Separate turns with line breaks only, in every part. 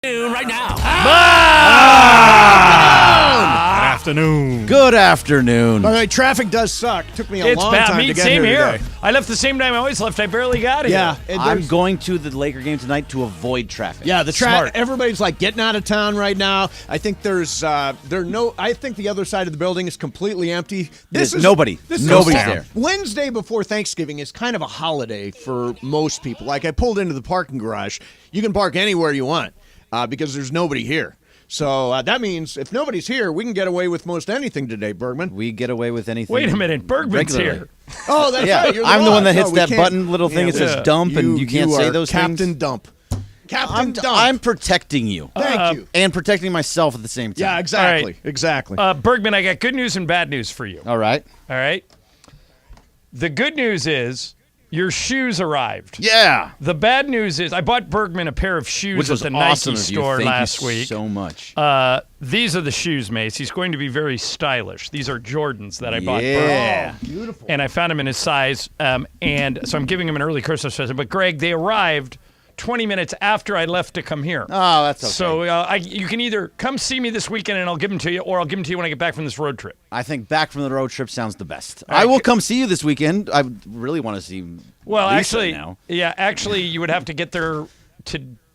Right now.
Good afternoon.
By the way, traffic does suck. Took me a long time to get
same
here today.
I left the same time I always left. I barely got here.
Yeah,
I'm going to the Laker game tonight to avoid traffic.
Yeah, the
Smart.
Everybody's like getting out of town right now. I think I think the other side of the building is completely empty.
Nobody's there.
Wednesday before Thanksgiving is kind of a holiday for most people. Like I pulled into the parking garage. You can park anywhere you want because there's nobody here. So that means if nobody's here, we can get away with most anything today, Bergman.
We get away with anything.
Wait a minute, Bergman's
regularly.
here.
Oh, that's
Yeah,
right. You're
I'm the one that hits
we
that
can't-
button little thing. It says dump, and you can't say those
Captain
things.
Dump. Captain Dump.
I'm protecting you.
Thank you.
And protecting myself at the same time.
Yeah, exactly.
All right.
Exactly.
Bergman, I got good news and bad news for you.
All right.
All right? The good news is your shoes arrived.
Yeah.
The bad news is I bought Bergman a pair of shoes
Which
at
was
the
awesome
Nike
of you.
store
Thank
last
you
week.
so much.
These are the shoes, Mace. He's going to be very stylish. These are Jordans that I bought
Yeah.
Bergman. Beautiful. And I found him in his size, and so I'm giving him an early Christmas present. But, Greg, they arrived 20 minutes after I left to come here.
Oh, that's okay.
So you can either come see me this weekend and I'll give them to you, or I'll give them to you when I get back from this road trip.
I think back from the road trip sounds the best.
right,
I will come see you this weekend. I really want to see
Well,
Lisa
actually,
now.
yeah, actually, you would have to get there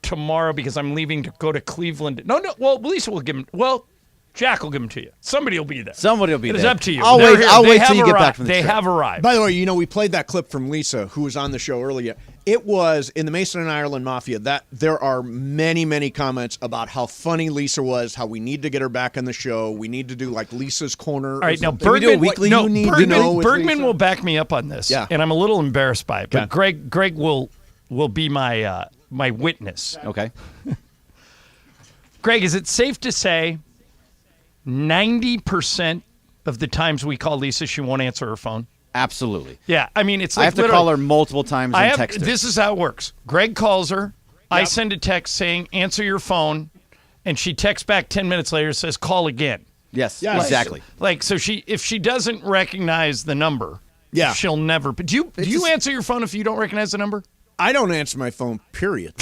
tomorrow because I'm leaving to go to Cleveland. No, well, Lisa will give them. Well, Jack will give them to you. Somebody will be there.
Somebody will be
It
there.
is up to you.
I'll
They're
wait.
here.
I'll
They
wait
have
till you get back
arrived.
from the
They
trip.
have arrived.
By the way, we played that clip from Lisa, who was on the show earlier. It was in the Mason and Ireland Mafia that there are many, many comments about how funny Lisa was, how we need to get her back on the show. We need to do like Lisa's Corner.
All right, now
we do a
Bergman,
weekly?
no,
You need to
Bergman,
know with
Bergman
Lisa?
will back me up on this.
Yeah.
And I'm a little embarrassed by it, but
Yeah.
Greg will be my my witness.
Okay.
Greg, is it safe to say 90% of the times we call Lisa, she won't answer her phone?
Absolutely.
Yeah, I mean, it's like
I have to call her multiple times and text her.
This is how it works. Greg calls her. I send a text saying, answer your phone. And she texts back 10 minutes later, says, call again.
Yes,
Yes.
exactly.
So if she doesn't recognize the number, she'll never. But do you answer your phone if you don't recognize the number?
I don't answer my phone, period.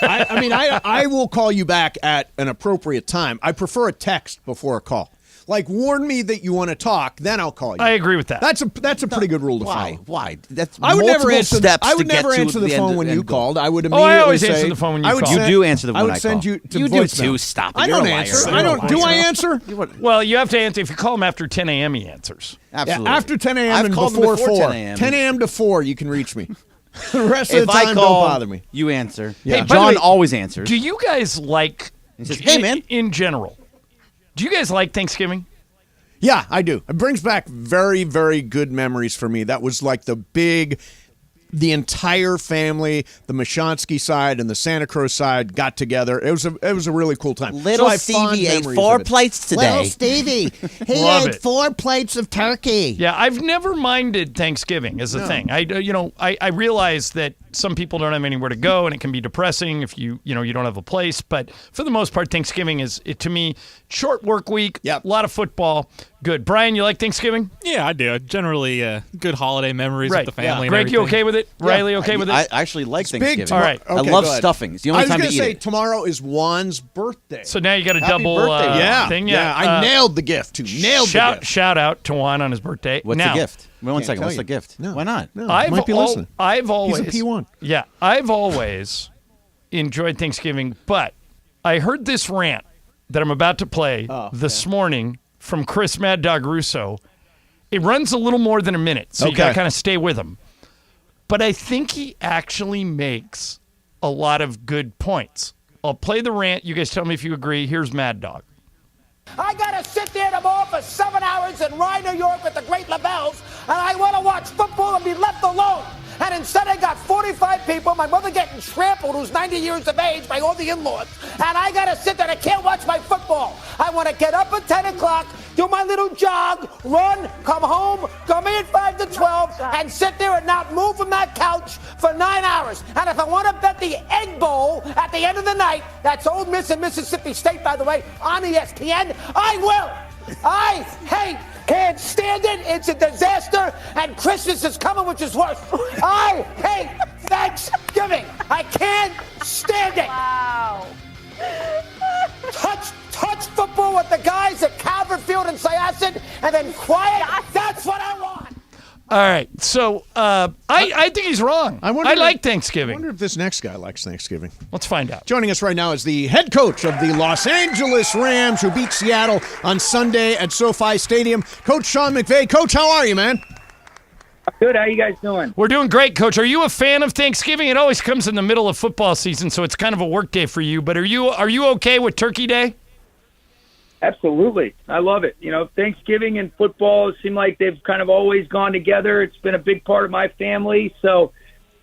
I will call you back at an appropriate time. I prefer a text before a call. Like, warn me that you want to talk, then I'll call you.
I agree with that.
That's a pretty good rule to follow.
Why? That's
I would never
multiple
answer.
steps
I would
to get
never
to
answer the
end-
phone when you
end goal.
called. I would
I
immediately
always
say,
answer the phone when you
I would
call.
You
send-
do answer the
I
when
would
I
send
call.
you to
You do
voicemail.
too. Stop it.
I
You're
don't
a liar.
answer.
You're
I
a
don't. Do
liar.
I answer?
Well, you have to answer. If you call him after 10 a.m., he answers.
Absolutely.
Yeah, after 10 a.m.
I've
and
called them
before
before
4.
10 a.m.
10 a.m. to 4, you can reach me. The rest of
If
the time,
I call,
don't bother me.
you answer.
Hey, by the
John
way,
always answers.
Do you guys like?
He says, "Hey, man."
In general, do you guys like Thanksgiving?
Yeah, I do. It brings back very, very good memories for me. That was like the entire family, the Mashonsky side and the Santa Cruz side got together. It was a really cool time.
Little
I have fond
Stevie ate
memories
4
of it.
plates today.
Little Stevie, he
Love
ate
it.
4 plates of turkey.
Yeah, I've never minded Thanksgiving as a thing. I realize that some people don't have anywhere to go, and it can be depressing if you don't have a place. But for the most part, Thanksgiving is, to me, short work week.
Yep.
A lot of football. Good. Brian, you like Thanksgiving?
Yeah, I do. Generally, good holiday memories
Right.
with the family.
Greg,
and
you
everything.
okay with it? Riley, okay with it?
I actually like Thanksgiving.
Big.
All right.
I
Okay,
love
go ahead.
stuffing. It's the only
I was
time to
gonna
eat
say
it.
tomorrow is Juan's birthday.
So now you got a
Happy
double
birthday,
yeah,
thing.
yeah. I nailed the gift too. Nailed the gift.
Shout out to Juan on his birthday.
What's
now,
the gift? Wait 1 second.
tell
What's
you.
the gift?
No.
Why not?
No,
I've
might be listening.
I've always
He's a P1.
Yeah, I've always enjoyed Thanksgiving, but I heard this rant that I'm about to play this morning from Chris Mad Dog Russo. It runs a little more than a minute, so you got to
Okay.
kind of stay with him. But I think he actually makes a lot of good points. I'll play the rant. You guys tell me if you agree. Here's Mad Dog.
I gotta sit there tomorrow for 7 hours in Rye, New York with the great LaBelles, and I want to watch football and be left alone. And instead I got 45 people, my mother getting trampled, who's 90 years of age, by all the in-laws. And I gotta sit there and I can't watch my football. I want to get up at 10 o'clock, do my little jog, run, come home, come in at 5 to 12, and sit there and not move from that couch for 9 hours. And if I want to bet the Egg Bowl at the end of the night, that's Ole Miss and Mississippi State, by the way, on ESPN, I will. I can't stand it. It's a disaster, and Christmas is coming, which is worse. I hate Thanksgiving. I can't stand it.
Wow.
pool with the guys at Calvert Field and Syosset and then quiet. That's what I want.
All right, so I think he's wrong. I like Thanksgiving.
I wonder if this next guy likes Thanksgiving.
Let's find out.
Joining us right now is the head coach of the Los Angeles Rams, who beat Seattle on Sunday at SoFi Stadium, Coach Sean McVay. Coach, how are you, man?
Good. How you guys doing?
We're doing great, Coach. Are you a fan of Thanksgiving? It always comes in the middle of football season, so it's kind of a work day for you. But are you okay with Turkey Day?
Absolutely. I love it. Thanksgiving and football seem like they've kind of always gone together. It's been a big part of my family. So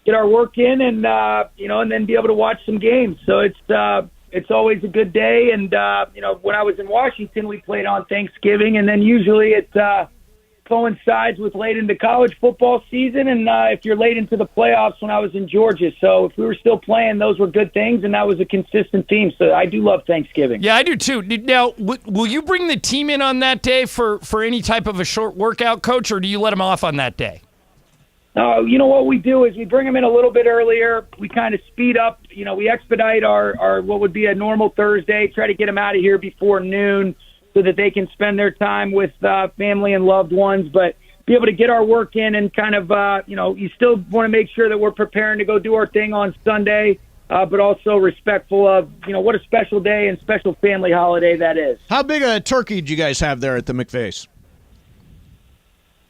get our work in and, and then be able to watch some games. So it's always a good day. And, when I was in Washington, we played on Thanksgiving, and then usually it coincides with late into college football season, and if you're late into the playoffs when I was in Georgia. So if we were still playing, those were good things, and that was a consistent theme. So I do love Thanksgiving.
Yeah, I do too. Now, will you bring the team in on that day for any type of a short workout, Coach, or do you let them off on that day?
What we do is we bring them in a little bit earlier. We kind of speed up. We expedite our what would be a normal Thursday, try to get them out of here before noon, so that they can spend their time with family and loved ones, but be able to get our work in and kind of, you still want to make sure that we're preparing to go do our thing on Sunday, but also respectful of, what a special day and special family holiday that is.
How big a turkey do you guys have there at the McVays?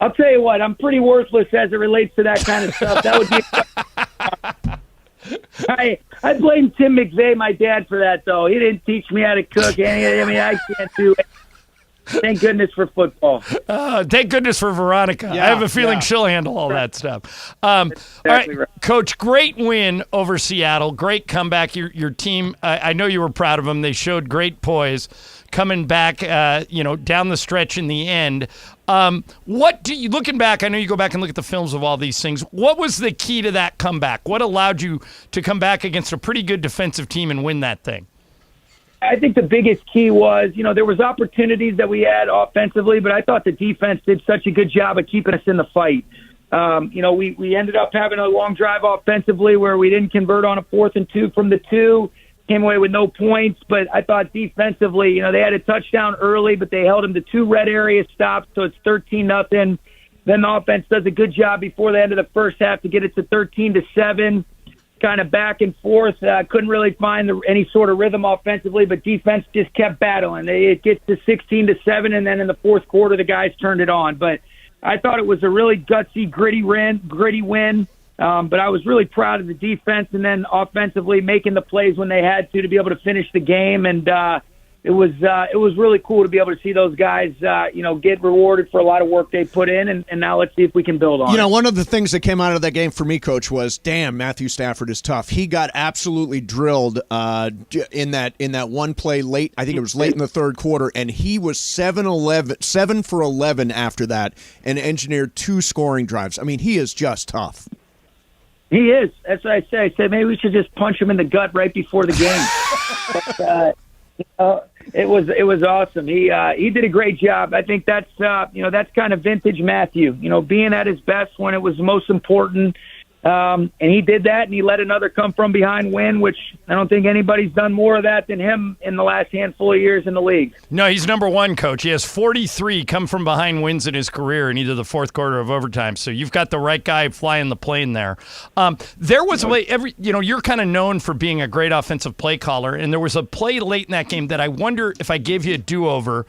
I'll tell you what, I'm pretty worthless as it relates to that kind of stuff. That would be... I blame Tim McVay, my dad, for that, though. He didn't teach me how to cook. I can't do it. Thank goodness for football.
Thank goodness for Veronica.
Yeah,
I have a feeling she'll handle all that stuff. All right, Coach, great win over Seattle. Great comeback. Your team, I know you were proud of them. They showed great poise coming back, down the stretch in the end. Looking back, I know you go back and look at the films of all these things. What was the key to that comeback? What allowed you to come back against a pretty good defensive team and win that thing?
I think the biggest key was, there was opportunities that we had offensively, but I thought the defense did such a good job of keeping us in the fight. We ended up having a long drive offensively where we didn't convert on a 4th and 2 from the 2. Came away with no points, but I thought defensively, they had a touchdown early, but they held them to 2 red area stops, so it's 13-0. Then the offense does a good job before the end of the first half to get it to 13-7, kind of back and forth. Couldn't really find any sort of rhythm offensively, but defense just kept battling. It gets to 16-7, and then in the fourth quarter, the guys turned it on. But I thought it was a really gutsy, gritty win. But I was really proud of the defense, and then offensively making the plays when they had to be able to finish the game. And it was really cool to be able to see those guys, get rewarded for a lot of work they put in. And now let's see if we can build on it.
One of the things that came out of that game for me, Coach, was, damn, Matthew Stafford is tough. He got absolutely drilled in that one play late. I think it was late in the third quarter, and he was 7 for 11 after that and engineered 2 scoring drives. I mean, he is just tough.
He is. That's what I said. I said maybe we should just punch him in the gut right before the game. But, it was awesome. He did a great job. I think that's that's kind of vintage Matthew. Being at his best when it was most important. And he did that, and he let another come from behind win, which I don't think anybody's done more of that than him in the last handful of years in the league.
No, he's number one, Coach. He has 43 come from behind wins in his career in either the fourth quarter of overtime. So you've got the right guy flying the plane there. There was a way you're kind of known for being a great offensive play caller, and there was a play late in that game that I wonder if I gave you a do-over,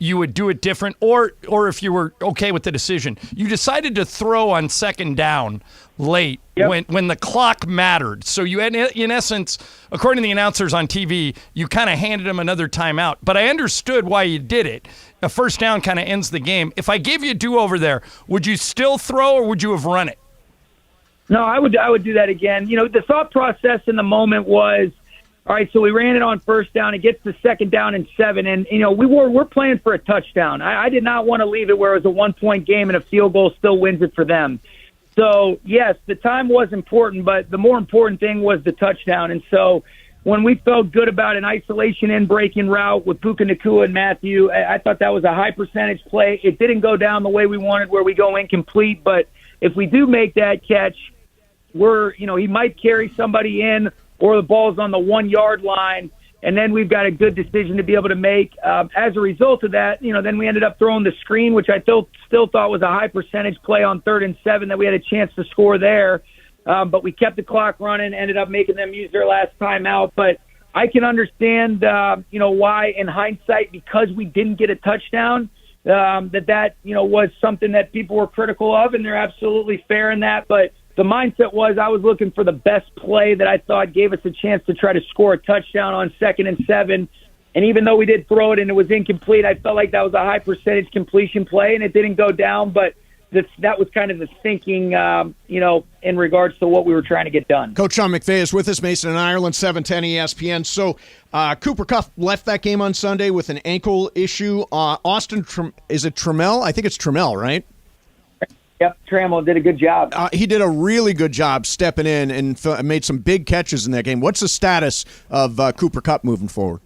you would do it different, or if you were okay with the decision. You decided to throw on second down late when the clock mattered. So you had, in essence, according to the announcers on TV, you kind of handed him another timeout. But I understood why you did it. A first down kind of ends the game. If I gave you a do-over there, would you still throw or would you have run it?
No, I would do that again. The thought process in the moment was, all right, so we ran it on first down. It gets to second down and 7, and we're playing for a touchdown. I did not want to leave it where it was a 1-point game and a field goal still wins it for them. So yes, the time was important, but the more important thing was the touchdown. And so when we felt good about an isolation in breaking route with Puka Nacua and Matthew, I thought that was a high percentage play. It didn't go down the way we wanted, where we go incomplete. But if we do make that catch, he might carry somebody in, or the ball's on the 1 yard line, and then we've got a good decision to be able to make. As a result of that, then we ended up throwing the screen, which I still thought was a high percentage play on 3rd and 7 that we had a chance to score there. But we kept the clock running, ended up making them use their last timeout. But I can understand, why in hindsight, because we didn't get a touchdown, that was something that people were critical of, and they're absolutely fair in that. But the mindset was I was looking for the best play that I thought gave us a chance to try to score a touchdown on 2nd and 7. And even though we did throw it and it was incomplete, I felt like that was a high percentage completion play, and it didn't go down. But that was kind of the thinking, in regards to what we were trying to get done.
Coach Sean McVay is with us, Mason and Ireland, 710 ESPN. So Cooper Kupp left that game on Sunday with an ankle issue. Austin, is it Trammell? I think it's Trammell, right?
Yep, Trammell did a good job.
He did a really good job stepping in and made some big catches in that game. What's the status of Cooper Kupp moving forward?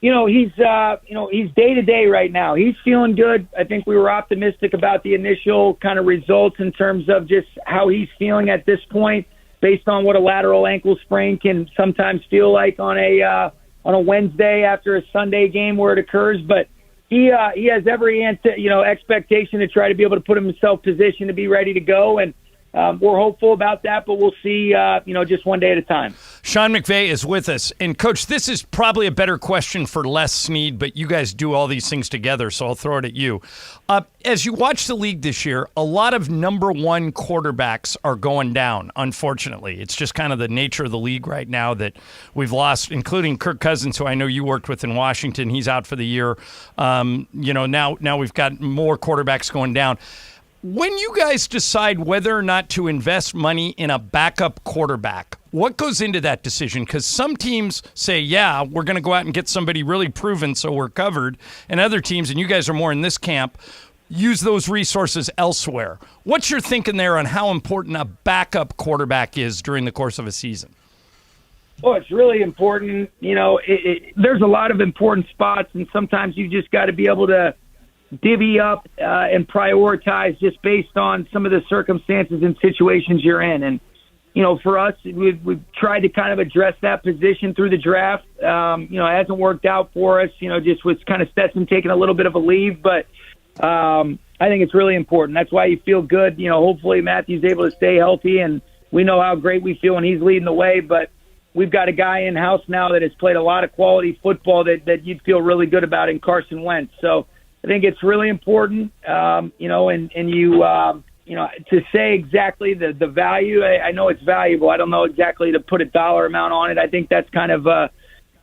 He's day to day right now. He's feeling good. I think we were optimistic about the initial kind of results in terms of just how he's feeling at this point, based on what a lateral ankle sprain can sometimes feel like on a Wednesday after a Sunday game where it occurs. But he has every expectation to try to be able to put himself positioned to be ready to go, and we're hopeful about that, but we'll see, just one day at a time.
Sean McVay is with us. And, Coach, this is probably a better question for Les Snead, but you guys do all these things together, so I'll throw it at you. As you watch the league this year, a lot of number one quarterbacks are going down, unfortunately. It's just kind of the nature of the league right now that we've lost, including Kirk Cousins, who I know you worked with in Washington. He's out for the year. Now we've got more quarterbacks going down. When you guys decide whether or not to invest money in a backup quarterback, what goes into that decision? Because some teams say, yeah, we're going to go out and get somebody really proven so we're covered. And other teams, and you guys are more in this camp, use those resources elsewhere. What's your thinking there on how important a backup quarterback is during the course of a season?
Well, it's really important. There's a lot of important spots, and sometimes you just got to be able to divvy up and prioritize just based on some of the circumstances and situations you're in. And, for us, we've tried to kind of address that position through the draft. It hasn't worked out for us, just with kind of Stetson taking a little bit of a leave. But I think it's really important. That's why you feel good. Hopefully Matthew's able to stay healthy, and we know how great we feel when he's leading the way. But we've got a guy in-house now that has played a lot of quality football that you'd feel really good about in Carson Wentz. So I think it's really important, to say exactly the value. I know it's valuable. I don't know exactly to put a dollar amount on it. I think that's kind of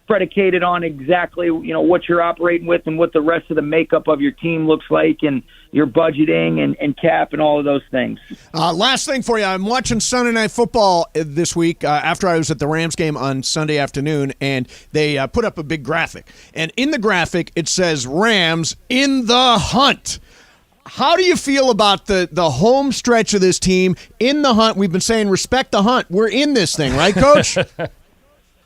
predicated on exactly, what you're operating with and what the rest of the makeup of your team looks like and your budgeting and cap and all of those things.
Last thing for you. I'm watching Sunday Night Football this week after I was at the Rams game on Sunday afternoon, and they put up a big graphic. And in the graphic, it says Rams in the hunt. How do you feel about the home stretch of this team in the hunt? We've been saying respect the hunt. We're in this thing, right, Coach?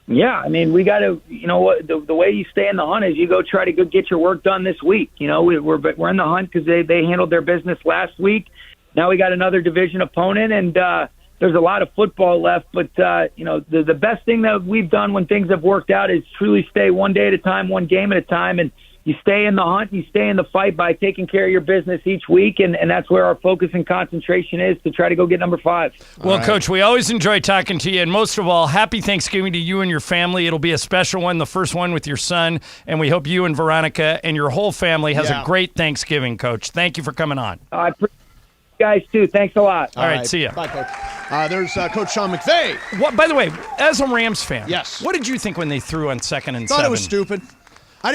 Yeah, I mean, we got to, the way you stay in the hunt is you go try to go get your work done this week. We're in the hunt because they handled their business last week. Now we got another division opponent, and there's a lot of football left. But, the best thing that we've done when things have worked out is truly stay one day at a time, one game at a time, and you stay in the hunt, you stay in the fight by taking care of your business each week, and that's where our focus and concentration is, to try to go get number 5.
Well, right. Coach, we always enjoy talking to you, and most of all, happy Thanksgiving to you and your family. It'll be a special one, the first one with your son, and we hope you and Veronica and your whole family has a great Thanksgiving, Coach. Thank you for coming on.
I appreciate you guys, too. Thanks a lot.
All right, see ya.
Bye, Coach. There's Coach Sean McVay.
By the way, as a Rams fan,
yes,
what did you think when they threw on 2nd and 7?
Thought it was stupid. I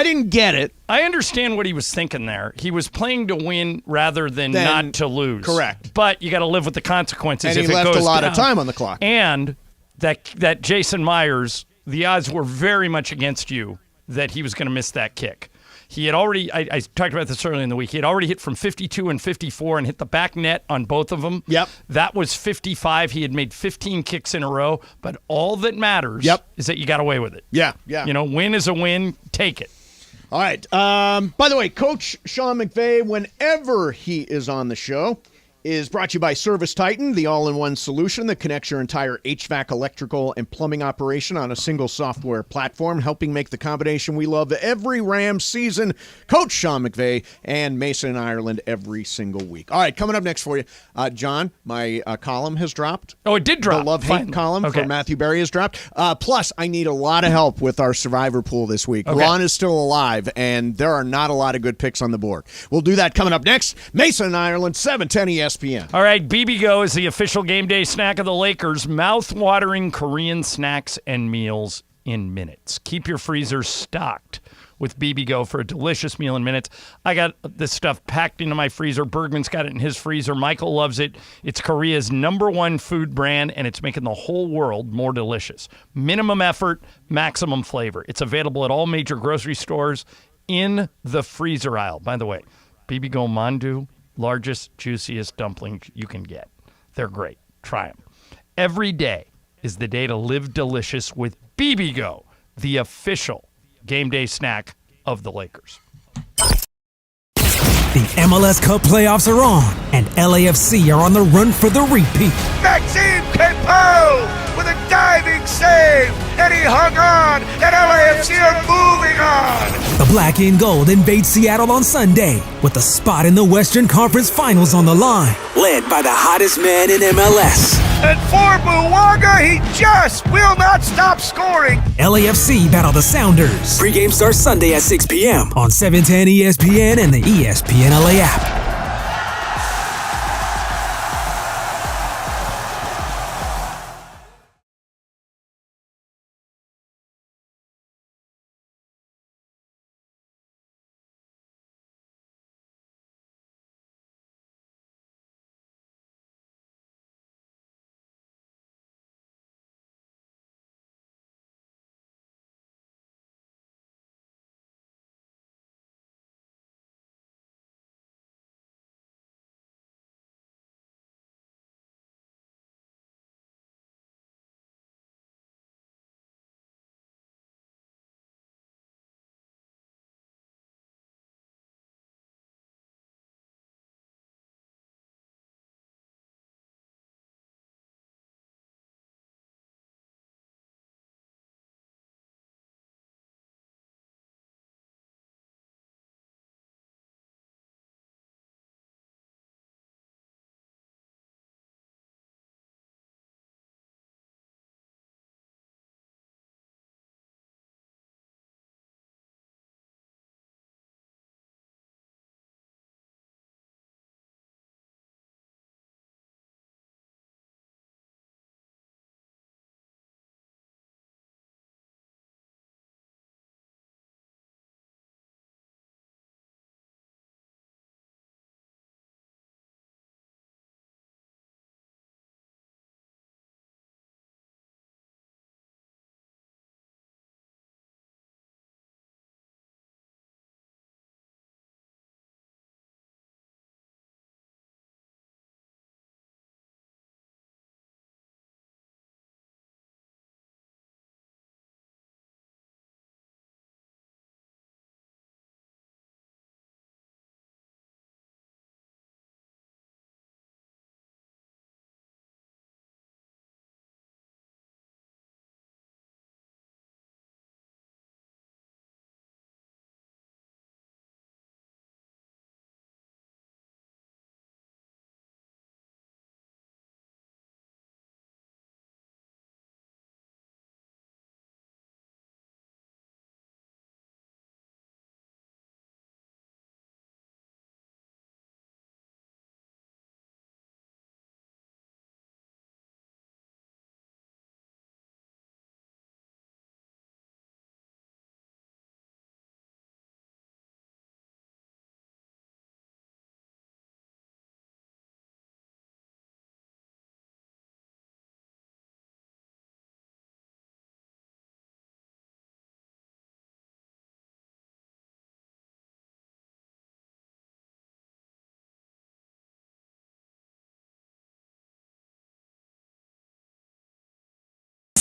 didn't get it.
I understand what he was thinking there. He was playing to win rather than not to lose.
Correct.
But you got to live with the consequences.
And
if
he
it
left
goes
a lot
down.
of time on the clock.
And that Jason Myers, the odds were very much against you that he was going to miss that kick. He had already, I talked about this earlier in the week, he had already hit from 52 and 54 and hit the back net on both of them.
Yep.
That was 55. He had made 15 kicks in a row. But all that matters is that you got away with it.
Yeah.
Win is a win. Take it.
All right. By the way, Coach Sean McVay, whenever he is on the show, is brought to you by Service Titan, the all-in-one solution that connects your entire HVAC, electrical, and plumbing operation on a single software platform, helping make the combination we love every Rams season. Coach Sean McVay and Mason in Ireland every single week. All right, coming up next for you, John, my column has dropped.
Oh, it did drop.
The love-hate column for Matthew Berry has dropped. Plus, I need a lot of help with our survivor pool this week.
Okay.
Ron is still alive, and there are not a lot of good picks on the board. We'll do that coming up next. Mason in Ireland, 710 ESPN.
All right, BB Go is the official game day snack of the Lakers. Mouth-watering Korean snacks and meals in minutes. Keep your freezers stocked with BB Go for a delicious meal in minutes. I got this stuff packed into my freezer. Bergman's got it in his freezer. Michael loves it. It's Korea's #1 food brand, and it's making the whole world more delicious. Minimum effort, maximum flavor. It's available at all major grocery stores in the freezer aisle. By the way, BB Go Mandu, largest, juiciest dumplings you can get. They're great. Try them. Every day is the day to live delicious with BB Go, the official game day snack of the Lakers.
The MLS Cup playoffs are on, and LAFC are on the run for the repeat.
Maxime Pepe with a diving save, and he hung on, and LAFC are moving on.
The Black and Gold invade Seattle on Sunday with a spot in the Western Conference Finals on the line. Led by the hottest man in MLS.
And for Buwaga, he just will not stop scoring.
LAFC battle the Sounders. Pre-game starts Sunday at 6 p.m. on 710 ESPN and the ESPN LA app.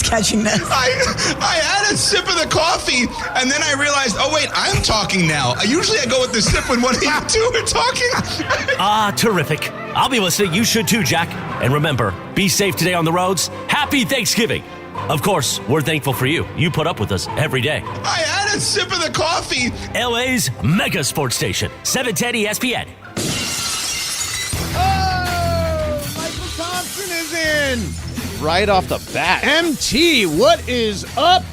Catching that.
I had a sip of the coffee, and then I realized, oh, wait, I'm talking now. Usually I go with the sip when one of you two are talking.
Terrific. I'll be listening. You should too, Jack. And remember, be safe today on the roads. Happy Thanksgiving. Of course, we're thankful for you. You put up with us every day.
I had a sip of the coffee.
LA's mega sports station, 710 ESPN.
Oh, Michael Thompson is in.
Right off the bat.
MT, what is up?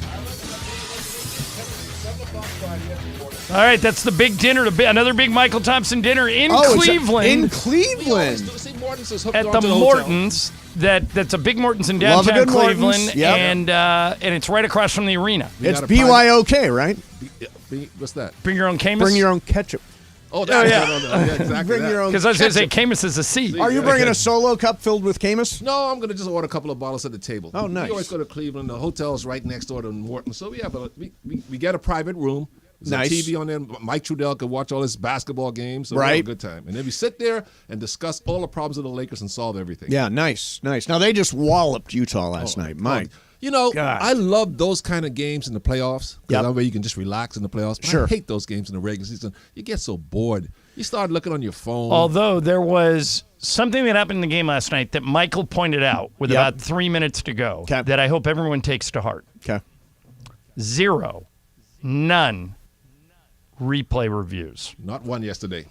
All right, that's the big dinner. Another big Michael Thompson dinner in Cleveland.
In Cleveland.
At the Mortons. That's a big Mortons in downtown Cleveland.
Yep.
And it's right across from the arena.
It's BYOK, right?
What's that?
Bring your own Camus?
Bring your own ketchup.
Oh, yeah. Yeah, exactly.
Bring your own
Because I was going to say Camus is a C.
Are you bringing a solo cup filled with Camus?
No, I'm going to just order a couple of bottles at the table.
Oh, nice.
We always go to Cleveland. The hotel's right next door to Morton. So we get a private room. There's
nice.
a TV on there. Mike Trudell can watch all his basketball games. So we have a good time. And then we sit there and discuss all the problems of the Lakers and solve everything.
Yeah, nice. Now, they just walloped Utah last night. Mike.
You know,
God.
I love those kind of games in the playoffs. Because that way you can just relax in the playoffs. But
Sure.
I hate those games in the regular season. You get so bored. You start looking on your phone.
Although there was something that happened in the game last night that Michael pointed out with about 3 minutes to go that I hope everyone takes to heart.
Okay.
None replay reviews.
Not one yesterday.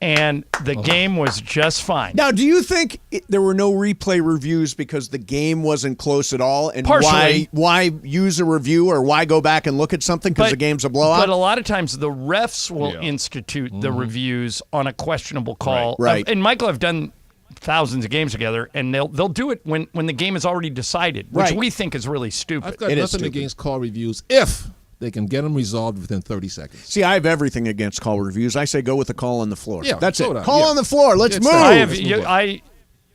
And the game was just fine.
Now, do you think there were no replay reviews because the game wasn't close at all? And
Partially.
why use a review or why go back and look at something because the game's a blowout?
But a lot of times the refs will institute the reviews on a questionable call.
Right.
And Michael, I've done thousands of games together, and they'll do it when the game is already decided, which we think is really stupid.
I've got nothing against call reviews if they can get them resolved within 30 seconds.
See, I have everything against call reviews. I say go with the call on the floor.
Yeah,
that's
so
it.
do I.
Call
Yeah.
on the floor. Let's move.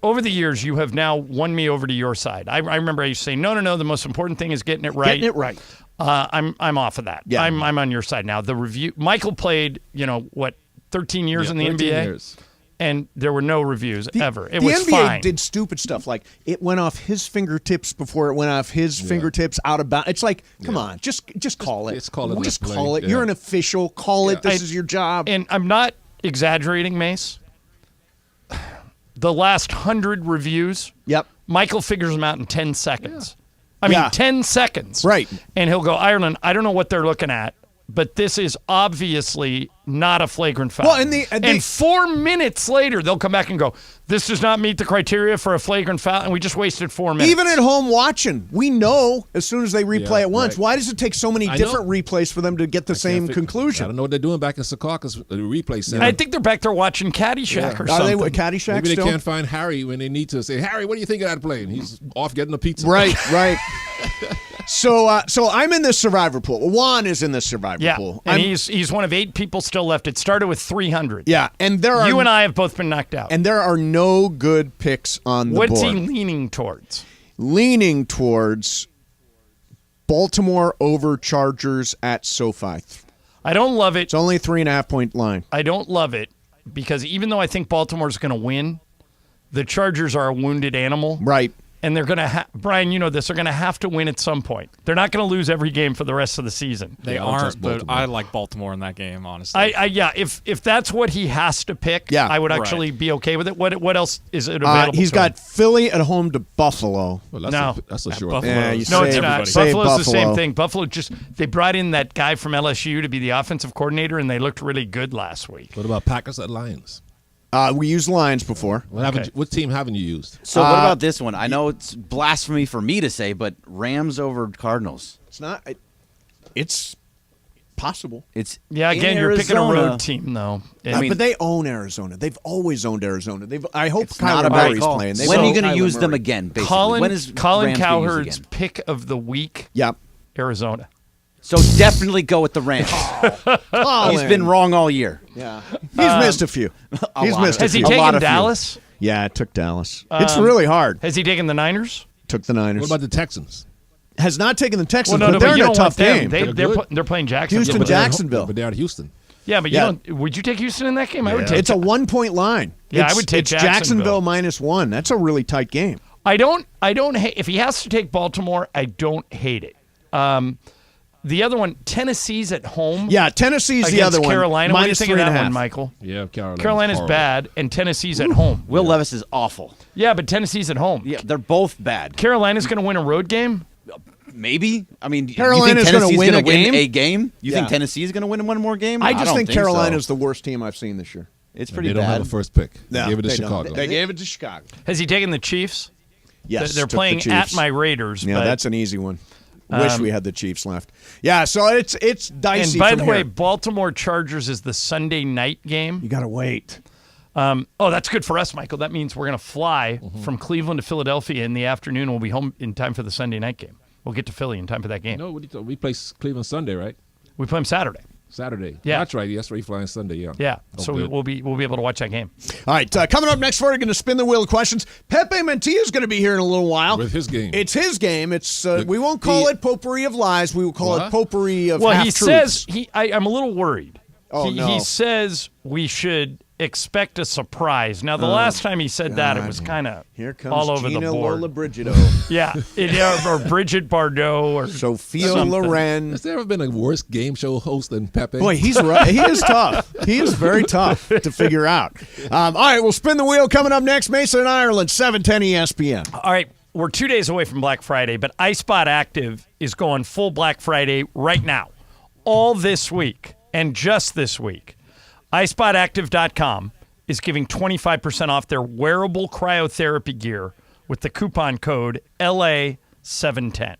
Over the years, you have now won me over to your side. I remember I used to say, no, the most important thing is getting it right.
Getting it right.
I'm off of that.
Yeah.
I'm on your side now. The review. Michael played, 13 years in the
13
NBA.
years.
And there were no reviews ever. It
the
was
NBA
fine.
did stupid stuff like it went off his fingertips before it went off his fingertips out of bounds. It's like, come on, just call it.
Just call it.
Just
play.
call it.
Yeah.
You're an official. Call it. This is your job.
And I'm not exaggerating, Mace. The last 100 reviews, Michael figures them out in 10 seconds. I mean, 10 seconds.
Right.
And he'll go, Ireland, I don't know what they're looking at, but this is obviously not a flagrant foul.
Well, and
4 minutes later, they'll come back and go, this does not meet the criteria for a flagrant foul, and we just wasted 4 minutes.
Even at home watching, we know as soon as they replay it once.
right.
Why does it take so many different replays for them to get the same
I
conclusion?
don't know what they're doing back in Secaucus, the replay center.
I think they're back there watching Caddyshack or
Are they
something.
with Caddyshack
Maybe they
still?
can't find Harry when they need to say, Harry, what do you think of that play? And he's off getting a pizza.
Right. So I'm in this survivor pool. Juan is in this survivor pool.
And he's one of 8 people still left. It started with 300.
Yeah, and there are
You and I have both been knocked out.
and there are no good picks on the board.
What's he leaning towards?
Leaning towards Baltimore over Chargers at SoFi.
I don't love it.
It's only a 3.5 point line.
I don't love it because even though I think Baltimore's going to win, the Chargers are a wounded animal.
Right.
And they're going to Brian, you know this, they're going to have to win at some point. They're not going to lose every game for the rest of the season.
They aren't, but I like Baltimore in that game, honestly.
If that's what he has to pick, I would actually be okay with it. What else is it available
He's
to
got
him?
Philly at home to Buffalo.
Well, that's a sure.
Yeah, you
No,
say
it's not.
everybody. Say
Buffalo's the same
Buffalo.
thing. Buffalo they brought in that guy from LSU to be the offensive coordinator, and they looked really good last week.
What about Packers at Lions?
We used Lions before.
What team haven't you used?
So what about this one? I know it's blasphemy for me to say, but Rams over Cardinals.
It's not. It's possible.
It's
again, you're picking a road team, though.
But they own Arizona. They've always owned Arizona. I hope
not
Kyler
a bad
Murray's
call.
playing.
When are you going to use them again, basically? When is
Colin
Rams gonna use
Cowherd's
again?
pick of the week, Arizona.
So definitely go with the Rams. He's been wrong all year.
Yeah. He's missed a few.
Has he taken Dallas?
Yeah, it took Dallas. It's really hard.
Has he taken the Niners?
Took the Niners.
What about the Texans?
Has not taken the Texans,
Well, no,
but they're
you
in a
don't
tough
want them.
game.
They're playing Jacksonville.
Houston, Jacksonville.
But they're at Houston.
Yeah, but you don't. Would you take Houston in that game? I would take.
It's a 1 point line.
Yeah, I would take
it's Jacksonville -1. That's a really tight game.
I don't hate if he has to take Baltimore. I don't hate it. The other one, Tennessee's at home.
Yeah, Tennessee's the
against
other one.
Carolina. What do you think of that one,
-3.5.
Michael?
Yeah,
Carolina's
horrible.
bad, and Tennessee's at home.
Will Levis is awful.
Yeah, but Tennessee's at home.
Yeah, they're both bad.
Carolina's going to win a road game?
Maybe. I mean,
Carolina's
you think
gonna
Tennessee's
win
gonna
a game?
a game? You think
Yeah.
Tennessee's going to win one more game?
I just
don't
think
so.
Carolina's the worst team I've seen this year.
It's
And
pretty
they don't
bad.
have a first pick. They
No,
gave it to
they don't.
Chicago.
They gave it to Chicago.
Has he taken the Chiefs?
Yes,
They're
took the
playing at
Chiefs.
my Raiders.
Yeah,
but,
that's an easy one. Wish we had the Chiefs left. Yeah, so it's dicey.
And by
from
the way,
here.
Baltimore Chargers is the Sunday night game.
You got to wait.
That's good for us, Michael. That means we're going to fly from Cleveland to Philadelphia in the afternoon. We'll be home in time for the Sunday night game. We'll get to Philly in time for that game.
No, we play Cleveland Sunday, right?
We play them Saturday.
Saturday.
Yeah.
That's right. That's right. Flying Sunday. Yeah.
Yeah,
Oh,
so
good.
we'll be able to watch that game.
All right, coming up next, we're going to spin the wheel of questions. Pepe Mantilla is going to be here in a little while.
With his game.
It's his game. It's we won't call it potpourri of lies. We will call it
What?
potpourri of
Well, he
half-truths.
says I'm a little worried.
Oh, no.
He says we should expect a surprise. Now, the last time he said that, it was kind of
Here comes
all over
Gina
the board.
Lola Brigido.
Yeah, or Bridget Bardot or
Sophia
something.
Loren.
Has there ever been a worse game show host than Pepe?
Boy, he's right. He is tough. He is very tough to figure out. All right, we'll spin the wheel coming up next. Mason, Ireland, 710 ESPN.
All right, we're 2 days away from Black Friday, but iSpot Active is going full Black Friday right now. All this week and just this week. iSpotActive.com is giving 25% off their wearable cryotherapy gear with the coupon code LA710.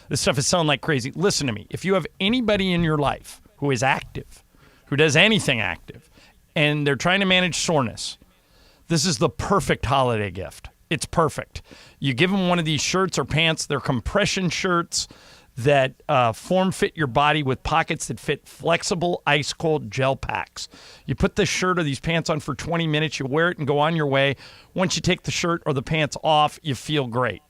This stuff is selling like crazy. Listen to me. If you have anybody in your life who is active, who does anything active, and they're trying to manage soreness, this is the perfect holiday gift. It's perfect. You give them one of these shirts or pants. They're compression shirts that form-fit your body with pockets that fit flexible, ice-cold gel packs. You put this shirt or these pants on for 20 minutes, you wear it and go on your way. Once you take the shirt or the pants off, you feel great.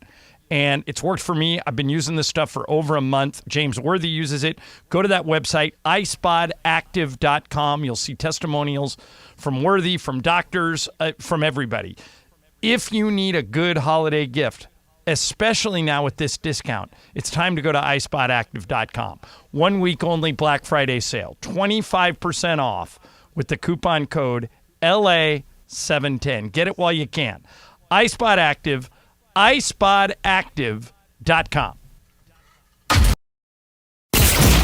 And it's worked for me. I've been using this stuff for over a month. James Worthy uses it. Go to that website, iSpotActive.com. You'll see testimonials from Worthy, from doctors, from everybody. If you need a good holiday gift, especially now with this discount, it's time to go to iSpotActive.com. 1 week only Black Friday sale. 25% off with the coupon code LA710. Get it while you can. iSpot Active, iSpotActive.com.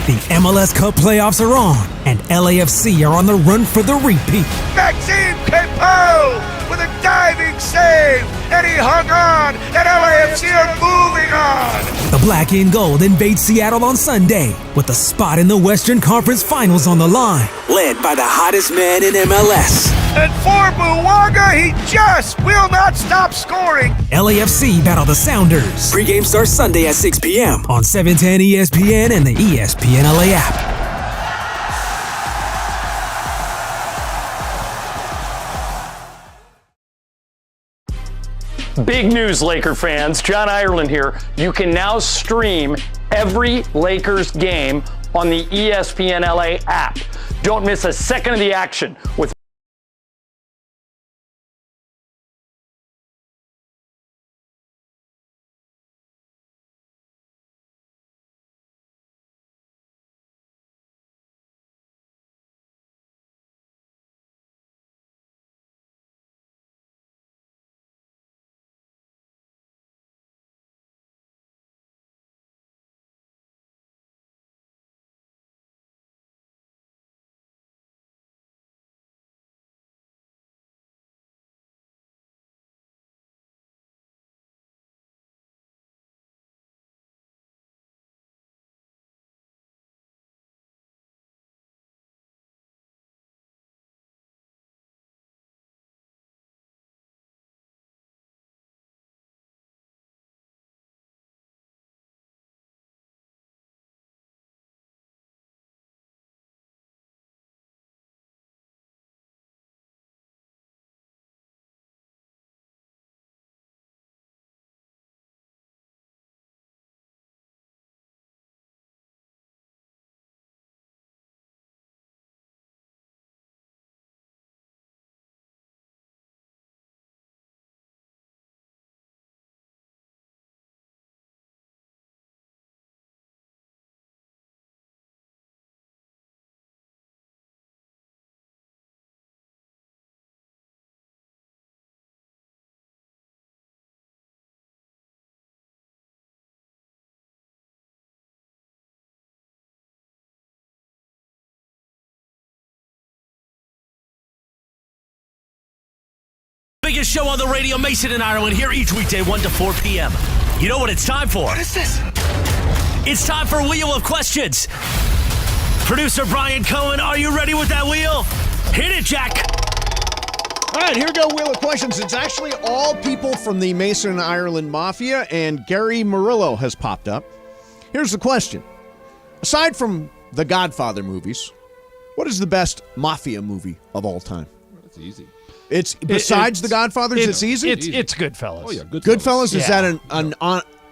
The MLS Cup playoffs are on, and LAFC are on the run for the repeat.
Maxime Pepe with a diving save, and he hung on, and LAFC are moving on.
The Black and Gold invade Seattle on Sunday with a spot in the Western Conference Finals on the line. Led by the hottest man in MLS.
And for Buwaga, he just will not stop scoring.
LAFC battle the Sounders. Pre-game starts Sunday at 6 p.m. on 710 ESPN and the ESPN LA app.
Big news, Laker fans. John Ireland here. You can now stream every Lakers game on the ESPN LA app. Don't miss a second of the action with
biggest show on the radio, Mason and Ireland, here each weekday, 1 to 4 p.m. You know what it's time for?
What is this?
It's time for Wheel of Questions. Producer Brian Cohen, are you ready with that wheel? Hit it, Jack.
All right, here we go, Wheel of Questions. It's actually all people from the Mason and Ireland Mafia, and Gary Murillo has popped up. Here's the question. Aside from the Godfather movies, what is the best Mafia movie of all time?
That's easy.
It's besides the Godfathers, it's easy?
It's Goodfellas.
Oh, yeah,
Goodfellas, is that an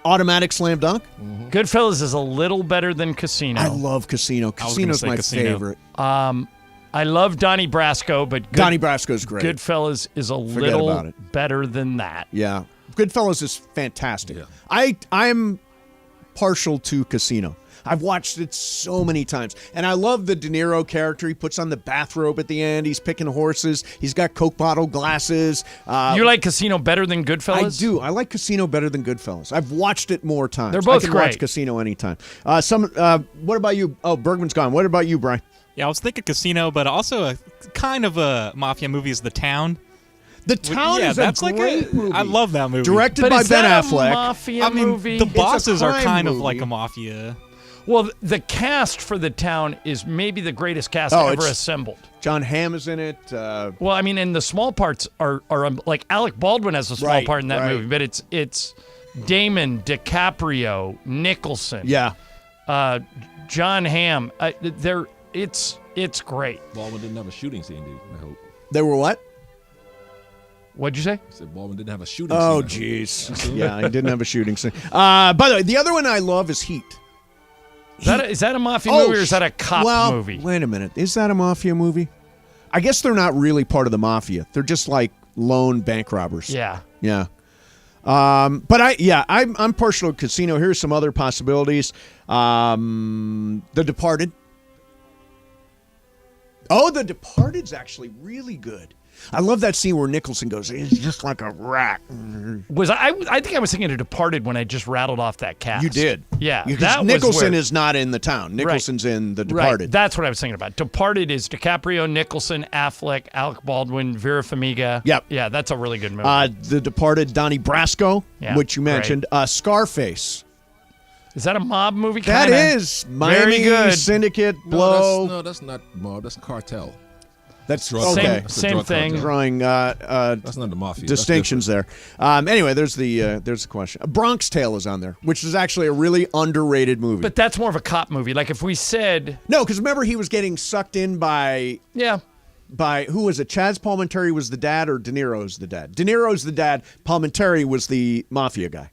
automatic slam dunk?
Mm-hmm. Goodfellas is a little better than Casino.
I love Casino. Casino's my favorite.
I love Donnie Brasco, but
Donnie Brasco's great.
Goodfellas is a little better than that.
Yeah. Goodfellas is fantastic. Yeah. I'm partial to Casino. I've watched it so many times. And I love the De Niro character. He puts on the bathrobe at the end. He's picking horses. He's got Coke bottle glasses.
You like Casino better than Goodfellas?
I do. I like Casino better than Goodfellas. I've watched it more times.
They're both
I can
great.
watch Casino anytime. What about you? Oh, Bergman's gone. What about you, Brian?
Yeah, I was thinking Casino, but also a kind of a mafia movie is The Town.
The Town is a great movie.
I love that movie.
Directed by Ben Affleck.
A mafia movie?
The bosses are kind
movie.
of like a mafia.
Well, the cast for The Town is maybe the greatest cast ever assembled.
John Hamm is in it.
Well, I mean, and the small parts are like Alec Baldwin has a small part in that movie, but it's Damon, DiCaprio, Nicholson.
Yeah.
John Hamm. It's great.
Baldwin didn't have a shooting scene, dude, I hope.
They were what?
What'd you say?
I said Baldwin didn't have a shooting scene.
Oh, jeez. Yeah, he didn't have a shooting scene. By the way, the other one I love is Heat.
Is that a mafia movie or is that a cop movie?
Wait a minute. Is that a mafia movie? I guess they're not really part of the mafia. They're just like lone bank robbers.
Yeah.
Yeah. But I'm partial to Casino. Here's some other possibilities. The Departed. Oh, The Departed's actually really good. I love that scene where Nicholson goes, he's just like a rat.
I think I was thinking of Departed when I just rattled off that cast.
You did.
Yeah.
Because Nicholson is not in The Town. Nicholson's in The Departed.
Right. That's what I was thinking about. Departed is DiCaprio, Nicholson, Affleck, Alec Baldwin, Vera Farmiga.
Yep.
Yeah, that's a really good movie.
The Departed, Donnie Brasco, which you mentioned. Scarface.
Is that a mob movie?
That is. Miami Syndicate, Blow.
No, that's not mob. That's Cartel.
That's
okay. Same thing.
Drawing
that's not the mafia.
Distinctions there. Anyway, there's the question. Bronx Tale is on there, which is actually a really underrated movie.
But that's more of a cop movie. Like if we said
no, because remember he was getting sucked in by who was it? Chaz Palminteri was the dad, or De Niro's the dad? De Niro's the dad. Palminteri was the mafia guy,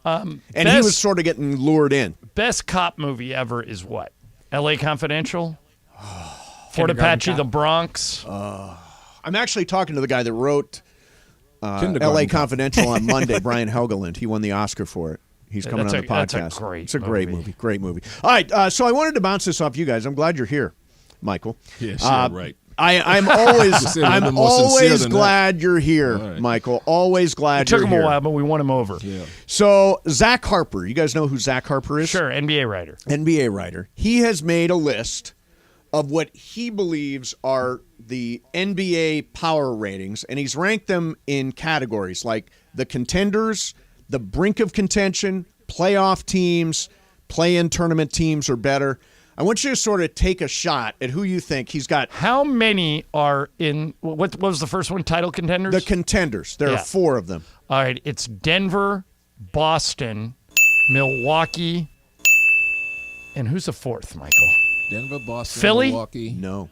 and he was sort of getting lured in.
Best cop movie ever is what? L.A. Confidential. Fort Apache, The Bronx.
I'm actually talking to the guy that wrote L.A. Confidential on Monday, Brian Helgeland. He won the Oscar for it. He's coming on the podcast.
It's a great movie.
Great movie. All right, so I wanted to bounce this off you guys. I'm glad you're here, Michael.
Yes, right.
I'm always glad you're here, Michael. Always glad you're here.
It took him a while, but we won him over.
Yeah. So Zach Harper, you guys know who Zach Harper is?
Sure, NBA writer. He has made a list of what he believes are the NBA power ratings, and he's ranked them in categories like the contenders, the brink of contention, playoff teams, play-in tournament teams or better. I want you to sort of take a shot at who you think he's got. How many are in, what was the first one, title contenders?
The contenders. There are 4 of them.
All right, it's Denver, Boston, Milwaukee, and who's the 4th, Michael?
Denver, Boston,
Philly?
Milwaukee.
No.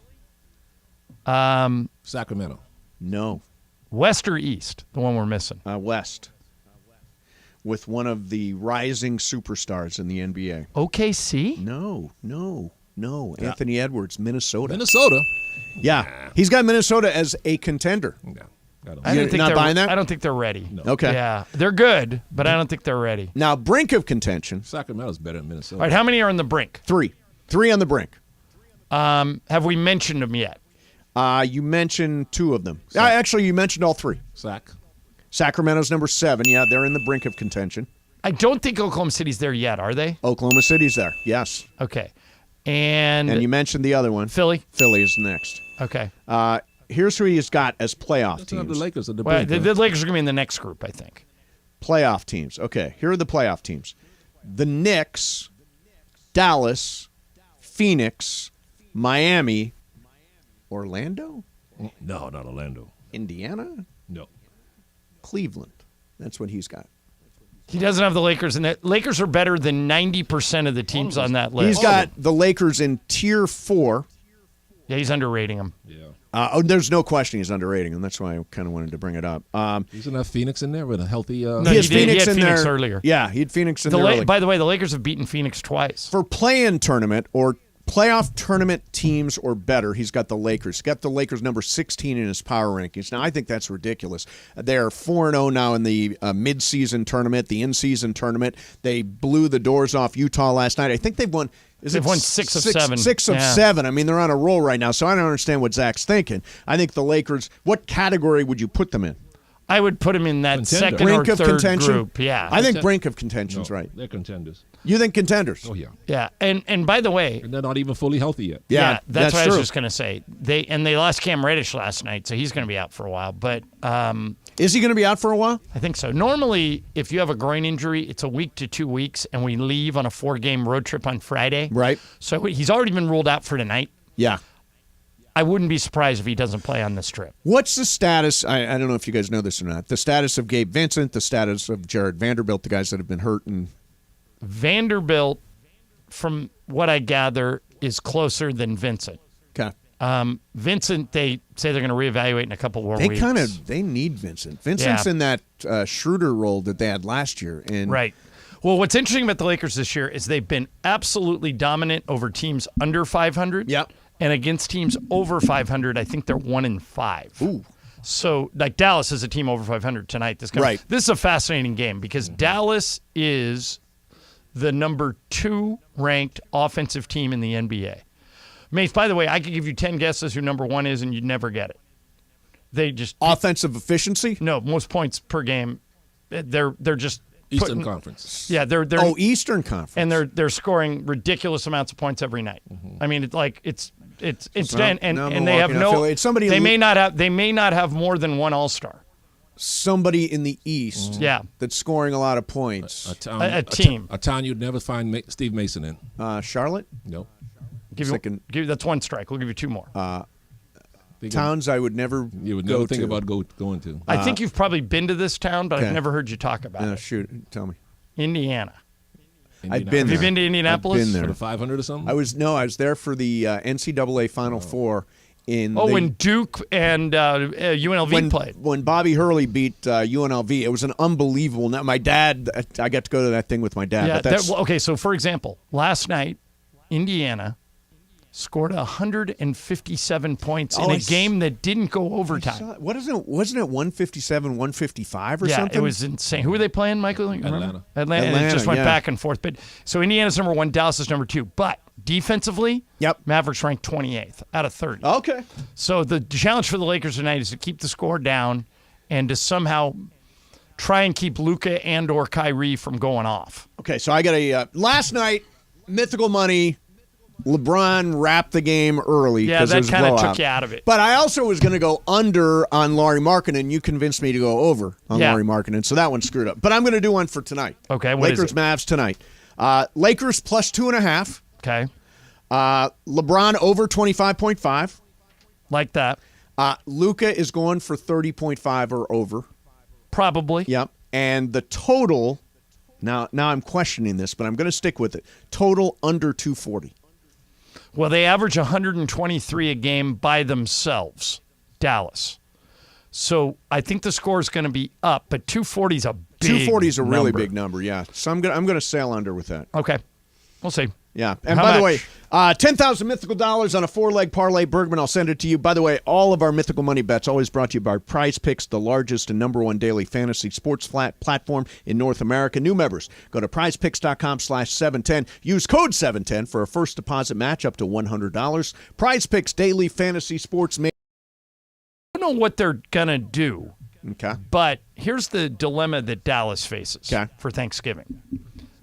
Sacramento.
No.
West or East? The one we're missing.
West. With one of the rising superstars in the NBA.
OKC?
No. Yeah. Anthony Edwards, Minnesota. Yeah. He's got Minnesota as a contender.
No.
You're not buying that?
I don't think they're ready.
No.
Okay.
Yeah. They're good, but I don't think they're ready.
Now, brink of contention.
Sacramento's better than Minnesota.
All right, how many are on the brink?
3 on the brink.
Have we mentioned them yet?
You mentioned 2 of them. Actually, you mentioned all 3. Sacramento's number 7. Yeah, they're in the brink of contention.
I don't think Oklahoma City's there yet, are they?
Oklahoma City's there, yes.
Okay. And
you mentioned the other one.
Philly?
Philly is next.
Okay.
here's who he's got as playoff
Doesn't have
teams.
the Lakers. The
Lakers are going to be in the next group, I think.
Playoff teams. Okay, here are the playoff teams. The Knicks, Dallas, Phoenix, Miami, Orlando?
No, not Orlando.
Indiana?
No.
Cleveland. That's what he's got.
He doesn't have the Lakers, and the Lakers are better than 90% of the teams on that list.
He's got the Lakers in Tier 4.
Yeah, he's underrating them.
Yeah.
There's no question he's underrating them. That's why I kind of wanted to bring it up.
Isn't that Phoenix in there with a healthy?
No,
he has Phoenix
he had
in
Phoenix
there
earlier.
Yeah, he had Phoenix in there early.
By the way, the Lakers have beaten Phoenix twice.
For play-in tournament or playoff tournament teams or better, he's got the Lakers. He's got the Lakers number 16 in his power rankings. Now, I think that's ridiculous. They're 4-0 now in the mid-season tournament, the in-season tournament. They blew the doors off Utah last night. I think they've won.
They've won 6 of 7.
6 of 7. I mean, they're on a roll right now, so I don't understand what Zach's thinking. I think the Lakers, what category would you put them in?
I would put them in that second
brink
or
of
third
contention?
group. Yeah.
I think brink of contention's right.
They're contenders.
You think contenders?
Oh, yeah.
Yeah, and by the way,
And they're not even fully healthy yet.
Yeah,
that's what I was
true.
just going to say. They lost Cam Reddish last night, so he's going to be out for a while. But
is he going to be out for a while?
I think so. Normally, if you have a groin injury, it's a week to 2 weeks, and we leave on a 4-game road trip on Friday.
Right.
So he's already been ruled out for tonight.
Yeah.
I wouldn't be surprised if he doesn't play on this trip.
What's the status? I don't know if you guys know this or not. The status of Gabe Vincent, the status of Jared Vanderbilt, the guys that have been hurt. And
Vanderbilt, from what I gather, is closer than Vincent.
Okay.
Vincent, they say they're going to reevaluate in a couple more weeks.
They need Vincent. Vincent's in that Schroeder role that they had last year. And
right. Well, what's interesting about the Lakers this year is they've been absolutely dominant over teams under 500.
Yep.
And against teams over 500, I think they're 1-5.
Ooh.
So, like Dallas is a team over 500 tonight. This is a fascinating game because Dallas is the number 2 ranked offensive team in the NBA. Mace, by the way, I could give you 10 guesses who number 1 is, and you'd never get it. They just
offensive efficiency.
No, most points per game. They're just
Eastern Conference.
Yeah, they're
Eastern Conference,
and they're scoring ridiculous amounts of points every night. I mean, it's and they have they may not have more than one All-Star.
Somebody in the East, that's scoring a lot of points.
A team,
a town you'd never find Steve Mason in.
Charlotte.
No.
That's one strike. We'll give you 2 more.
Towns I would never.
You would
go
never think
to.
about going to.
I think you've probably been to this town, but I've never heard you talk about it.
Shoot, tell me.
Indiana.
I've been there.
Have you been to Indianapolis?
I've been there.
For the 500 or something?
I was there for the NCAA Final Four.
When Duke and UNLV played.
When Bobby Hurley beat UNLV, it was an unbelievable night. My dad, I got to go to that thing with my dad.
Yeah, okay, so for example, last night, Indiana scored 157 points in a game that didn't go overtime.
Wasn't it 157, 155 or something?
Yeah, it was insane. Who were they playing, Michael?
Atlanta.
Atlanta. It just went back and forth. But so Indiana's number 1, Dallas is number 2. But defensively, Mavericks ranked 28th out of 30.
Okay.
So the challenge for the Lakers tonight is to keep the score down and to somehow try and keep Luka and or Kyrie from going off.
Okay, so I got a last night, mythical money. LeBron wrapped the game early.
Yeah, that kind of took you out of it.
But I also was going to go under on Lauri Markkanen. You convinced me to go over on Lauri Markkanen, so that one screwed up. But I'm going to do one for tonight.
Okay, what
Lakers
is it?
Mavs tonight. Lakers plus 2.5.
Okay.
LeBron over 25.5.
Like that.
Luka is going for 30.5 or over.
Probably.
Yep. And the total, now I'm questioning this, but I'm going to stick with it. Total under 240.
Well, they average 123 a game by themselves, Dallas. So I think the score is going to be up, but 240 is a big
240 is a really
number.
big number, yeah. So I'm going to sail under with that.
Okay. We'll see.
Yeah. And
How
by the
much?
way, 10,000 mythical dollars on a 4-leg parlay. Bergman, I'll send it to you. By the way, all of our mythical money bets always brought to you by Prize Picks, the largest and number 1 daily fantasy sports platform in North America. New members, go to prizepicks.com/710. Use code 710 for a first deposit match up to $100. Prize Picks daily fantasy sports.
I don't know what they're going to do.
Okay.
But here's the dilemma that Dallas faces for Thanksgiving.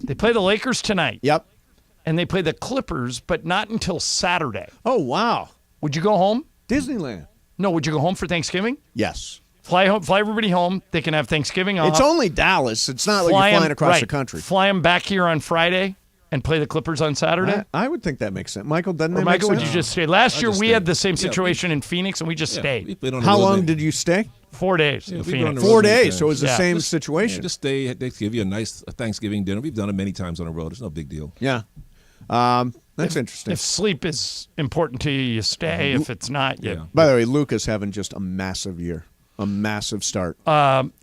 They play the Lakers tonight.
Yep.
And they play the Clippers, but not until Saturday.
Oh, wow.
Would you go home?
Disneyland.
No, would you go home for Thanksgiving?
Yes.
Fly everybody home. They can have Thanksgiving off.
It's only Dallas. It's not like you're flying across the country.
Fly them back here on Friday and play the Clippers on Saturday?
I would think that makes sense. Michael, doesn't that
Michael,
make
would
sense?
you just stay? Last year, we had the same situation in Phoenix, and we just stayed.
How long did you stay?
4 days in Phoenix.
4 days, so it was the same situation.
Just stay. They give you a nice Thanksgiving dinner. We've done it many times on the road. It's no big deal.
Yeah. That's interesting.
If sleep is important to you, you stay. If it's not, you...
By the way, Luka's having just a massive year. A massive start.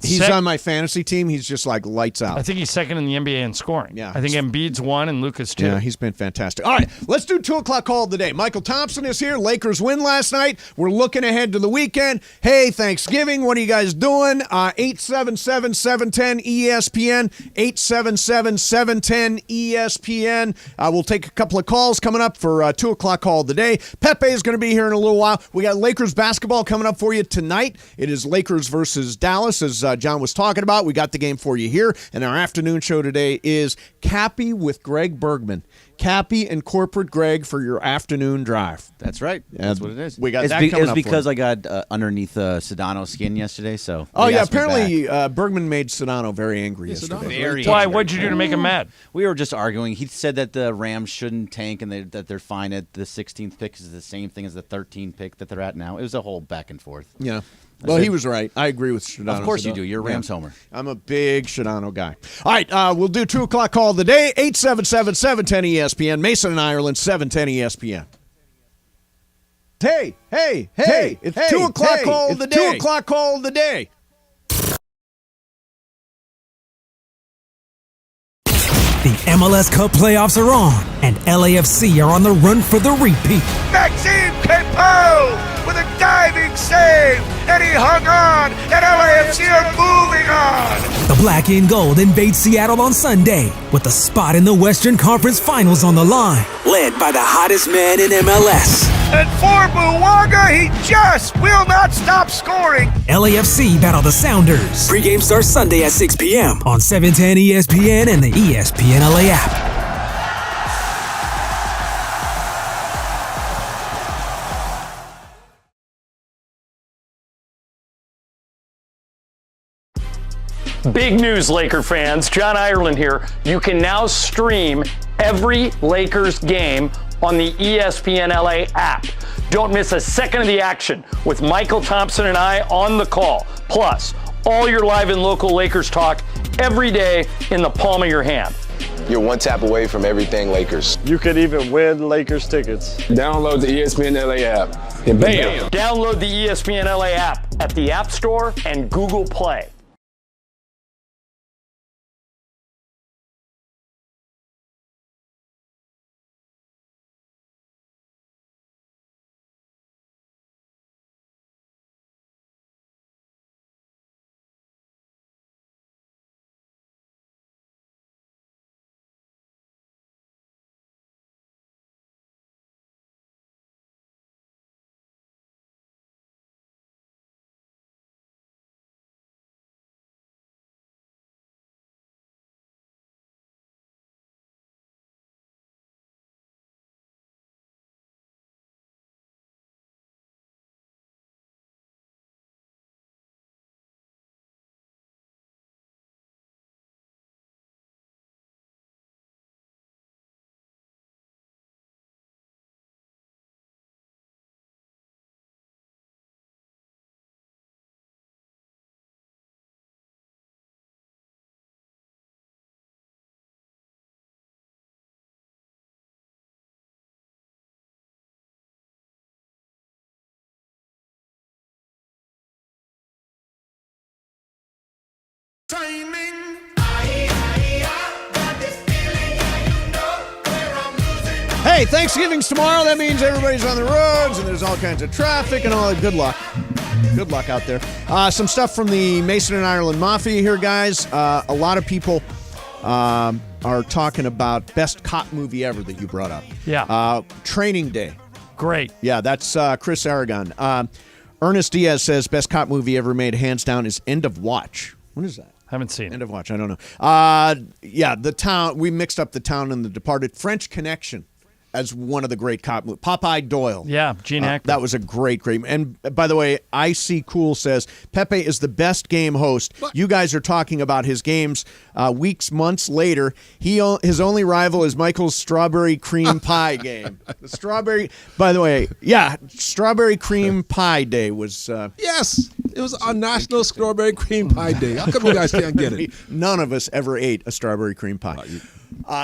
He's on my fantasy team. He's just like lights out.
I think he's second in the NBA in scoring.
Yeah.
I think Embiid's 1 and Luka's 2.
Yeah, he's been fantastic. All right, let's do 2 o'clock call of the day. Michael Thompson is here. Lakers win last night. We're looking ahead to the weekend. Hey, Thanksgiving, what are you guys doing? 877-710-ESPN, 877-710-ESPN. We'll take a couple of calls coming up for 2 o'clock call of the day. Pepe is going to be here in a little while. We got Lakers basketball coming up for you tonight. It is Lakers versus Dallas, as John was talking about. We got the game for you here, and our afternoon show today is Cappy with Greg Bergman. Cappy and Corporate Greg for your afternoon drive.
That's right. That's what it is.
We got
that
coming up.
It was because I got underneath Sedano's skin yesterday. So
apparently Bergman made Sedano very angry yesterday.
Why? What'd you do to make him mad?
We were just arguing. He said that the Rams shouldn't tank and that they're fine at the 16th pick is the same thing as the 13th pick that they're at now. It was a whole back and forth.
Yeah. Well, he was right. I agree with Sedano.
Of course you do. You're a Rams homer.
I'm a big Sedano guy. All right, we'll do 2 o'clock call of the day, 877-710-ESPN. Mason and Ireland, 710 ESPN. Hey, it's 2 o'clock call of the day. 2 o'clock call of the day.
The MLS Cup playoffs are on, and LAFC are on the run for the repeat.
Maxime Pepe with a diving save, and he hung on, and LAFC are moving on.
The Black and Gold invade Seattle on Sunday with a spot in the Western Conference Finals on the line, led by the hottest man in MLS.
And for Buwaga, he just will not stop scoring.
LAFC battle the Sounders. Pre-game starts Sunday at 6 p.m. on 710 ESPN and the ESPN LA app.
Big news, Laker fans. John Ireland here. You can now stream every Lakers game on the ESPN LA app. Don't miss a second of the action with Michael Thompson and I on the call. Plus, all your live and local Lakers talk every day in the palm of your hand.
You're one tap away from everything Lakers.
You could even win Lakers tickets.
Download the ESPN LA app and bam!
Download the ESPN LA app at the App Store and Google Play.
Hey, Thanksgiving's tomorrow. That means everybody's on the roads and there's all kinds of traffic and all that. Good luck. Good luck out there. Some stuff from the Mason and Ireland Mafia here, guys. A lot of people are talking about best cop movie ever that you brought up.
Yeah.
Training Day.
Great.
Yeah, that's Chris Aragon. Ernest Diaz says best cop movie ever made, hands down, is End of Watch. What is that?
Haven't seen it.
End of Watch. I don't know. Yeah, The Town. We mixed up The Town and The Departed. French Connection as one of the great cop movies. Popeye Doyle.
Yeah, Gene Hackman.
That was a great. And by the way, IC Cool says Pepe is the best game host. What? You guys are talking about his games weeks, months later. His only rival is Michael's strawberry cream pie game. The strawberry. By the way, yeah, strawberry cream pie day was.
Yes, it was on National Strawberry Cream Pie Day. How come you guys can't get it?
None of us ever ate a strawberry cream pie.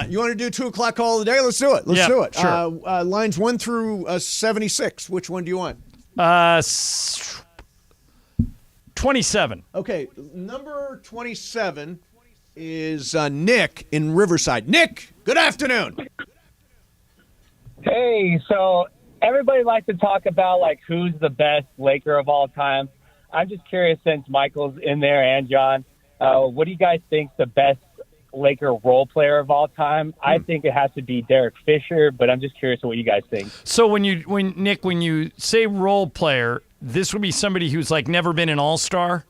You want to do 2 o'clock call of the day? Let's do it. Let's do it.
Sure.
Lines 1 through 76. Which one do you want?
27.
Okay, number 27 is Nick in Riverside. Nick, good afternoon.
Hey, so everybody likes to talk about like who's the best Laker of all time. I'm just curious, since Michael's in there and John, what do you guys think the best Laker role player of all time? I think it has to be Derek Fisher, but I'm just curious what you guys think.
So when you say role player, this would be somebody who's like never been an all-star?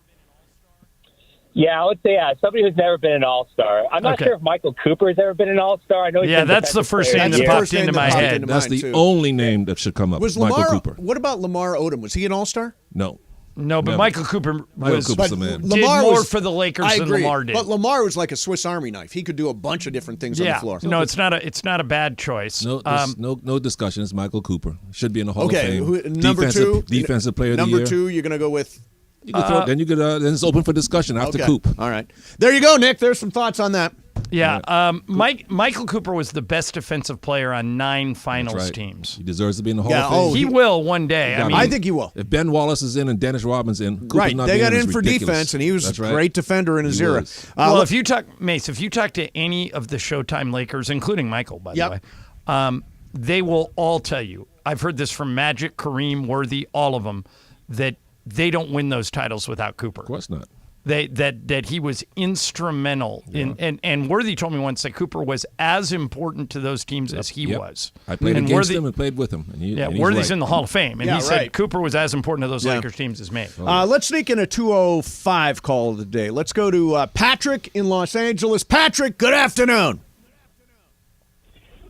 Yeah, I would say somebody who's never been an all-star. I'm not sure if Michael Cooper has ever been an all-star. I know.
That's the first name that popped into my head.
That's the only name that should come up.
Was
Michael
Lamar?
Cooper.
What about Lamar Odom? Was he an all-star?
No.
No, but Michael Cooper was
the man.
did more for the Lakers than Lamar did.
But Lamar was like a Swiss Army knife. He could do a bunch of different things on the floor.
No, it's not a bad choice.
No discussion. It's Michael Cooper. Should be in the Hall of Fame.
Number two,
defensive player of the year.
Number 2, you're going to go with.
Then it's open for discussion after Coop.
All right, there you go, Nick. There's some thoughts on that.
Yeah, Michael Cooper was the best defensive player on 9 finals teams.
He deserves to be in the Hall of Fame.
He will one day.
I think he will.
If Ben Wallace is in and Dennis Rodman's in, Cooper's
right?
Not
they got in
is
for
ridiculous.
defense, and he was a great defender in his era.
Well, if you talk to any of the Showtime Lakers, including Michael, by the way, they will all tell you. I've heard this from Magic, Kareem, Worthy, all of them, that they don't win those titles without Cooper.
Of course not.
That he was instrumental in, and Worthy told me once that Cooper was as important to those teams as he was.
I played against him and played with him. And
Worthy's in the Hall of Fame, and he said Cooper was as important to those Lakers teams as me.
Let's sneak in a 2:05 call of the day. Let's go to Patrick in Los Angeles. Patrick, good afternoon.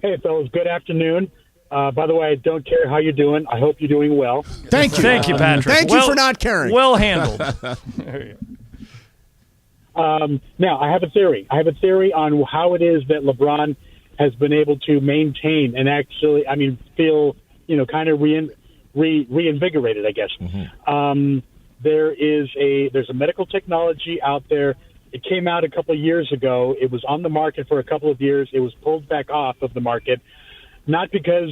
Hey, fellas, good afternoon. By the way, I don't care how you're doing. I hope you're doing well.
Thank you.
Thank you, Patrick.
Thank you for not caring.
Well handled.
Now, I have a theory. I have a theory on how it is that LeBron has been able to maintain and actually, feel, kind of reinvigorated, I guess.
Mm-hmm.
There's a medical technology out there. It came out a couple of years ago. It was on the market for a couple of years. It was pulled back off of the market, not because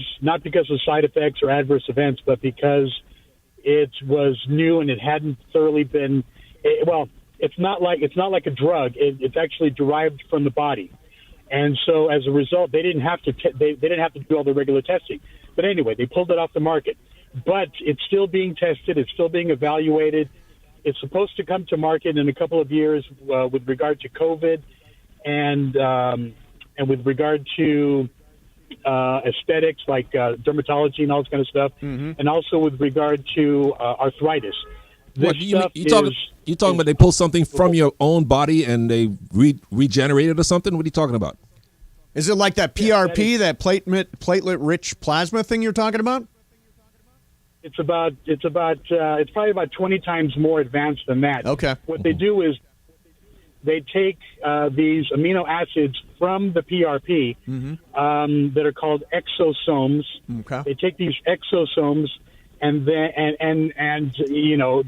of side effects or adverse events, but because it was new and it hadn't thoroughly been. It's not like a drug. It's actually derived from the body, and so as a result, they didn't have to they didn't have to do all the regular testing. But anyway, they pulled it off the market. But it's still being tested. It's still being evaluated. It's supposed to come to market in a couple of years with regard to COVID and with regard to aesthetics like dermatology and all this kind of stuff, and also with regard to arthritis.
You talking about they pull something from your own body and they regenerate it or something? What are you talking about?
Is it like that PRP, that platelet-rich plasma thing you're talking about?
It's probably about 20 times more advanced than that.
Okay.
What they do is they take these amino acids from the PRP that are called exosomes.
Okay.
They take these exosomes and then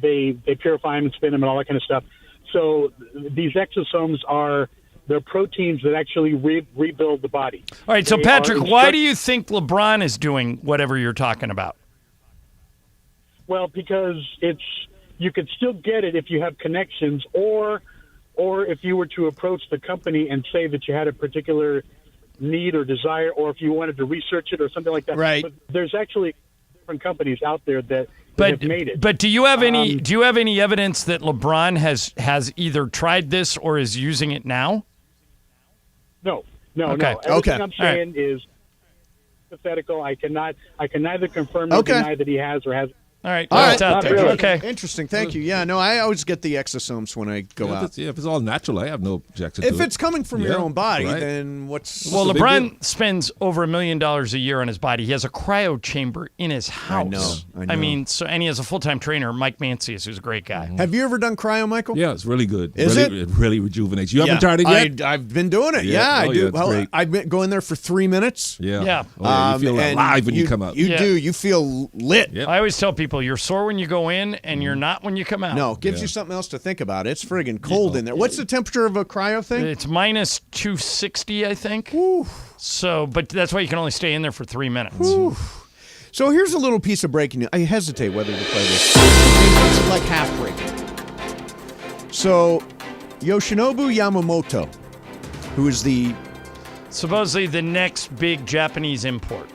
they purify them and spin them and all that kind of stuff. So these exosomes they're proteins that actually rebuild the body.
All right. So Patrick, why do you think LeBron is doing whatever you're talking about?
Well, because you could still get it if you have connections, or if you were to approach the company and say that you had a particular need or desire, or if you wanted to research it or something like that.
Right.
But there's actually different companies out there that have made it.
But do you have any evidence that LeBron has either tried this or is using it now?
No.
Okay.
Everything I'm saying is hypothetical. I can neither confirm nor deny that he has or hasn't.
All right.
All right.
It's out there.
Really.
Okay.
Interesting. Thank you. Yeah, no, I always get the exosomes when I go out.
If it's all natural, I have no objection to it.
If it's coming from your own body, then what's
Well,
the big deal?
LeBron spends over $1 million a year on his body. He has a cryo chamber in his house.
I know.
I mean, and he has a full-time trainer, Mike Mancius, who's a great guy.
Have you ever done cryo, Michael?
Yeah, it's really good.
Is
really,
it?
It really rejuvenates. You haven't tried it yet?
I've been doing it. Yeah, I do.
Yeah, it's great.
I've been going there for 3 minutes.
Yeah.
Yeah.
Oh, yeah, you feel
and
alive when you come out.
You do. You feel lit.
Yep.
I always tell people you're sore when you go in and you're not when you come out.
No, it gives you something else to think about. It's friggin' cold in there. What's the temperature of a cryo thing?
It's minus 260, I think. So, but that's why you can only stay in there for 3 minutes.
So here's a little piece of breaking news. I hesitate whether to play this. It's like half breaking. So Yoshinobu Yamamoto, who is
supposedly the next big Japanese import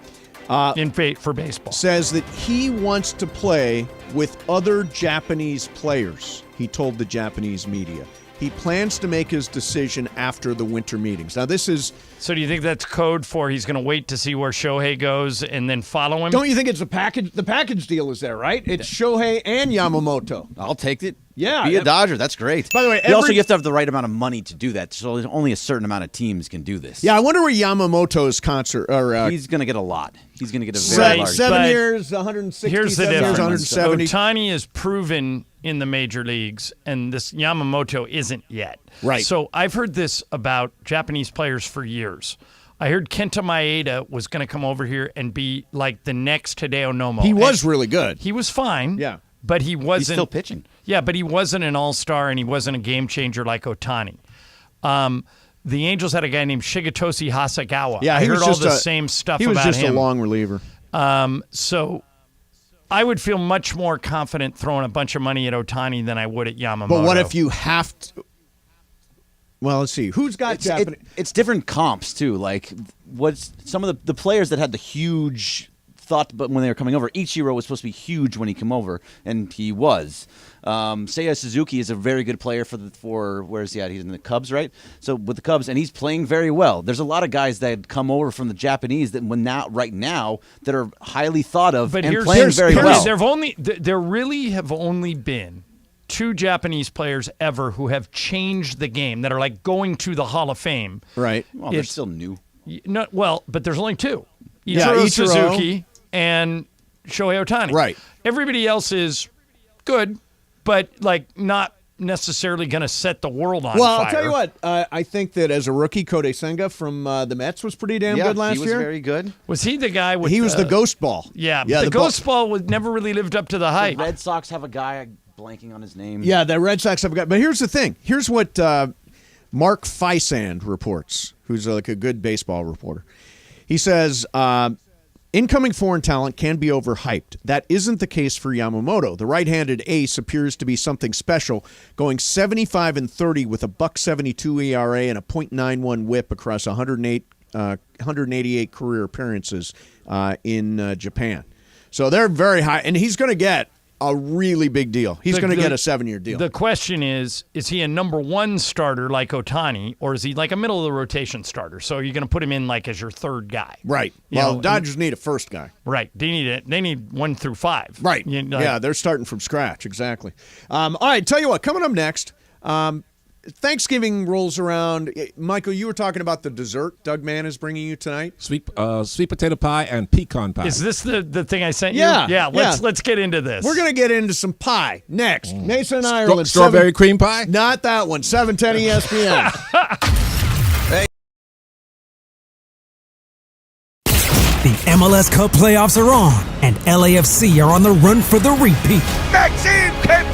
for baseball,
says that he wants to play with other Japanese players. He told the Japanese media. He plans to make his decision after the winter meetings. Now, this is...
So do you think that's code for he's going to wait to see where Shohei goes and then follow him?
Don't you think it's a package? The package deal is there, right? It's Shohei and Yamamoto.
I'll take it.
Yeah.
Be a Dodger. That's great.
By the way,
you also have to have the right amount of money to do that. So only a certain amount of teams can do this.
Yeah, I wonder where Yamamoto's concert...
he's going to get a lot. He's going to get a very large...
7 years, 160,
here's the
7 years,
difference.
170.
Ohtani is proven in the major leagues, and this Yamamoto isn't yet.
Right.
So I've heard this about Japanese players for years. I heard Kenta Maeda was going to come over here and be like the next Hideo Nomo.
He was really good.
He was fine.
Yeah.
But he wasn't.
He's still pitching.
Yeah, but he wasn't an all-star, and he wasn't a game changer like Ohtani. The Angels had a guy named Shigetoshi Hasagawa.
Yeah,
I
he
heard
was
all
just
the same stuff about him.
He was just a long reliever.
So I would feel much more confident throwing a bunch of money at Ohtani than I would at Yamamoto.
But what if you have to? Well, let's see. Who's got Japanese?
It's different comps, too. Like, what's some of the players that had the huge thought, but when they were coming over, Ichiro was supposed to be huge when he came over, and he was. Seiya Suzuki is a very good player for where is he at? He's in the Cubs, right? So with the Cubs, and he's playing very well. There's a lot of guys that come over from the Japanese that right now that are highly thought of and playing very well.
There really have only been 2 Japanese players ever who have changed the game that are like going to the Hall of Fame.
Right.
Well, they're still new.
But there's only 2.
Ichiro
Suzuki and Shohei Ohtani.
Right.
Everybody else is good, but like not necessarily going to set the world on fire.
Well, I'll tell you what. I think that as a rookie, Kodai Senga from the Mets was pretty damn good last year.
He was very good.
Was he the guy with
He was the ghost ball.
Yeah, the ghost ball never really lived up to the hype.
The Red Sox have a guy blanking on his name.
Yeah, the Red Sox have a guy. But here's the thing. Here's what Mark Fysand reports, who's like a good baseball reporter. He says, incoming foreign talent can be overhyped. That isn't the case for Yamamoto. The right-handed ace appears to be something special, going 75-30 with a .172 ERA and a .91 WHIP across 188 career appearances in Japan. So they're very high, and he's going to get a really big deal. He's going to get a 7-year deal.
The question is he a number 1 starter like Ohtani, or is he like a middle of the rotation starter? So you're going to put him in like as your 3rd guy.
Right. Well, Dodgers need a first guy.
Right. They need 1 through 5.
Right. Yeah, they're starting from scratch. Exactly. All right, tell you what, coming up next, Thanksgiving rolls around. Michael, you were talking about the dessert Doug Mann is bringing you tonight.
Sweet potato pie and pecan pie.
Is this the thing I sent
you?
Yeah. Let's get into this.
We're gonna get into some pie next. Mason, Ireland.
Strawberry cream pie?
Not that one. 710 ESPN.
The MLS Cup playoffs are on, and LAFC are on the run for the repeat.
Maxime Pepe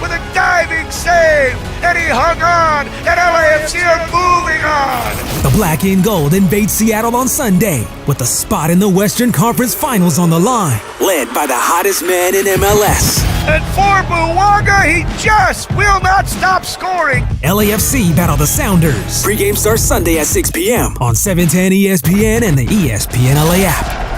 with a diving save, and he hung on, and LAFC are moving on.
The Black and Gold invade Seattle on Sunday with a spot in the Western Conference Finals on the line, led by the hottest man in MLS.
And for Buwaga, he just will not stop scoring.
LAFC battle the Sounders. Pre-game starts Sunday at 6 p.m. on 710 ESPN and the ESPN LA app.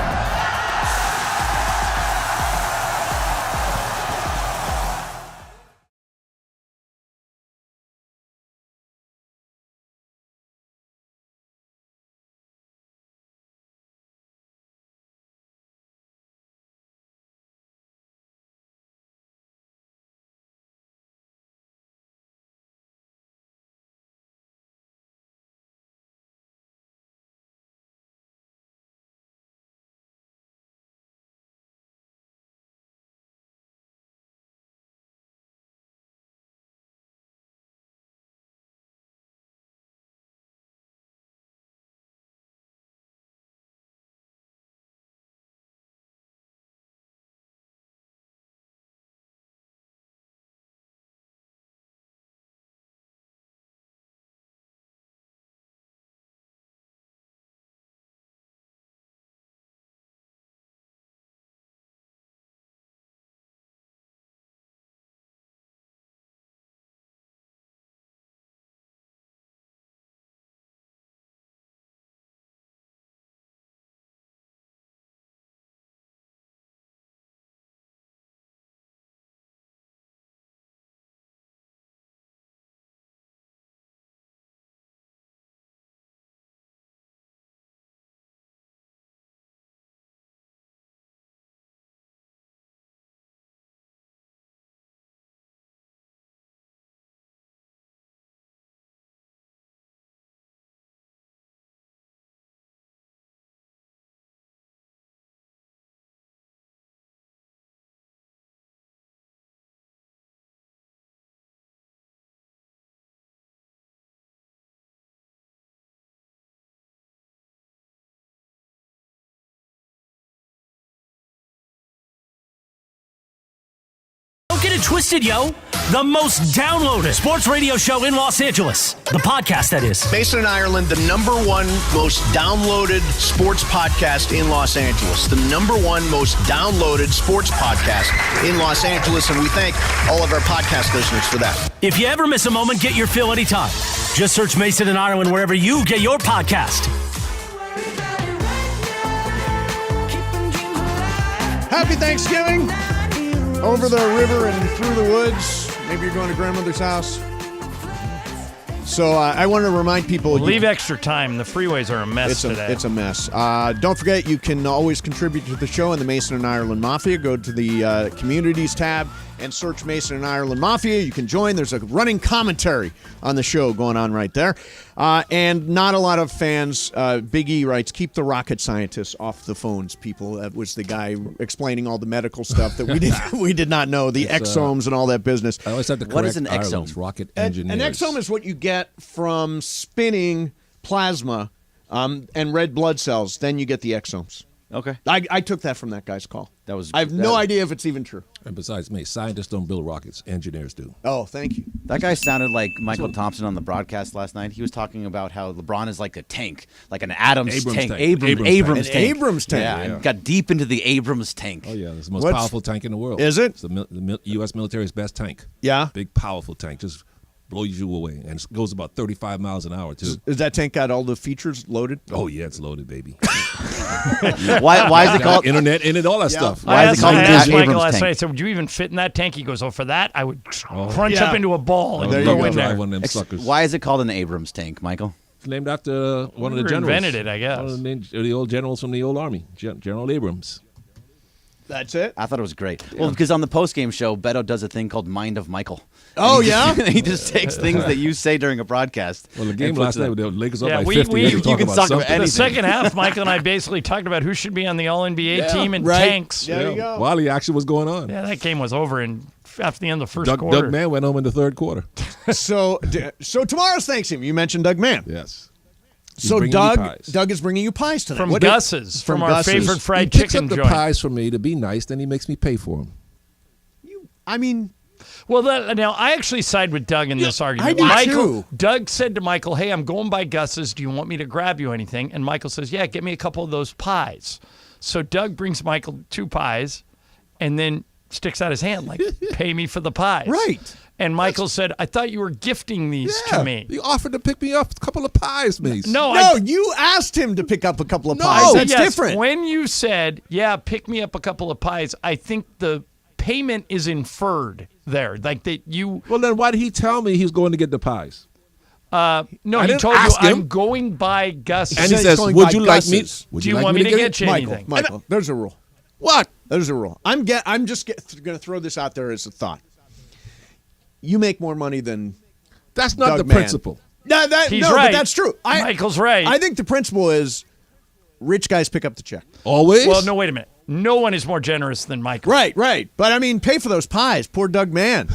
get it twisted, yo. The most downloaded sports radio show in Los Angeles. The podcast, that is.
Mason and Ireland, the #1 most downloaded sports podcast in Los Angeles. The #1 most downloaded sports podcast in Los Angeles, and we thank all of our podcast listeners for that.
If you ever miss a moment, get your fill anytime. Just search Mason and Ireland wherever you get your podcast.
Happy Thanksgiving. Over the river and through the woods. Maybe you're going to grandmother's house. So I want to remind people.
Leave extra time. The freeways are a mess today.
It's a mess. Don't forget, you can always contribute to the show in the Mason and Ireland Mafia. Go to the Communities tab and search Mason and Ireland Mafia. You can join. There's a running commentary on the show going on right there. And not a lot of fans. Big E writes, keep the rocket scientists off the phones, people. That was the guy explaining all the medical stuff that we did not know, the exomes and all that business.
I always have to correct
What is an exome?
Ireland's rocket engineers.
An exome is what you get from spinning plasma and red blood cells. Then you get the exomes.
Okay.
I took that from that guy's call. I have
that-
no idea if it's even true.
And besides me, scientists don't build rockets. Engineers do.
Oh, thank you.
That guy sounded like Michael Thompson on the broadcast last night. He was talking about how LeBron is like a tank, like an Abrams tank. Abrams tank.
Abrams tank.
Yeah, and got deep into the Abrams tank.
Oh, yeah. It's the most powerful tank in the world.
Is it?
It's the U.S. military's best tank.
Yeah.
Big, powerful tank. Just blows you away. And it goes about 35 miles an hour, too.
Is that tank got all the features loaded?
Oh, yeah, it's loaded, baby.
Why is it called
internet in it, all that stuff?
I asked Michael last night, I said, would you even fit in that tank? He goes, for that, I would crunch up into a ball and go in there.
One of them suckers.
Why is it called an Abrams tank, Michael?
It's named after one of the generals.
Invented it, I guess.
One of the old generals from the old army, General Abrams.
That's it?
I thought it was great. Yeah. Well, because on the postgame show, Beto does a thing called Mind of Michael.
Oh,
he just takes things that you say during a broadcast.
Well, the game last night, the Lakers up by 50.
You can talk about anything.
The second half, Michael and I basically talked about who should be on the All-NBA team and tanks.
There you go.
While the action was going on.
Yeah, that game was over after the end of the first quarter.
Doug Mann went home in the third quarter.
So tomorrow's Thanksgiving. You mentioned Doug Mann.
Yes.
So Doug is bringing you pies tonight.
From Gus's, from our favorite fried
chicken
joint.
He picks up the pies for me to be nice, then he makes me pay for them.
Well, now I actually side with Doug in this argument.
I do too.
Doug said to Michael, hey, I'm going by Gus's. Do you want me to grab you anything? And Michael says, yeah, get me a couple of those pies. So Doug brings Michael 2 pies and then sticks out his hand like, pay me for the pies.
Right.
And Michael said, I thought you were gifting these to me.
He offered to pick me up a couple of pies, Mace.
No, you asked him to pick up a couple of pies. That's different.
When you said, yeah, pick me up a couple of pies, I think the payment is inferred there. Like that you...
Well, then why did he tell me he was going to get the pies?
No, he told you, I'm going by Gus.
And he says, would you like me?
Do you want me to get you anything?
Michael, there's a rule.
What?
There's a rule. I'm just going to throw this out there as a thought. You make more money than
That's not
Doug
the
Mann.
principle.
He's
right. But that's true.
Michael's right.
I think the principle is rich guys pick up the check.
Always?
Well, no, wait a minute. No one is more generous than Michael.
Right. But I mean, pay for those pies. Poor Doug Mann.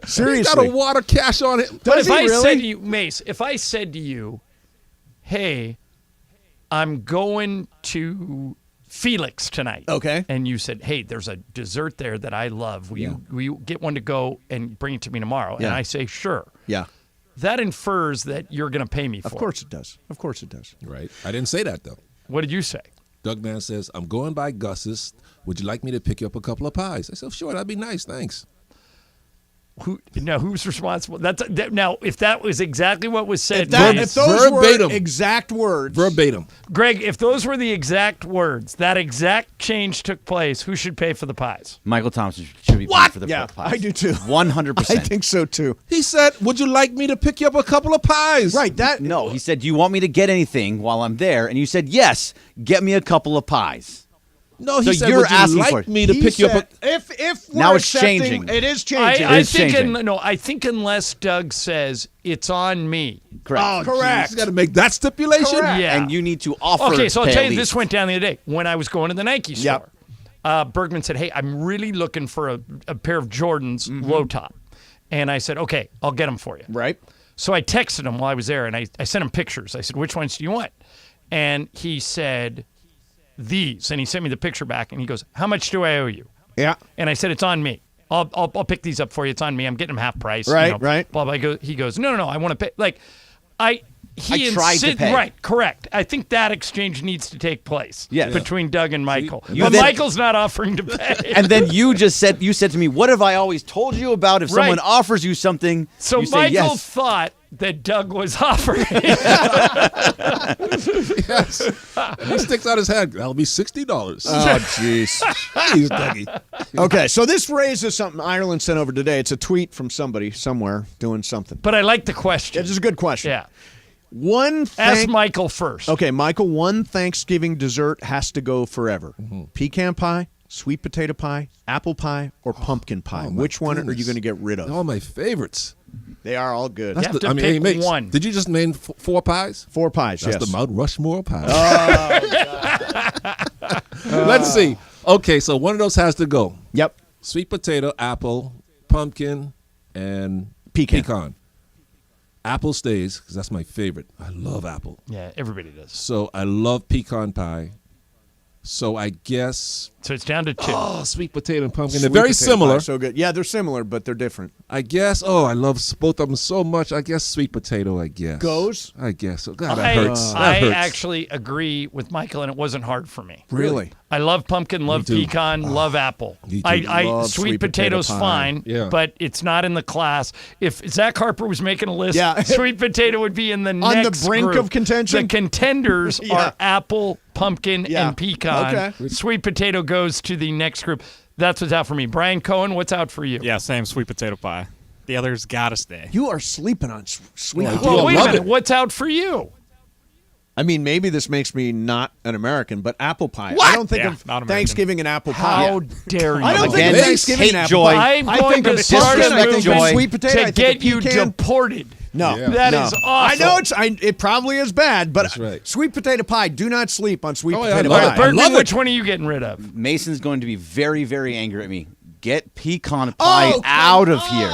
Seriously.
He's got a wad of cash on it.
But if I said to you, Mace, if I said to you, hey, I'm going to Felix tonight.
Okay.
And you said, hey, there's a dessert there that I love. Will you get one to go and bring it to me tomorrow?
Yeah.
And I say, sure.
Yeah.
That infers that you're going to pay me for it.
Of course it does. Of course it does.
Right. I didn't say that, though.
What did you say?
Doug Mann says, I'm going by Gus's. Would you like me to pick you up a couple of pies? I said, sure, that'd be nice. Thanks.
Who's responsible? Now, if that was exactly what was said,
if those
verbatim.
were exact words,
verbatim.
Greg, if those were the exact words, that exact change took place, who should pay for the pies?
Michael Thompson should be paying for the pies.
I do too.
100%.
I think so too.
He said, would you like me to pick you up a couple of pies?
Right.
No, he said, do you want me to get anything while I'm there? And you said, yes, get me a couple of pies.
No, he
so
said,
you're
would you
asking
like
for
me to pick you up a...
If
now
we're
it's changing.
It is changing.
I think unless Doug says it's on me.
Correct.
Oh, correct.
He's got to make that stipulation?
Correct.
Yeah.
And you need to offer.
Okay, so I'll tell you,
least.
this went down the other day when I was going to the Nike store. Bergman said, hey, I'm really looking for a pair of Jordans low top. And I said, okay, I'll get them for you.
Right.
So I texted him while I was there, and I sent him pictures. I said, which ones do you want? And he said, these. And he sent me the picture back, and he goes, how much do I owe you?
Yeah.
And I said, it's on me. I'll pick these up for you. It's on me. I'm getting them half price.
Right, right.
Blah, blah. He goes, no, I want to pay. Like,
I tried to pay.
Right, correct. I think that exchange needs to take place between Doug and Michael. But Michael's not offering to pay.
And then you said to me, what have I always told you about if someone offers you something?
So
you say
Michael
yes.
thought that Doug was offering.
Yes. And he sticks out his head. That'll be $60.
Oh, jeez.
Jeez, Dougie.
Okay, so this raises something Ireland sent over today. It's a tweet from somebody somewhere doing something.
But I like the question.
It is a good question.
Yeah.
Ask
Michael first.
Okay, Michael, one Thanksgiving dessert has to go forever. Pecan pie, sweet potato pie, apple pie, or pumpkin pie. Which one are you going to get rid of?
All my favorites.
They are all good.
You have to pick one.
Did you just name 4 pies?
4 pies,
That's
yes.
the Mount Rushmore pie.
Oh,
Let's see. Okay, so one of those has to go.
Yep.
Sweet potato, apple, pumpkin, and
pecan.
Apple stays because that's my favorite. I love apple.
Yeah, everybody does.
So I love pecan pie. So I guess.
So it's down to 2.
Oh, sweet potato and pumpkin.
Sweet
They're very
potato
similar.
pie, so good. Yeah, they're similar, but they're different.
I guess. Oh, I love both of them so much. I guess sweet potato, I guess.
Goes?
I guess. Oh, God, that hurts.
I
That hurts.
actually agree with Michael, and it wasn't hard for me.
Really?
I love pumpkin, love
too.
pecan, love apple.
Me too.
I
Love
sweet potato's
potato pie.
fine, but it's not in the class. If Zach Harper was making a list,
Yeah.
sweet potato would be in the
On
next
the brink
group.
of contention?
The contenders
Yeah.
are apple, pumpkin,
Yeah.
and pecan.
Okay.
Sweet potato goes to the next group. That's what's out for me. Brian Cohen, what's out for you?
Yeah, same sweet potato pie. The others gotta stay.
You are sleeping on sweet
Well,
potato.
Well, wait a
love
minute.
it.
What's out for you?
I mean, maybe this makes me not an American, but apple pie.
What?
I don't think
Yeah,
of
not American.
Thanksgiving and apple pie.
How dare you?
I don't
Again,
think of Thanksgiving
hate
and apple
joy.
pie.
I'm
I
going
think
to
of
start a
pumpkin, I think of
movement
sweet potato, I
to
think
get
of
you
pecan.
deported.
No,
Yeah.
That
no.
is awful.
I know it probably is bad, but
That's right.
sweet potato pie. Do not sleep on sweet
Oh, yeah, I
potato
love
pie.
it. I
Bergman,
love it.
which one are you getting rid of?
Mason's going to be very, very angry at me. Get pecan pie out of here.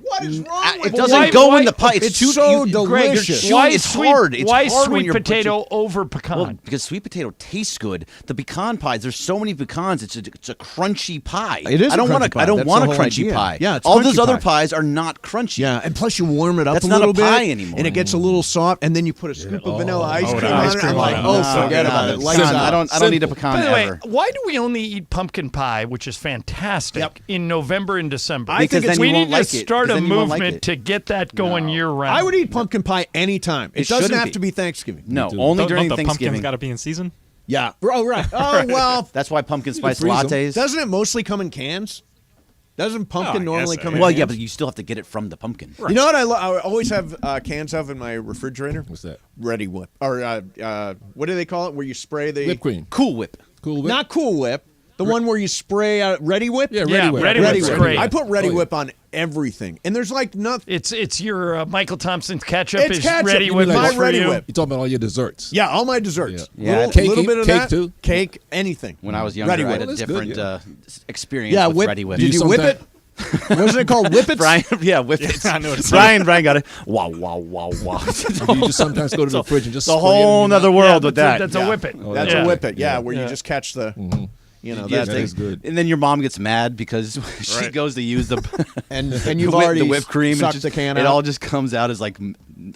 What is wrong
It doesn't go in the pie. It's too
so
Greg,
delicious.
you're chewing- it's hard. It's
why
hard when
sweet
you're
potato over pecan?
Well, because sweet potato tastes good. The pecan pies, there's so many pecans. It's a crunchy pie.
It is
I don't
a
want
crunchy pie.
I don't
That's
want a
the whole
crunchy
idea.
pie.
Yeah, it's
all
crunchy
those other
pie.
pies are not crunchy.
Yeah, and plus you warm it up
That's
a
not
little
a pie
bit,
anymore.
and it gets a little soft, and then you put a scoop of vanilla ice
Oh,
cream
the
on
ice
it.
cream
I'm
on
like,
it.
oh, forget
no,
about it.
it's
Lights
not.
out.
I don't need a pecan
By the way,
ever.
why do we only eat pumpkin pie, which is fantastic, in November and December?
I think
then
we
you
need
won't
to
like it,
start
'cause
a
then you won't like
movement
it.
to get that going year round.
I would eat pumpkin pie anytime. It doesn't
shouldn't
have
be.
to be Thanksgiving.
No,
do.
only
Don't
during
the
Thanksgiving.
pumpkin's gotta be in season?
Yeah. Oh, right. Oh, well.
That's why pumpkin spice
freeze 'em.
lattes.
Doesn't it mostly come in cans? Doesn't pumpkin
I
normally
guess
come
so,
in
Well,
cans?
yeah, but you still have to get it from the pumpkin.
You know what I always have cans of in my refrigerator?
What's that?
Ready Whip. Or what do they call it? Where you spray the...
Whipped cream.
Cool Whip.
Cool Whip.
Not Cool Whip. The one where you spray Ready Whip?
Yeah, Ready
Yeah,
Whip.
Ready
Ready
Whip's
Whip.
great.
I put Ready
Oh, yeah.
Whip on everything. And there's like nothing...
It's your Michael Thompson's ketchup
It's
is
ketchup.
ready
You
with
mean like
for
Ready
you.
Whip.
You're talking about all your desserts.
Yeah, all my desserts.
Yeah.
Little,
Cake-
little bit of
cake
that.
too?
Cake, anything.
When I was younger,
Ready
I
Whip.
had a
That's
different
good,
experience
Yeah,
with
whip.
Ready Whip.
Did you whip it? Wasn't it called Whippets?
Brian, yeah, Whippets.
I know what it's
Brian got it. Wow, wow, wow, wow.
You just sometimes go to the fridge and just
It's a
spray it in
whole
your
nother
mouth.
world with that.
That's a whippet.
Oh,
That's
yeah.
a Whippet,
Yeah.
where you just catch the,
Yeah,
that
that
thing.
is good.
And then your mom gets mad because she goes to use the
And you've
the
already
whipped cream
sucked
and
the can
it
out.
all just comes out as like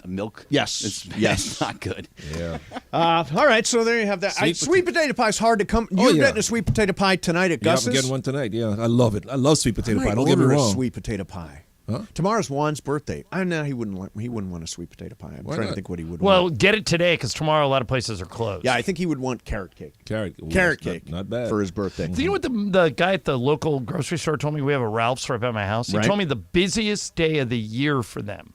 milk.
Yes.
It's not good.
Yeah.
All right, so there you have that. Sweet potato pie is hard to come. You're getting a sweet potato pie tonight at
Yeah,
Gus's?
I'm getting one tonight. Yeah, I love it. I love sweet potato
I
pie.
might
Don't get me
order a
wrong.
sweet potato pie.
Huh?
Tomorrow's Juan's birthday. I know he wouldn't want a sweet potato pie. I'm
Why
trying to
not?
think what he would
Well,
want.
get it today because tomorrow a lot of places are closed.
Yeah, I think he would want carrot cake.
Carrot. Ooh,
Carrot
that's
cake.
Not bad.
For his birthday.
Do you know what the guy at the local grocery store told me? We have a Ralph's right by my house. He
Right.
told me the busiest day of the year for them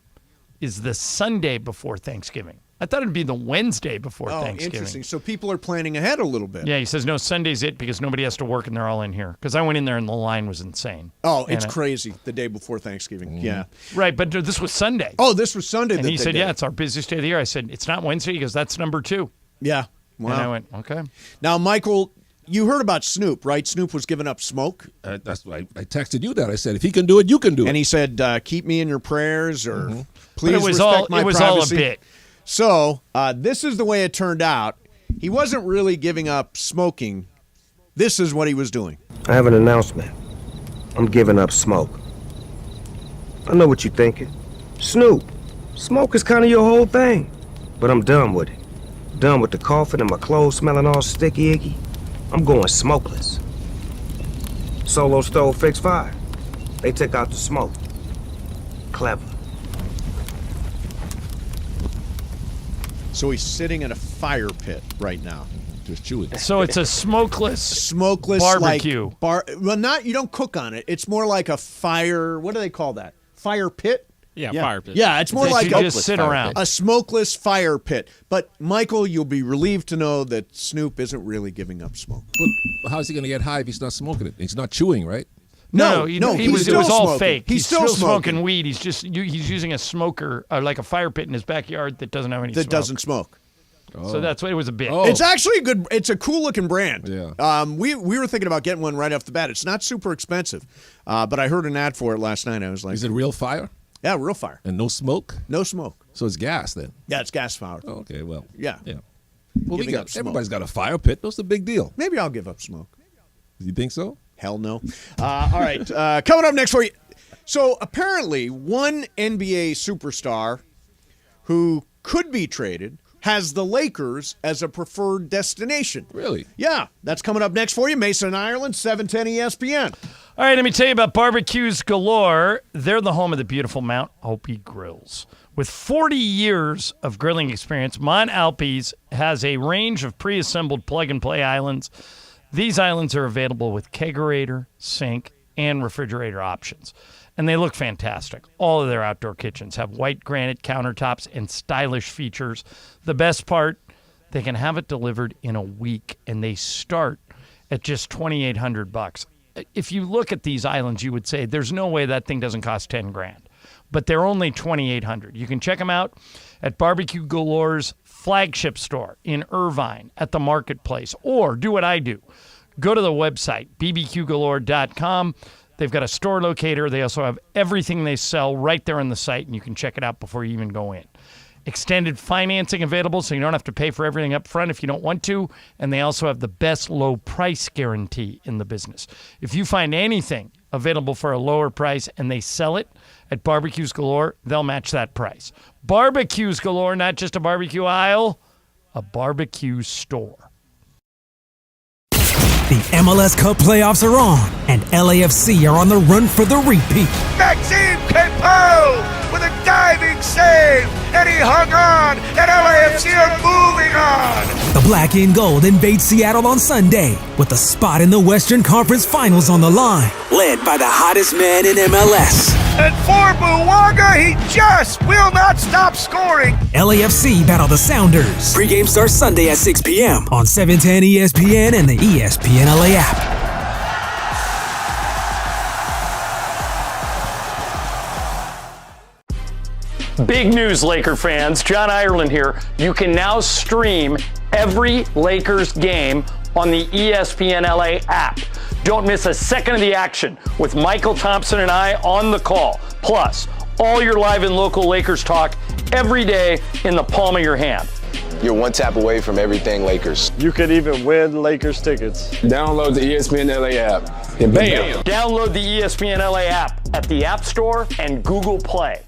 is the Sunday before Thanksgiving. I thought it'd be the Wednesday before
Oh,
Thanksgiving.
interesting. So people are planning ahead a little bit.
Yeah, he says no, Sunday's it because nobody has to work and they're all in here. Because I went in there and the line was insane.
Oh,
And
it's crazy the day before Thanksgiving. Yeah.
Right, but this was Sunday.
Oh, this was Sunday.
And
that
he
they
said,
did
yeah,
it.
it's our busiest day of the year. I said, it's not Wednesday. He goes, that's number 2.
Yeah. Wow.
And I went, okay.
Now, Michael, you heard about Snoop, right? Snoop was giving up smoke.
That's why I texted you that. I said, if he can do it, you can do it.
And he said, keep me in your prayers or please
But it was
respect my
all
privacy.
a bit.
So this is the way it turned out. He wasn't really giving up smoking. This is what he was doing.
I have an announcement. I'm giving up smoke. I know what you're thinking. Snoop, smoke is kind of your whole thing. But I'm done with it. Done with the coughing and my clothes smelling all sticky icky. I'm going smokeless. Solo stove fixed fire. They took out the smoke. Clever.
So he's sitting in a fire pit right now.
Just chewing.
So it's a smokeless barbecue.
Well, you don't cook on it. It's more like a fire. What do they call that? Fire pit?
Yeah, fire pit.
Yeah, it's more like
just sit around.
A smokeless fire pit. But Michael, you'll be relieved to know that Snoop isn't really giving up smoke.
Well, how's he going to get high if he's not smoking it? He's not chewing, right?
No,
it
he's
was all
smoking.
fake.
He's still
smoking weed. He's using a smoker, like a fire pit in his backyard that doesn't have any smoke.
That doesn't smoke.
So that's what it was a bit.
Oh. It's actually good. It's a cool looking brand.
Yeah.
We were thinking about getting one right off the bat. It's not super expensive, but I heard an ad for it last night. I was like,
is it real fire?
Yeah, real fire.
And no smoke?
No smoke.
So it's gas then?
Yeah, it's gas powered.
Oh, okay, well.
Yeah.
Well, everybody's got a fire pit. What's the big deal?
Maybe I'll give up smoke.
You think so?
Hell no. All right. Coming up next for you. So apparently, one NBA superstar who could be traded has the Lakers as a preferred destination.
Really?
Yeah. That's coming up next for you. Mason, Ireland, 710 ESPN.
All right, let me tell you about Barbecues Galore. They're the home of the beautiful Mount Opie Grills. With 40 years of grilling experience, Mount Alpes has a range of pre-assembled plug-and-play islands. These islands are available with kegerator, sink, and refrigerator options. And they look fantastic. All of their outdoor kitchens have white granite countertops and stylish features. The best part, they can have it delivered in a week, and they start at just $2,800. If you look at these islands, you would say there's no way that thing doesn't cost $10,000. But they're only $2,800. You can check them out at Barbecue Galore's flagship store in Irvine at the Marketplace. Or do what I do. Go to the website, bbqgalore.com. They've got a store locator. They also have everything they sell right there on the site, and you can check it out before you even go in. Extended financing available, so you don't have to pay for everything up front if you don't want to. And they also have the best low price guarantee in the business. If you find anything available for a lower price and they sell it at Barbecues Galore, they'll match that price. Barbecues Galore, not just a barbecue aisle, a barbecue store.
The MLS Cup playoffs are on, and LAFC are on the run for the repeat.
Maxime Pepe with a diving save, and he hung on, and LAFC are moving on.
The Black and Gold invade Seattle on Sunday with a spot in the Western Conference Finals on the line. Led by the hottest man in MLS.
And for Buwaga, he just will not stop scoring.
LAFC battle the Sounders. Pre-game starts Sunday at 6 p.m. on 710 ESPN and the ESPN LA app.
Big news, Laker fans. John Ireland here. You can now stream every Lakers game on the ESPN LA app. Don't miss a second of the action with Michael Thompson and I on the call. Plus, all your live and local Lakers talk every day in the palm of your hand.
You're one tap away from everything Lakers.
You could even win Lakers tickets.
Download the ESPN LA app and bam!
Download the ESPN LA app at the App Store and Google Play.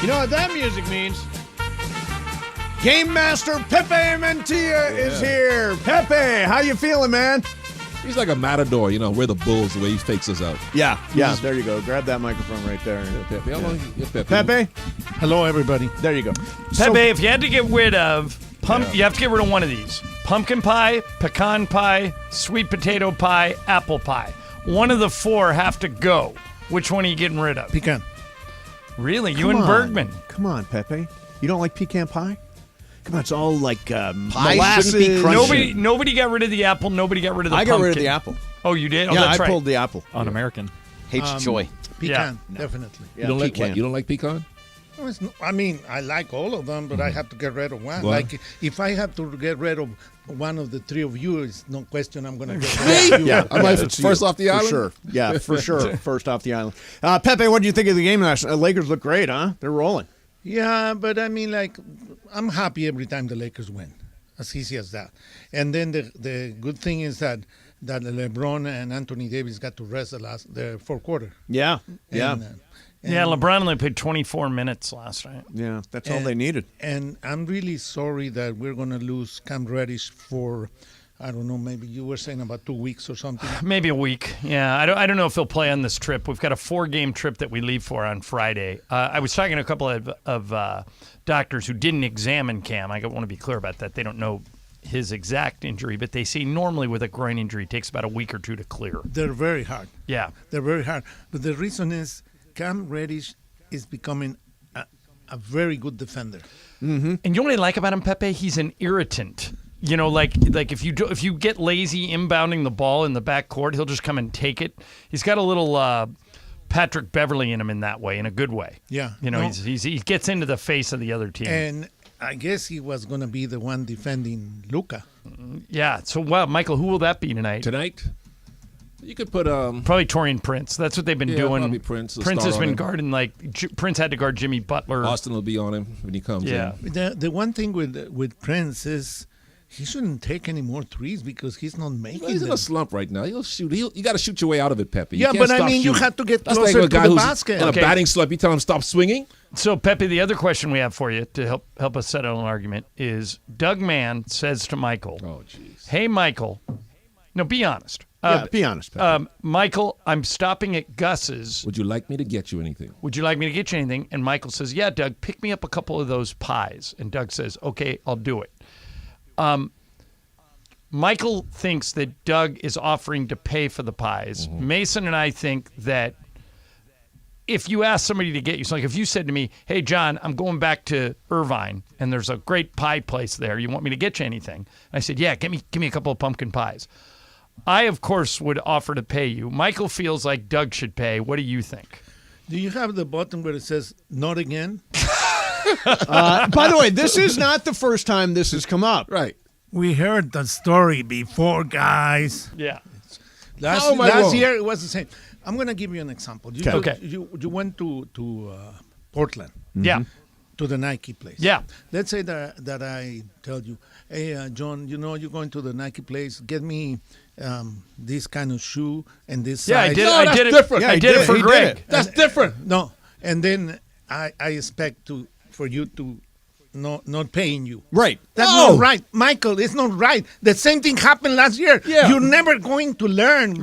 You know what that music means? Game Master Pepe Mantilla is here. Pepe, how you feeling, man?
He's like a matador, we're the bulls, the way he fakes us out.
Yeah, there you go. Grab that microphone right there.
Pepe, how long? Pepe.
Pepe?
Hello, everybody.
There you go.
Pepe, if you had to get rid of you have to get rid of one of these. Pumpkin pie, pecan pie, sweet potato pie, apple pie. One of the four have to go. Which one are you getting rid of?
Pecan.
Really? You and Bergman?
Come on, Pepe. You don't like pecan pie? Come on, it's all like
Pie
molasses.
shouldn't be crunchy.
Nobody got rid of the apple. Nobody got rid of the pumpkin.
I got rid of the apple.
Oh, you did? Oh,
Yeah,
that's
I
right.
pulled the apple.
Un-American.
Hates joy.
Pecan, definitely.
You don't like what? You don't like pecan?
No, I like all of them, but I have to get rid of one.
What?
Like, if I have to get rid of one of the three of you, it's no question I'm going to get rid of you.
Yeah,
I might first off the island?
For sure. Yeah, for sure. First off the island. Pepe, what do you think of the game last night? Lakers look great, huh? They're rolling.
Yeah, but I'm happy every time the Lakers win. As easy as that. And then the good thing is that LeBron and Anthony Davis got to rest the fourth quarter.
Yeah, yeah.
LeBron only played 24 minutes last night.
Yeah, that's all they needed.
And I'm really sorry that we're going to lose Cam Reddish for, I don't know, maybe you were saying about 2 weeks or something.
Maybe a week. Yeah, I don't know if he'll play on this trip. We've got a 4-game trip that we leave for on Friday. I was talking to a couple of doctors who didn't examine Cam. I want to be clear about that. They don't know his exact injury, but they say normally with a groin injury it takes about a week or two to clear.
They're very hard.
Yeah.
They're very hard. But the reason is Cam Reddish is becoming a very good defender.
Mm-hmm. And you know what I like about him, Pepe? He's an irritant. Like if you get lazy inbounding the ball in the backcourt, he'll just come and take it. He's got a little Patrick Beverly in him in that way, in a good way.
Yeah.
He gets into the face of the other team.
And I guess he was going to be the one defending Luka.
Yeah. So, Michael, who will that be tonight?
Tonight? You could put
probably Torian Prince. That's what they've been doing.
Probably Prince.
Prince has been guarding Prince had to guard Jimmy Butler.
Austin will be on him when he comes in.
The one thing with Prince is he shouldn't take any more threes because he's not making
He's
them.
in a slump right now. He'll shoot. You got to shoot your way out of it, Pepe.
Yeah, but you have to get closer to the basket.
In a batting slump, you tell him stop swinging.
So, Pepe, the other question we have for you to help us settle an argument is Doug Mann says to Michael,
"Oh, jeez.
Hey, Michael, no, be honest.
Be honest, Pepe.
Michael, I'm stopping at Gus's.
Would you like me to get you anything?
And Michael says, yeah, Doug, pick me up a couple of those pies. And Doug says, okay, I'll do it. Michael thinks that Doug is offering to pay for the pies. Mm-hmm. Mason and I think that if you ask somebody to get you something, if you said to me, hey, John, I'm going back to Irvine, and there's a great pie place there. You want me to get you anything? I said, yeah, give me a couple of pumpkin pies. I, of course, would offer to pay you. Michael feels like Doug should pay. What do you think?
Do you have the button where it says, not again?
By the way, this is not the first time this has come up.
Right.
We heard the story before, guys.
Yeah.
Last year, it was the same. I'm going to give you an example.
Okay.
You went to Portland.
Yeah.
To the Nike place.
Yeah.
Let's say that I tell you, hey, John, you're going to the Nike place. Get me this kind of shoe and this size.
I did it. Different. I did it for Greg.
That's different.
No. And then I expect for you to not paying you.
Right.
That's not right. Michael, it's not right. The same thing happened last year. Yeah. You're never going to learn.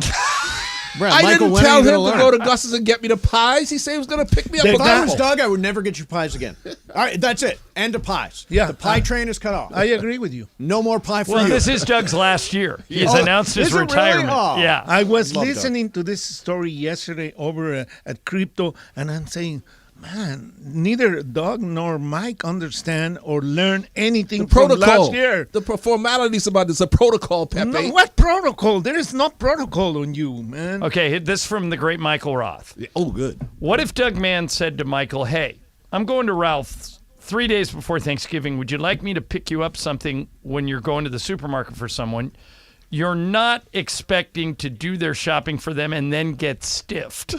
I didn't tell him to go to Gus's and get me the pies. He said he was going to pick me up.
If I was Doug, I would never get your pies again. All right, that's it. End of pies.
Yeah.
The pie train is cut off.
I agree with you.
No more pie for you.
Well, this is Doug's last year. He's announced his retirement.
Really? Oh.
Yeah.
I was listening to this story yesterday over at Crypto, and I'm saying, man, neither Doug nor Mike understand or learn anything from last year.
The formalities about this, a protocol, Pepe.
No, what protocol? There is no protocol on you, man.
Okay, this from the great Michael Roth.
Yeah, oh, good.
What if Doug Mann said to Michael, hey, I'm going to Ralph's 3 days before Thanksgiving. Would you like me to pick you up something when you're going to the supermarket for someone? You're not expecting to do their shopping for them and then get stiffed.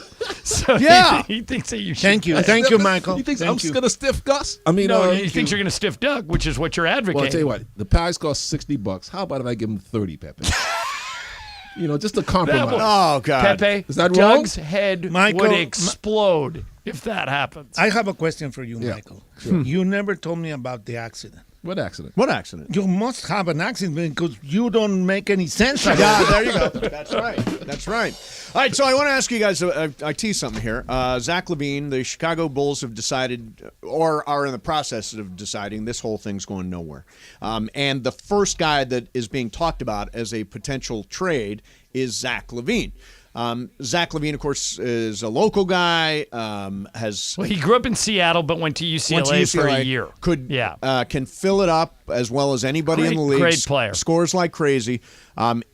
So
yeah.
He thinks that you should.
Thank you, Michael.
You think I'm just going to stiff Gus? I mean,
no, he thinks you're going to stiff Doug, which is what you're advocating.
Well, I'll tell you what. The pies cost $60. How about if I give him 30, Pepe? Just a compromise.
Oh, God.
Pepe,
is that wrong?
Doug's head would explode if that happens.
I have a question for you, Michael.
Sure.
You never told me about the accident.
What accident?
What accident?
You must have an accident because you don't make any sense.
Yeah, there you go. That's right. That's right. All right, so I want to ask you guys, I tease something here. Zach LaVine, the Chicago Bulls have decided, or are in the process of deciding, this whole thing's going nowhere. And the first guy that is being talked about as a potential trade is Zach LaVine. Zach LaVine, of course, is a local guy.
He grew up in Seattle, but went to UCLA, for a year.
Can fill it up as well as anybody in the league.
Great player.
Scores like crazy.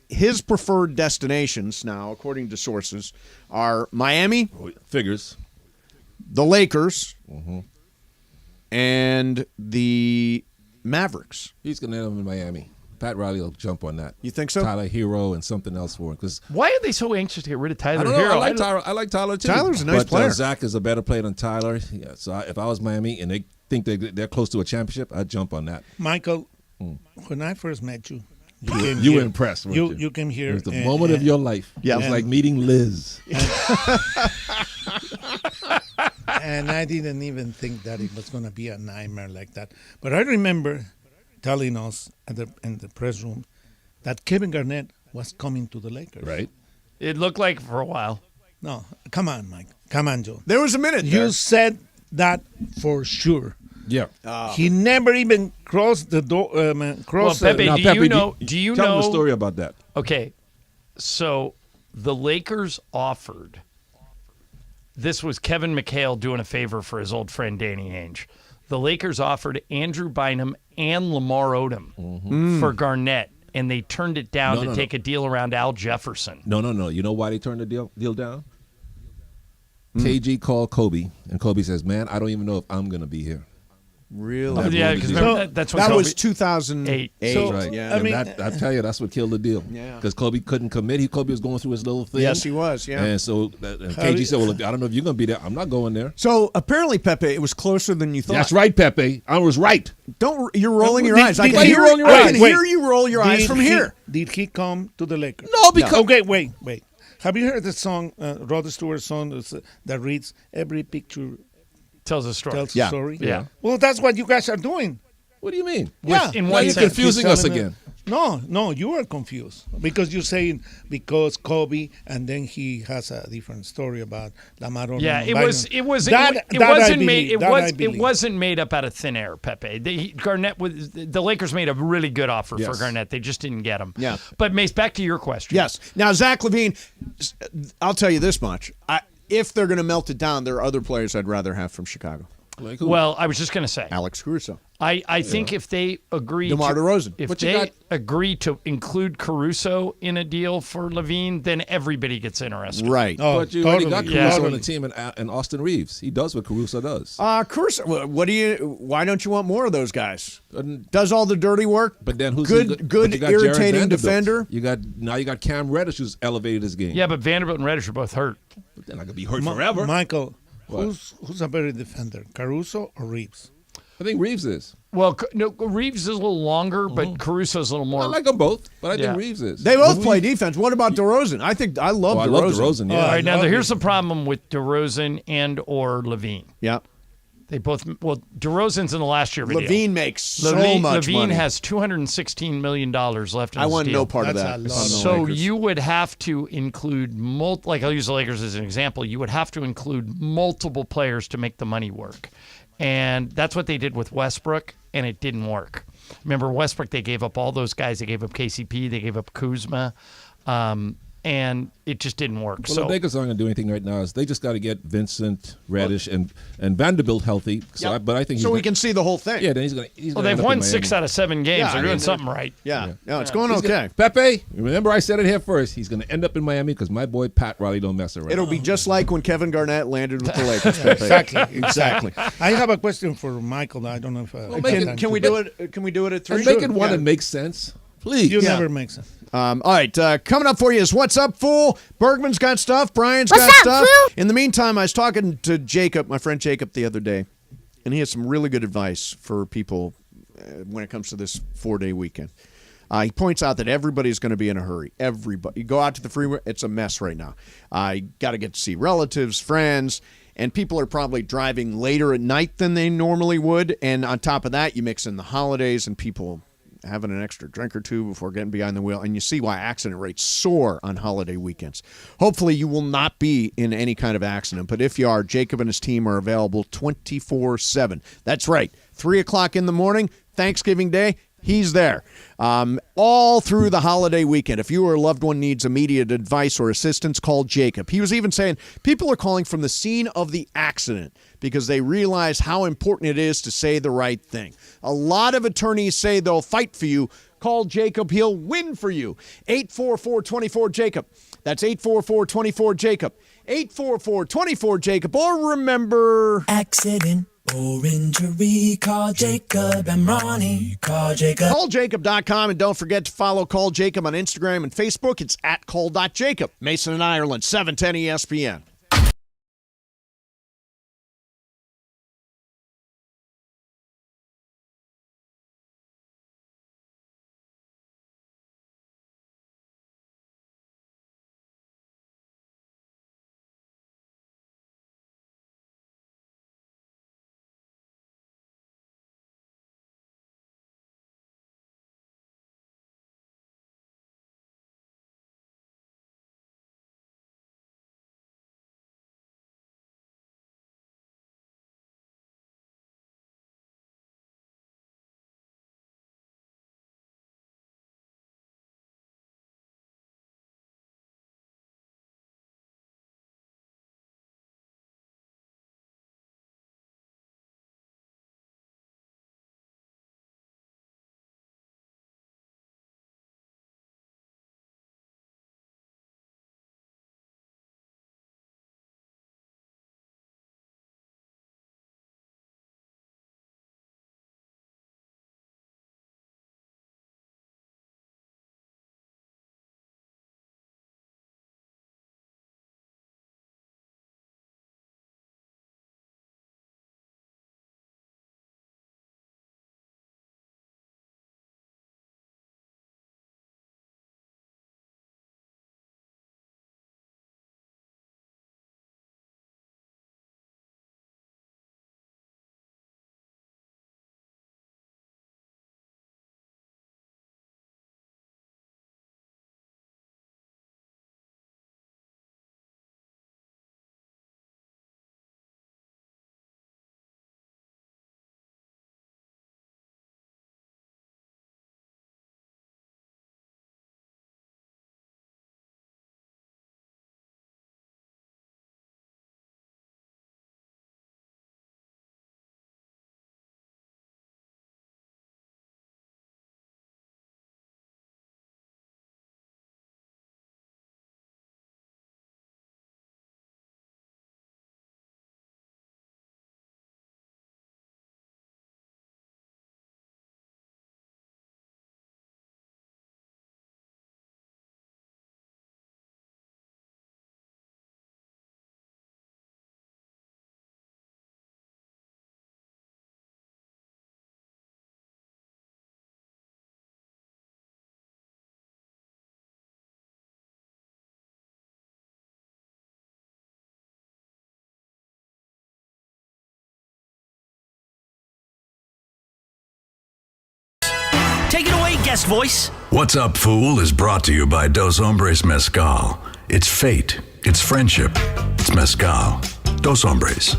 His preferred destinations now, according to sources, are Miami.
Figures.
The Lakers. And the Mavericks.
He's going to end up in Miami. Pat Riley will jump on that.
You think so?
Tyler Hero and something else for him.
Why are they so anxious to get rid of Tyler
I don't know.
Hero?
I like Tyler too.
Tyler's a nice player.
Zach is a better player than Tyler. Yeah, so if I was Miami and they think they're close to a championship, I'd jump on that.
Michael, when I first met you,
you were impressed.
You came here.
It was the moment of your life. Yeah, it was like meeting Liz.
And I didn't even think that it was going to be a nightmare like that. But I remember telling us in the press room that Kevin Garnett was coming to the Lakers.
Right.
It looked like for a while.
No, come on, Mike. Come on, Joe.
There was a minute
You
there.
said that for sure.
Yeah.
He never even crossed the door.
Pepe, do you know?
Tell them the story about that.
Okay, so the Lakers offered. This was Kevin McHale doing a favor for his old friend Danny Ainge. The Lakers offered Andrew Bynum and Lamar Odom for Garnett, and they turned it down to take a deal around Al Jefferson.
No. You know why they turned the deal down? KG called Kobe, and Kobe says, "Man, I don't even know if I'm going to be here."
Really?
Yeah, because that's what
that
Kobe,
was 2008.
So,
right.
Yeah.
I mean,
I tell you, that's what killed the deal.
Yeah.
Because Kobe couldn't commit. Kobe was going through his little thing.
Yes, he was. Yeah.
And so KG said, "Well, look, I don't know if you're going to be there. I'm not going there."
So apparently, Pepe, it was closer than you thought.
That's right, Pepe. I was right.
You're rolling your eyes. I can
you roll your
I
eyes?
can hear you roll your eyes from here.
Did he come to the Lakers?
No, because
Okay, wait. Have you heard the song, Rod Stewart's song that reads, "Every picture
tells a story"?
Tells a story.
Yeah.
Well, that's what you guys are doing.
What do you mean?
Yeah.
In
Now
one
you're
sense.
confusing us again.
No, you are confused because you're saying because Kobe, and then he has a different story about Lamar Odom.
Yeah,
and
it
Bynum.
wasn't made up out of thin air, Pepe. Garnett was the Lakers made a really good offer for Garnett. They just didn't get him.
Yeah.
But Mace, back to your question.
Yes. Now Zach LaVine, I'll tell you this much: if they're going to melt it down, there are other players I'd rather have from Chicago.
Like who?
Well, I was just going to say
Alex Caruso.
I think if they agree
DeMar DeRozan.
if
What
they agree to include Caruso in a deal for LaVine, then everybody gets interested.
Right.
But you already got Caruso
Yeah.
on the team and Austin Reeves. He does what Caruso does.
Caruso. Why don't you want more of those guys? Does all the dirty work.
But then who's
good?
but you got Jared
Irritating
Vanderbilt.
defender.
You got Cam Reddish who's elevated his game.
Yeah, but Vanderbilt and Reddish are both hurt.
But then I could be hurt forever.
Michael,
What?
who's a better defender, Caruso or Reeves?
I think Reeves is.
Well, no, Reeves is a little longer, but Caruso's a little more.
I like them both, but I
Yeah.
think Reeves is.
They both play defense. What about DeRozan? I love DeRozan.
I love DeRozan. Yeah.
All right, now here's the problem with DeRozan and or LaVine.
Yeah.
They both. Well, DeRozan's in the last year of a deal.
LaVine makes so much
LaVine
money.
has $216 million left in
I
his
want
deal.
no part of
That's
that.
a lot.
So you would have to include like I'll use the Lakers as an example. You would have to include multiple players to make the money work, and that's what they did with Westbrook, and it didn't work. Remember Westbrook? They gave up all those guys. They gave up KCP. They gave up Kuzma, and it just didn't work.
Well,
so
the Lakers aren't going to do anything right now. They just got to get Vincent, Reddish, and Vanderbilt healthy. So,
Yep.
but I think
so we can see the whole thing.
Yeah, then he's going to.
well, they've won 6 out of 7 games.
Yeah,
They're
I
doing
mean,
something right.
Yeah. No, it's going
He's
okay.
Pepe, remember I said it here first. He's going to end up in Miami because my boy Pat Riley don't mess around.
It'll be just like when Kevin Garnett landed with the Lakers. Pepe.
Exactly. I have a question for Michael. I don't know if
Can we do it? Can we do it at 3?
And make it one that makes sense, please.
You never make sense.
All right, coming up for you is What's Up, Fool? Bergman's got stuff. Brian's got stuff. In the meantime, I was talking to Jacob, my friend Jacob, the other day, and he has some really good advice for people when it comes to this 4-day weekend. He points out that everybody's going to be in a hurry. Everybody. You go out to the freeway, it's a mess right now. I got to get to see relatives, friends, and people are probably driving later at night than they normally would. And on top of that, you mix in the holidays and people having an extra drink or two before getting behind the wheel, and you see why accident rates soar on holiday weekends. Hopefully you will not be in any kind of accident, but if you are, Jacob and his team are available 24/7. That's right, 3 o'clock in the morning, Thanksgiving Day, he's there. All through the holiday weekend. If you or a loved one needs immediate advice or assistance, call Jacob. He was even saying people are calling from the scene of the accident because they realize how important it is to say the right thing. A lot of attorneys say they'll fight for you. Call Jacob. He'll win for you. 844-24-JACOB. That's 844-24-JACOB. 844-24-JACOB. Or remember...
Accident or injury, call Jacob and Ronnie. Call Jacob.
CallJacob.com, and don't forget to follow Call Jacob on Instagram and Facebook. It's at call.jacob. Mason and Ireland, 710 ESPN.
Take it away, guest voice.
What's Up, Fool is brought to you by Dos Hombres Mezcal. It's fate. It's friendship. It's mezcal. Dos Hombres.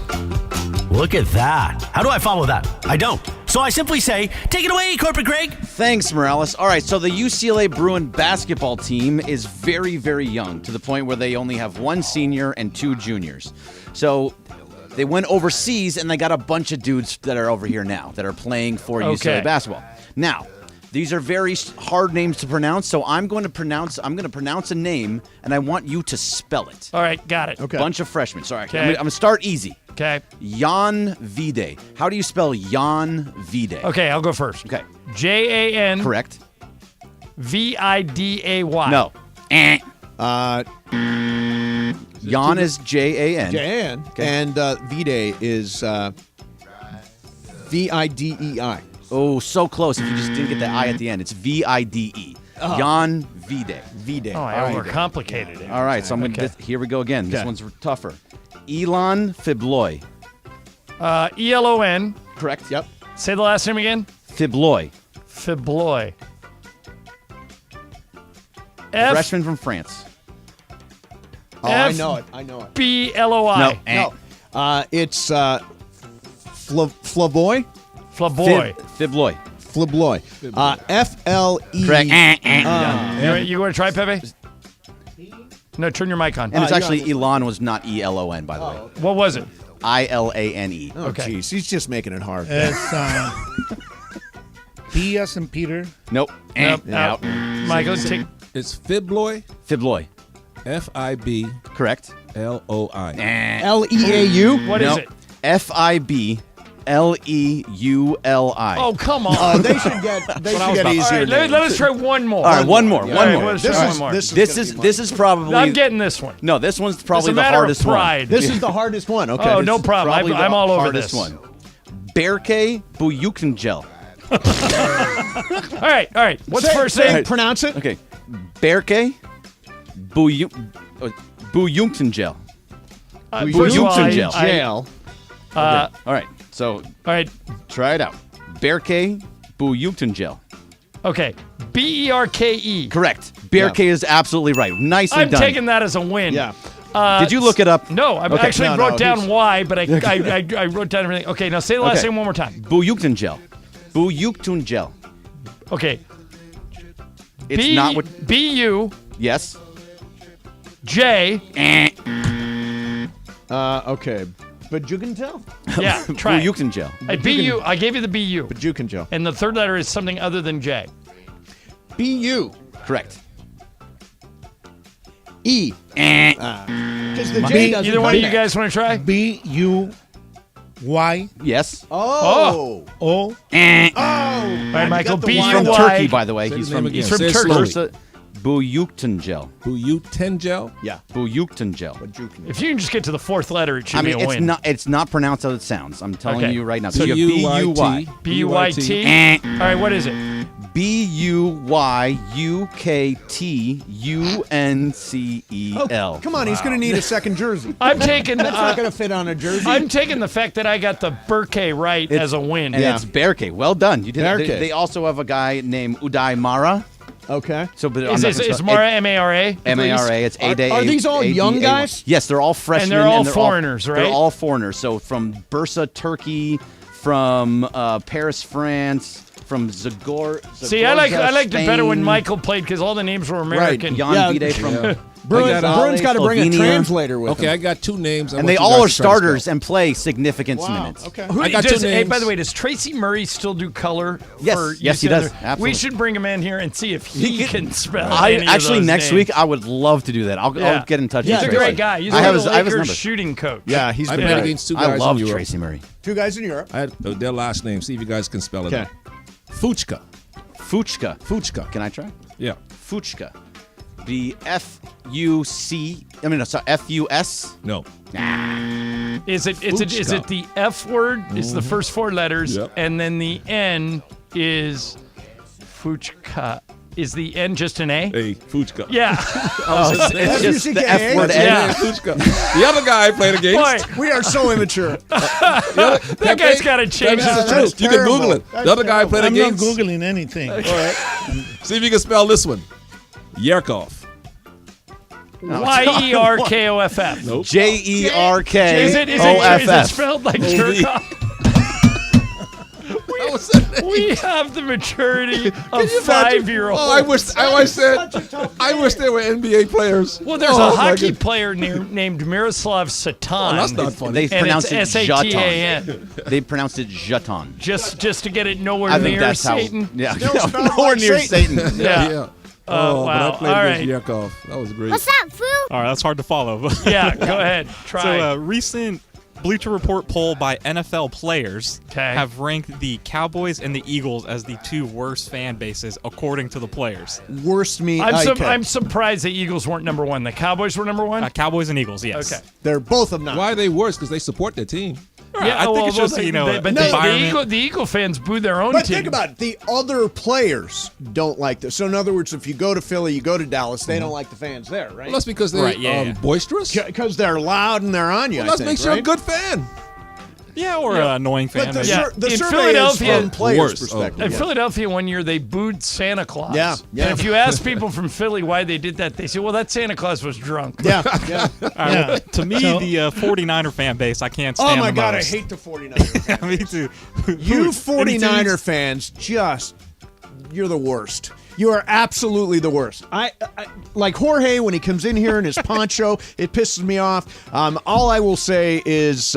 Look at that. How do I follow that? I don't. So I simply say, take it away, Corporate Greg.
Thanks, Morales. All right, so the UCLA Bruin basketball team is very, very young, to the point where they only have one senior and two juniors. So they went overseas, and they got a bunch of dudes that are over here now that are playing for UCLA basketball. Now, these are very hard names to pronounce, so I'm going to pronounce a name, and I want you to spell it.
All right, got it.
Okay. Bunch of freshmen. Sorry,
okay.
I'm going to start easy.
Okay.
Jan Vide. How do you spell Jan Vide?
Okay, I'll go first.
Okay.
Jan.
Correct.
Viday.
No. Jan is Jan.
Jan. Okay. And Vide is Videi.
Oh, so close. If you just didn't get the I at the end, it's Vide. Jan Vide.
Oh, I overcomplicated it.
All right, so I'm going to. Here we go again. This one's tougher. Elon Fibloy.
ELON.
Correct. Yep.
Say the last name again.
Fibloy.
Fibloy.
Freshman from France.
Oh, I know it.
BLOI.
No.
It's Flavoy.
Flaboy.
Fibloy.
Flibloy. FLE.
Correct.
You want to try, Pepe? No, turn your mic on.
And it's actually Elon was not ELON, by the way.
What was it?
ILANE.
Oh, jeez. He's just making it hard.
It's P as in Peter.
Nope.
Nope. Michael, take.
It's Fibloy.
Fibloy.
FIB.
Correct.
LOI.
LEAU.
What is it?
FIBLEULI.
Oh, come on.
They should get easier.
All right, let us try one more.
All right, one more.
Let's try one more.
This is probably.
I'm getting this one.
No, this one's probably
It's a
the
matter
hardest
of pride.
one.
This is the hardest one. Okay.
Oh, no problem. I'm all over this
one. Berke Buyukengel.
All
right. What's first name?
Pronounce it.
Okay. Berke Buyukengel. Buyukengel.
Jail.
All right. So,
All right.
try it out. Berke Buyukengel.
Okay. BERKE.
Correct. Berke is absolutely right. Nicely
I'm
done.
taking that as a win.
Yeah.
Did you look it up?
No, I
Okay.
actually
No,
wrote down
he's-
why, but I wrote down everything. Okay, now say the last
Okay.
name one more time.
Buyukengel. Buyukengel.
Okay.
It's not what.
BU
Yes.
J.
Okay. But you can tell.
Yeah, try. it.
Buyukengel.
BU. I gave you the BU.
But you can tell.
And the third letter is something other than J.
BU.
Correct.
E. Because the J doesn't
Either one of you
come
guys want to try?
BUY.
Yes.
Oh.
O.
All right, Michael.
the
B
Y.
U
From
Y.
Turkey, by the way.
Say
He's
the name
from.
again.
He's
from
Say it
Turkey.
slowly.
Bursa. Buyukengel.
Buyukengel.
Yeah.
Buyukengel.
If you can just get to the fourth letter, it should be a
it's
win.
it's not pronounced how it sounds. I'm telling
Okay.
you right now.
So
you have
B-U-Y-T.
BUYT. All right, what is it?
BUYUKTUNCEL.
Come on, he's going to need a second jersey.
I'm taking.
That's not going to fit on a jersey.
I'm taking the fact that I got the Berke right as a win.
And it's Berke. Well done. You did.
Berke.
They also have a guy named Uday Mara.
Okay.
So, but
Is Mara M-A-R-A?
M-A-R-A. It's A-Day.
Are these all young guys?
Yes, they're all freshmen.
And they're all foreigners, right?
They're all foreigners. So from Bursa, Turkey, from Paris, France, from Zagor.
See, I liked it better when Michael played because all the names were American.
Jan Vide from.
Bruin's got to bring a
Slovenia.
translator with
Okay,
him.
I got two names.
And they all are starters and play significant minutes.
Okay.
I got two names.
Hey, by the way, does Tracy Murray still do color?
Yes.
for
Yes, he
UCLA?
does. Absolutely.
We should bring him in here and see if he can spell.
Actually, next week I would love to do that. I'll get in touch.
He's
with
a
Tracy.
great guy. He's
I have
one of the
his
Lakers
number.
shooting coach.
Yeah, he's
I
been
played
great.
against two
I
guys
love
in Europe.
Tracy Murray.
Two guys in Europe.
I had their last name. See if you guys can spell it.
Okay.
out. Fuchka.
Fuchka. Can I try?
Yeah.
Fuchka. The F-U-C. I mean, sorry, F-U-S.
No.
Is it the F word? It's the first four letters,
Yep.
and then the N is Fuchka. Is the N just an A?
Hey, Fuchka.
Yeah.
It's just the F word.
Yeah.
Fuchka. The other guy I played against.
Boy,
We are so immature.
that guy's got to change
That's
his
the truth. You can
terrible.
Google it.
That's
The other guy I played
I'm not
against.
Googling anything.
All right. See if you can spell this one. Yerkov.
Yerkoff.
Nope.
J-E-R-K-O-F-F.
Is it spelled like jerk off? We have the maturity of 5-year-olds.
Oh, I wish they were NBA players.
Well, there's a hockey player named Miroslav Satan.
Oh, that's not funny.
They pronounced it
Satan.
Jeton. They pronounced it Jeton.
Just to get it nowhere
I think
near
that's
Satan.
how. Yeah,
Still spelled
nowhere
like
near
Satan.
Satan.
Yeah.
Oh,
wow.
but I played
All
against
right.
Yerkov. That was great.
What's up, fool?
All right, that's hard to follow.
Yeah, go ahead. Try.
So, a recent Bleacher Report poll by NFL players
'Kay.
have ranked the Cowboys and the Eagles as the two worst fan bases, according to the players.
Worst me.
I'm surprised the Eagles weren't number one. The Cowboys were number one?
Cowboys and Eagles, yes.
Okay.
They're both of them.
Why are they worse? Because they support their team.
I think it's just,
the Eagle fans boo their own
But
team.
think about it. The other players don't like this. So, in other words, if you go to Philly, you go to Dallas, they don't like the fans there, right?
Well, that's because they're boisterous?
Because they're loud and they're on you,
Well, that makes you a
right?
good fan.
Yeah, or an annoying fan.
But the
in
survey
Philadelphia,
is from players' perspective.
In Philadelphia, one year they booed Santa Claus.
Yeah.
And if you ask people from Philly why they did that, they say, "Well, that Santa Claus was drunk."
Yeah.
Well, to me, the 49er fan base, I can't stand.
Oh my God,
most.
I hate the 49ers.
Yeah, me too.
You 49er fans, you're the worst. You are absolutely the worst. I like Jorge when he comes in here in his poncho. It pisses me off. All I will say is,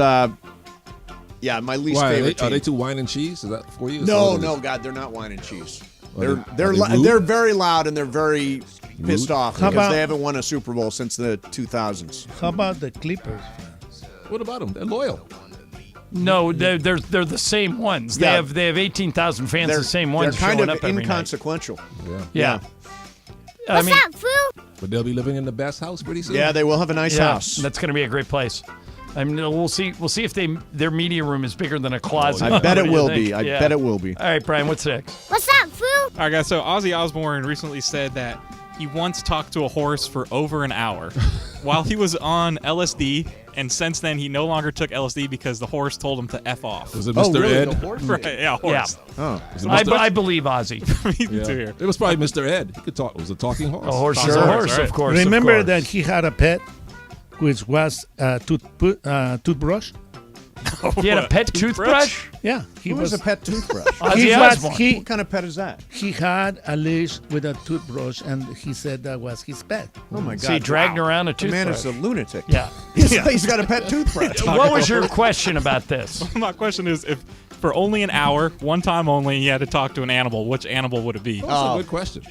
my least favorite team.
Are they too wine and cheese? Is that for you?
No, God, they're not wine and cheese.
Are
They're very loud and they're very pissed off
How
because
about-
they haven't won a Super Bowl since the 2000s.
How about the Clippers fans?
What about them? They're loyal.
No, they're the same ones.
Yeah.
They have 18,000 fans. The same ones
They're kind
showing
of
up every night.
inconsequential.
Yeah.
What's up, Foo?
But they'll be living in the best house pretty soon.
Yeah, they will have a nice house.
That's going to be a great place. I mean, we'll see. We'll see if their media room is bigger than a closet.
I bet
What
it
do you
will
think?
be. I
Yeah.
bet it will be.
All right, Brian, what's next?
What's up, Foo?
All right, guys. So Ozzy Osbourne recently said that he once talked to a horse for over an hour while he was on LSD, and since then he no longer took LSD because the horse told him to F off.
Was it Mr. Ed?
The horse?
Right, yeah, horse.
Oh.
I believe Ozzy.
Me too here.
It was probably Mr. Ed. He could talk. It was a talking horse.
A horse
Talking
is a
horse,
horse,
right.
of course.
Remember
of course.
that he had a pet, which was a toothbrush?
He had a pet toothbrush?
Yeah, he
Who was a pet toothbrush?
Ozzy Osbourne.
What kind of pet is that?
He had a leash with a toothbrush, and he said that was his pet.
Oh my God!
So he dragged around a
The man
toothbrush.
is a lunatic.
Yeah.
He's got a pet toothbrush.
What was your question about this?
My question is, if for only an hour, one time only, he had to talk to an animal, which animal would it be?
That's a good question.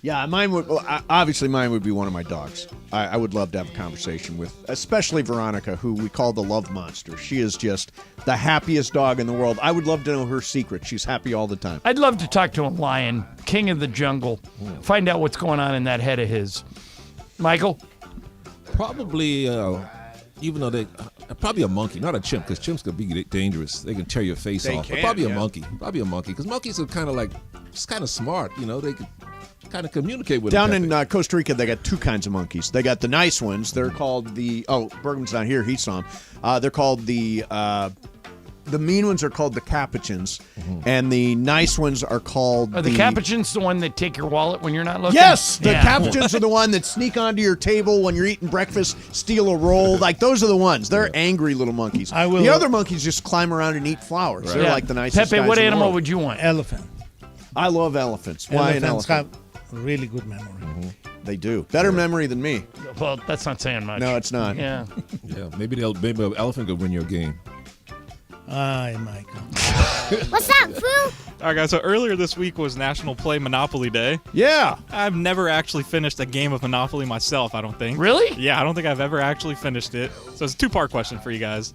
Yeah, mine would obviously mine would be one of my dogs. I would love to have a conversation with, especially Veronica, who we call the love monster. She is just the happiest dog in the world. I would love to know her secret. She's happy all the time.
I'd love to talk to a lion, king of the jungle, find out what's going on in that head of his. Michael?
Probably, even though probably a monkey, not a chimp, because chimps could be dangerous. They can tear your face
They
off.
can,
But probably
yeah.
a monkey. Probably a monkey, because monkeys are kind of just kind of smart. You know, they could kind of communicate with
Down
them.
in Costa Rica, they got two kinds of monkeys. They got the nice ones. They're called Bergman's not here. He saw them. They're called the mean ones are called the capuchins, and the nice ones are called
Are the capuchins the one that take your wallet when you're not looking?
Yes, the
Yeah.
capuchins are the one that sneak onto your table when you're eating breakfast, steal a roll. Like those are the ones. They're angry little monkeys. The other monkeys just climb around and eat flowers.
Right.
They're
Yeah.
like the nicest
Pepe,
guys
what
in the
animal
world.
would you want?
Elephant.
I love elephants. Why an
Elephants
elephant?
have really good memory.
They do. Better memory than me.
Well, that's not saying much.
No, it's not.
Yeah.
Yeah, maybe an elephant could win your game.
Aye, Michael.
What's up, Foo?
All right, guys. So earlier this week was National Play Monopoly Day.
Yeah.
I've never actually finished a game of Monopoly myself, I don't think.
Really?
Yeah, I don't think I've ever actually finished it. So it's a two-part question for you guys.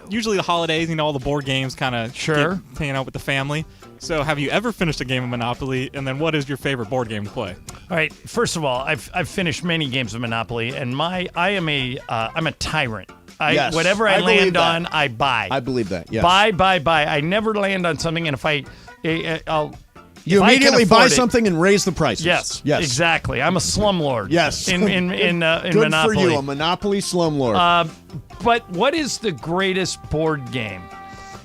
Usually the holidays, all the board games kind of hanging out with the family. So have you ever finished a game of Monopoly? And then what is your favorite board game to play?
All right. First of all, I've finished many games of Monopoly, and I'm a tyrant.
Yes,
Whatever I
believe
land
that.
on, I buy.
I believe that. Yes.
Buy. I never land on something, and if
You
if I
immediately
can
buy
afford it-
something and raise the prices.
Yes.
Yes.
Exactly. I'm a slumlord.
Yes.
In
Good
Monopoly.
for you, a Monopoly slumlord.
But what is the greatest board game?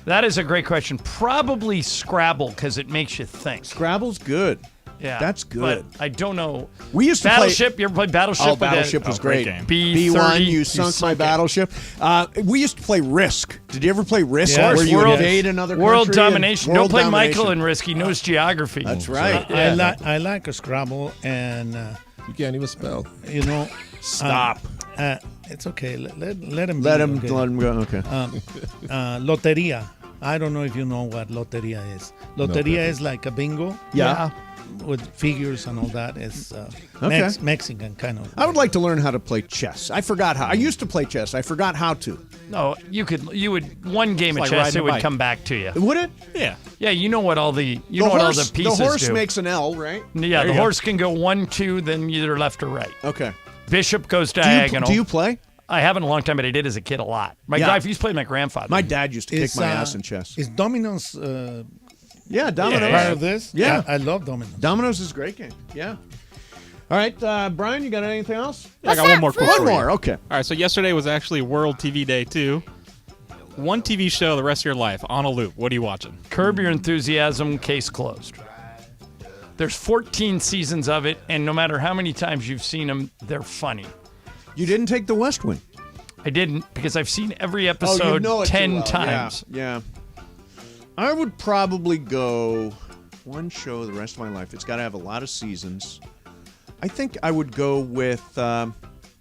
That is a great question. Probably Scrabble, because it makes you think.
Scrabble's good.
Yeah,
That's good.
But I don't know.
We used to
Battleship. You ever play Battleship?
Oh, Battleship was great.
B-30.
You sunk my battleship. We used to play Risk. Did you ever play Risk?
Yes.
Where you
World-
invade another
World
country and-
domination.
World
Don't play
domination.
Michael in Risk. He knows geography.
That's right.
I like a Scrabble, and
You can't even spell.
Stop.
It's okay. Let him.
Let
be,
him
okay?
let him go. Okay.
Loteria. I don't know if you know what loteria is. Loteria is like a bingo.
Yeah.
With figures and all that. It's
Okay.
Mexican kind of.
I would like to learn how to play chess. I forgot how. I used to play chess. I forgot how to.
No, you would one game
It's
of
like
chess,
riding
it
a
would
bike.
come back to you.
Would it?
Yeah.
Yeah, you know what all the pieces
The horse
do.
makes an L, right?
Yeah,
There
the
you go.
horse can go 1, 2, then either left or right.
Okay.
Bishop goes
Do
diagonal.
you play?
I haven't in a long time, but I did as a kid a lot. My wife used to play with my grandfather.
My dad used to kick my ass in chess.
Is Domino's
Yeah, Domino's.
part of this?
Yeah.
I love Domino's.
Domino's is a great game. Yeah. All right, Brian, you got anything else?
Yeah, I got one more quick
One
for you.
more, okay.
All right, so yesterday was actually World TV Day, too. One TV show the rest of your life on a loop. What are you watching?
Curb Your Enthusiasm, case closed. There's 14 seasons of it, and no matter how many times you've seen them, they're funny.
You didn't take The West Wing.
I didn't, because I've seen every episode 10 times.
Yeah. I would probably go one show the rest of my life. It's got to have a lot of seasons. I think I would go with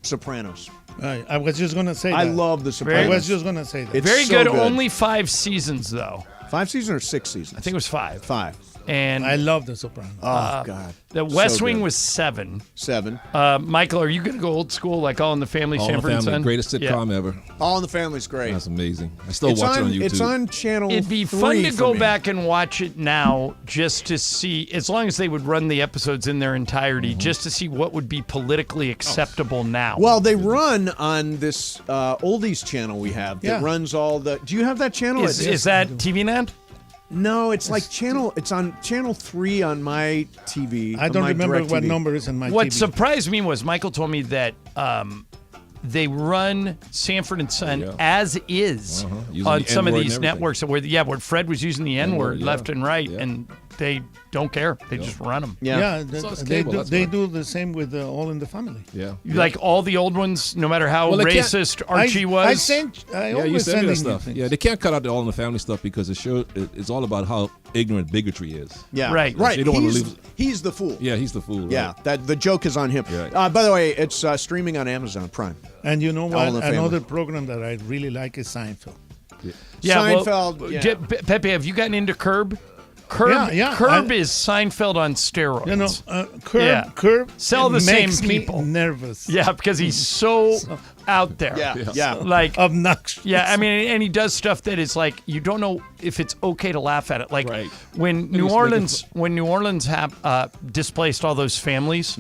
Sopranos.
I was just going to say that.
I love The Sopranos.
I was just going to say that.
It's
Very
so
good. Only 5 seasons, though.
5 seasons or 6 seasons?
I think it was 5.
5.
And
I love The Sopranos.
Oh, God.
The West
So
Wing
good.
was 7.
7.
Michael, are you going to go old school, like All in the Family,
All in the
Sanford and
Family,
Son?
greatest sitcom ever.
All in the Family's great.
That's amazing. I still watch it on YouTube.
It's on channel
It'd be
3
fun to
for
go
me.
back and watch it now just to see, as long as they would run the episodes in their entirety, just to see what would be politically acceptable now.
Well, they run on this oldies channel we have that runs all the. Do you have that channel?
Is that TV Land?
No, it's like channel. It's on channel 3 on my TV.
I don't
my
remember what
DirecTV.
number is in my
What
TV.
surprised me was Michael told me that they run Sanford and Son as is
Using
on
the
some of
N-word
these
and everything.
networks. Where Fred was using the N-word
yeah.
left and right,
Yeah.
and they don't care. They just run them.
They do the same with All in the Family.
Yeah.
Like all the old ones, no matter how
Well, they can't-
racist Archie was.
I
you
always
send me that
send in
stuff.
things.
Yeah, they can't cut out the All in the Family stuff because the show it's all about how ignorant bigotry is.
Yeah,
Right.
So you don't want to
He's,
leave.
he's the fool.
Yeah, he's the fool.
Yeah,
right.
that the joke is on him.
Right.
By the way, it's streaming on Amazon Prime.
And you know
All
what?
in the Family.
Another program that I really like is Seinfeld.
Seinfeld.
Well,
yeah.
Pepe, have you gotten into Curb? Curb is Seinfeld on steroids.
You know, Curb
Sell the same
makes me
people.
nervous.
Yeah, because he's so out there.
Yeah.
Like
obnoxious.
Yeah, I mean, and he does stuff that is like you don't know if it's okay to laugh at it. Like when New Orleans displaced all those families.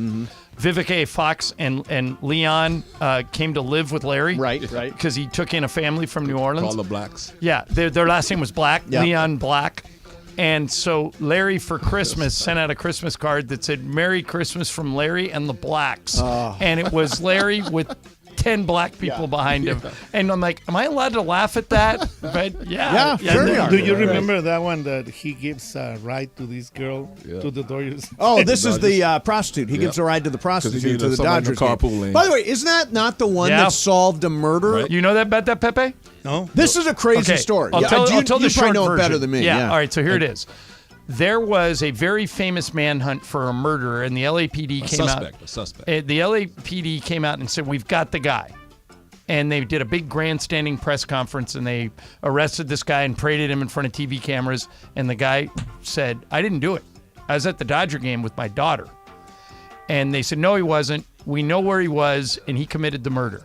Vivica A. Fox and Leon came to live with Larry.
Right.
Because he took in a family from New Orleans.
Call the blacks.
Yeah, their last name was Black,
Yeah.
Leon Black. And so Larry for Christmas sent out a Christmas card that said, "Merry Christmas from Larry and the Blacks." And it was Larry with 10 black people behind him. And I'm like, am I allowed to laugh at that? But
Yeah, sure you are.
Do you remember that one that he gives a ride to this girl to the Dodgers?
Oh, this is the prostitute. He gives a ride to the
'Cause he
prostitute
needed
to the
somebody in the
Dodgers game.
carpool lane.
By the way, isn't that not the one
Yeah.
that solved a murder?
You know that about that, Pepe?
No.
This is a crazy
Okay,
story.
I'll
Yeah,
tell
you
the short
probably know
version.
it better than me. Yeah.
All right, so here it is. There was a very famous manhunt for a murderer, and the LAPD came out.
A suspect.
The LAPD came out and said, "We've got the guy." And they did a big grandstanding press conference, and they arrested this guy and paraded him in front of TV cameras. And the guy said, "I didn't do it. I was at the Dodger game with my daughter." And they said, "No, he wasn't. We know where he was, and he committed the murder."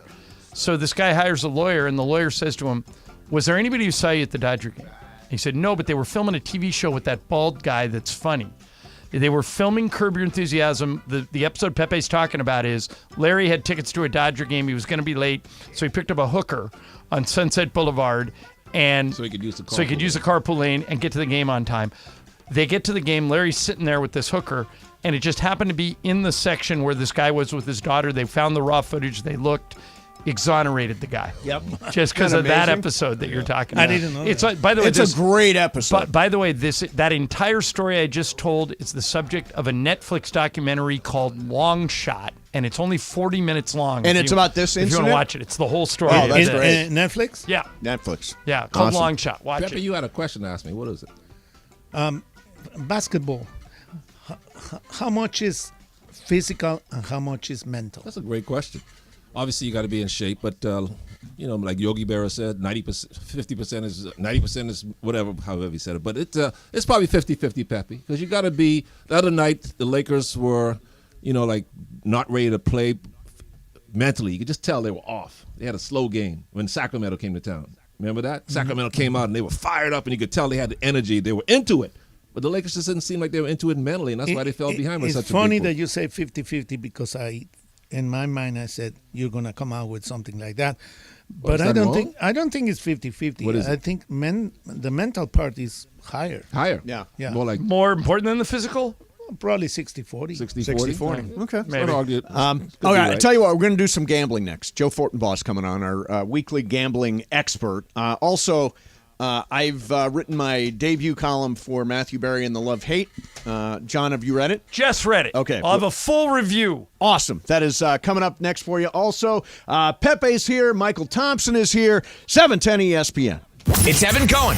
So this guy hires a lawyer, and the lawyer says to him, "Was there anybody who saw you at the Dodger game?" He said, "No, but they were filming a TV show with that bald guy that's funny." They were filming Curb Your Enthusiasm. The episode Pepe's talking about is Larry had tickets to a Dodger game. He was going to be late, so he picked up a hooker on Sunset Boulevard, and
So he could use the
carpool lane and get to the game on time. They get to the game. Larry's sitting there with this hooker, and it just happened to be in the section where this guy was with his daughter. They found the raw footage. They looked, exonerated the guy.
Yep.
Just because
Isn't
of
that
that
amazing?
episode that you're talking
I
about.
didn't know
It's
that.
by the way,
It's a great episode.
But by the way, that entire story I just told is the subject of a Netflix documentary called Long Shot, and it's only 40 minutes long.
And
If
it's
you-
about this
If you want
incident?
to watch it, it's the whole story.
Oh, that's
It-
great.
Netflix?
Yeah,
Netflix.
yeah, called
Awesome.
Long Shot. Watch
Pepe,
it.
you had a question to ask me. What is it?
Basketball. How much is physical and how much is mental?
That's a great question. Obviously, you got to be in shape, but like Yogi Berra said, 90%, 50% is 90% is whatever, however he said it. But it's probably 50-50, Pepe, because you got to be. The other night, the Lakers were, like not ready to play mentally. You could just tell they were off. They had a slow game when Sacramento came to town. Remember that? Sacramento came out and they were fired up, and you could tell they had the energy. They were into it. But the Lakers just didn't seem like they were into it mentally, and that's why they fell behind.
It's
such a
funny
big
that you say 50-50 because I in my mind, I said, you're going to come out with something like that. But
is
I
that
don't
wrong?
think it's 50-50.
What is it?
I think the mental part is higher.
Higher.
Yeah.
Yeah.
More important than the physical?
Probably 60-40.
60-40. Okay.
Maybe.
Okay, I tell you what, we're going to do some gambling next. Joe Fortunato is coming on, our weekly gambling expert. Also, I've written my debut column for Matthew Berry in the Love-Hate. John, have you read it?
Just read it.
Okay.
I'll have a full review.
Awesome. That is coming up next for you. Also, Pepe's here. Michael Thompson is here. 710 ESPN.
It's Evan Cohen.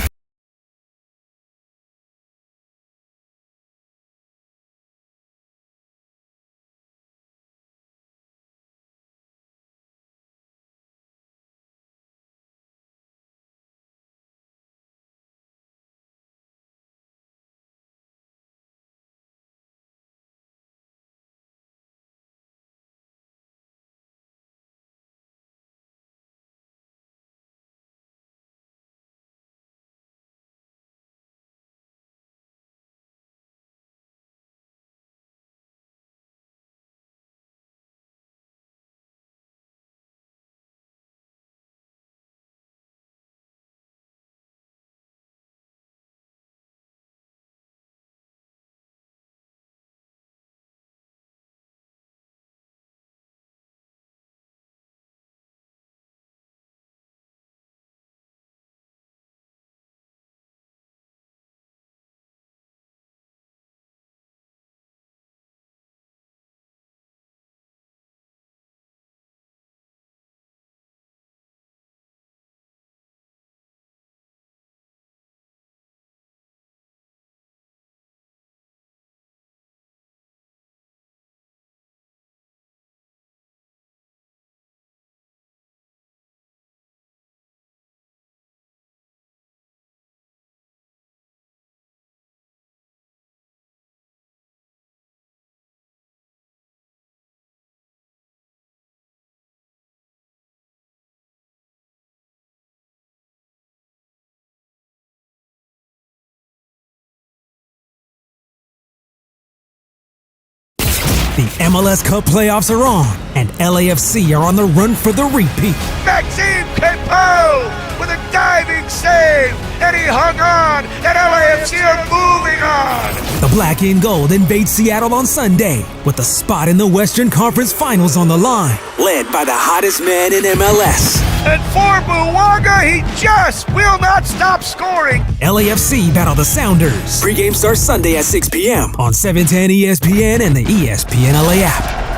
The MLS Cup playoffs are on, and LAFC are on the run for the repeat.
Maxime Pepe with a diving save, and he hung on, and LAFC are moving on.
The Black and Gold invade Seattle on Sunday with a spot in the Western Conference Finals on the line. Led by the hottest man in MLS.
And for Buwaga, he just will not stop scoring.
LAFC battle the Sounders. Pre-game starts Sunday at 6 p.m. on 710 ESPN and the ESPN LA app.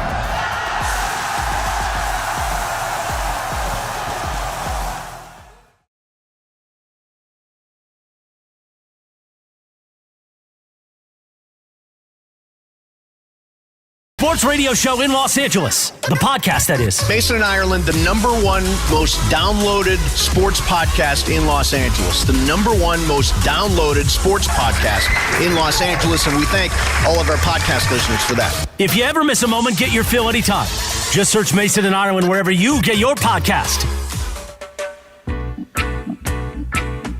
Sports radio show in Los Angeles. The podcast, that is.
Mason and Ireland, the #1 most downloaded sports podcast in Los Angeles. The #1 most downloaded sports podcast in Los Angeles, and we thank all of our podcast listeners for that.
If you ever miss a moment, get your fill anytime. Just search Mason and Ireland wherever you get your podcast.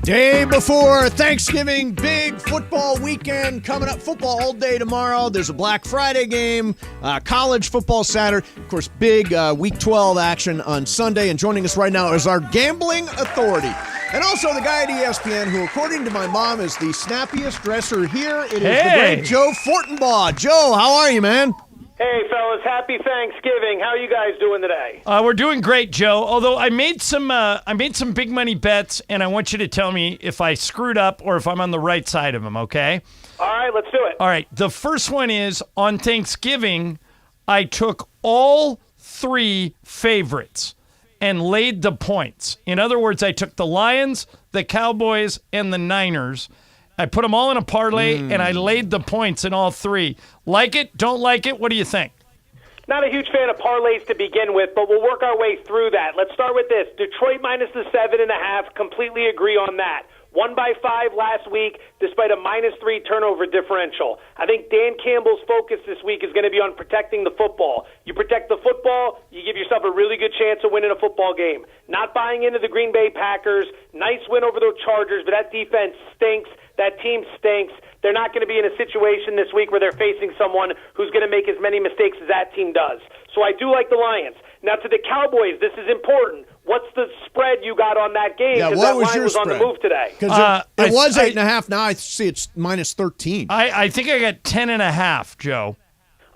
Day before Thanksgiving, big football weekend coming up. Football all day tomorrow. There's a Black Friday game, college football Saturday. Of course, big Week 12 action on Sunday. And joining us right now is our gambling authority. And also the guy at ESPN who, according to my mom, is the snappiest dresser here. It is the great Joe Fortunato. Joe, how are you, man?
Hey, fellas, happy Thanksgiving. How are you guys doing today?
We're doing great, Joe. Although I made some big money bets, and I want you to tell me if I screwed up or if I'm on the right side of them, okay?
All right, let's do it.
All right, the first one is on Thanksgiving, I took all 3 favorites and laid the points. In other words, I took the Lions, the Cowboys, and the Niners. I put them all in a parlay, and I laid the points in all 3. Like it? Don't like it? What do you think?
Not a huge fan of parlays to begin with, but we'll work our way through that. Let's start with this. Detroit minus the 7.5. Completely agree on that. Won by 5 last week despite a -3 turnover differential. I think Dan Campbell's focus this week is going to be on protecting the football. You protect the football, you give yourself a really good chance of winning a football game. Not buying into the Green Bay Packers. Nice win over the Chargers, but that defense stinks. That team stinks. They're not going to be in a situation this week where they're facing someone who's going to make as many mistakes as that team does. So I do like the Lions. Now to the Cowboys, this is important. What's the spread you got on that game?
Yeah,
Because
what
that
was
line
your
was on the
spread?
move today.
Because it was 8.5. Now I see it's -13.
I think I got 10.5, Joe.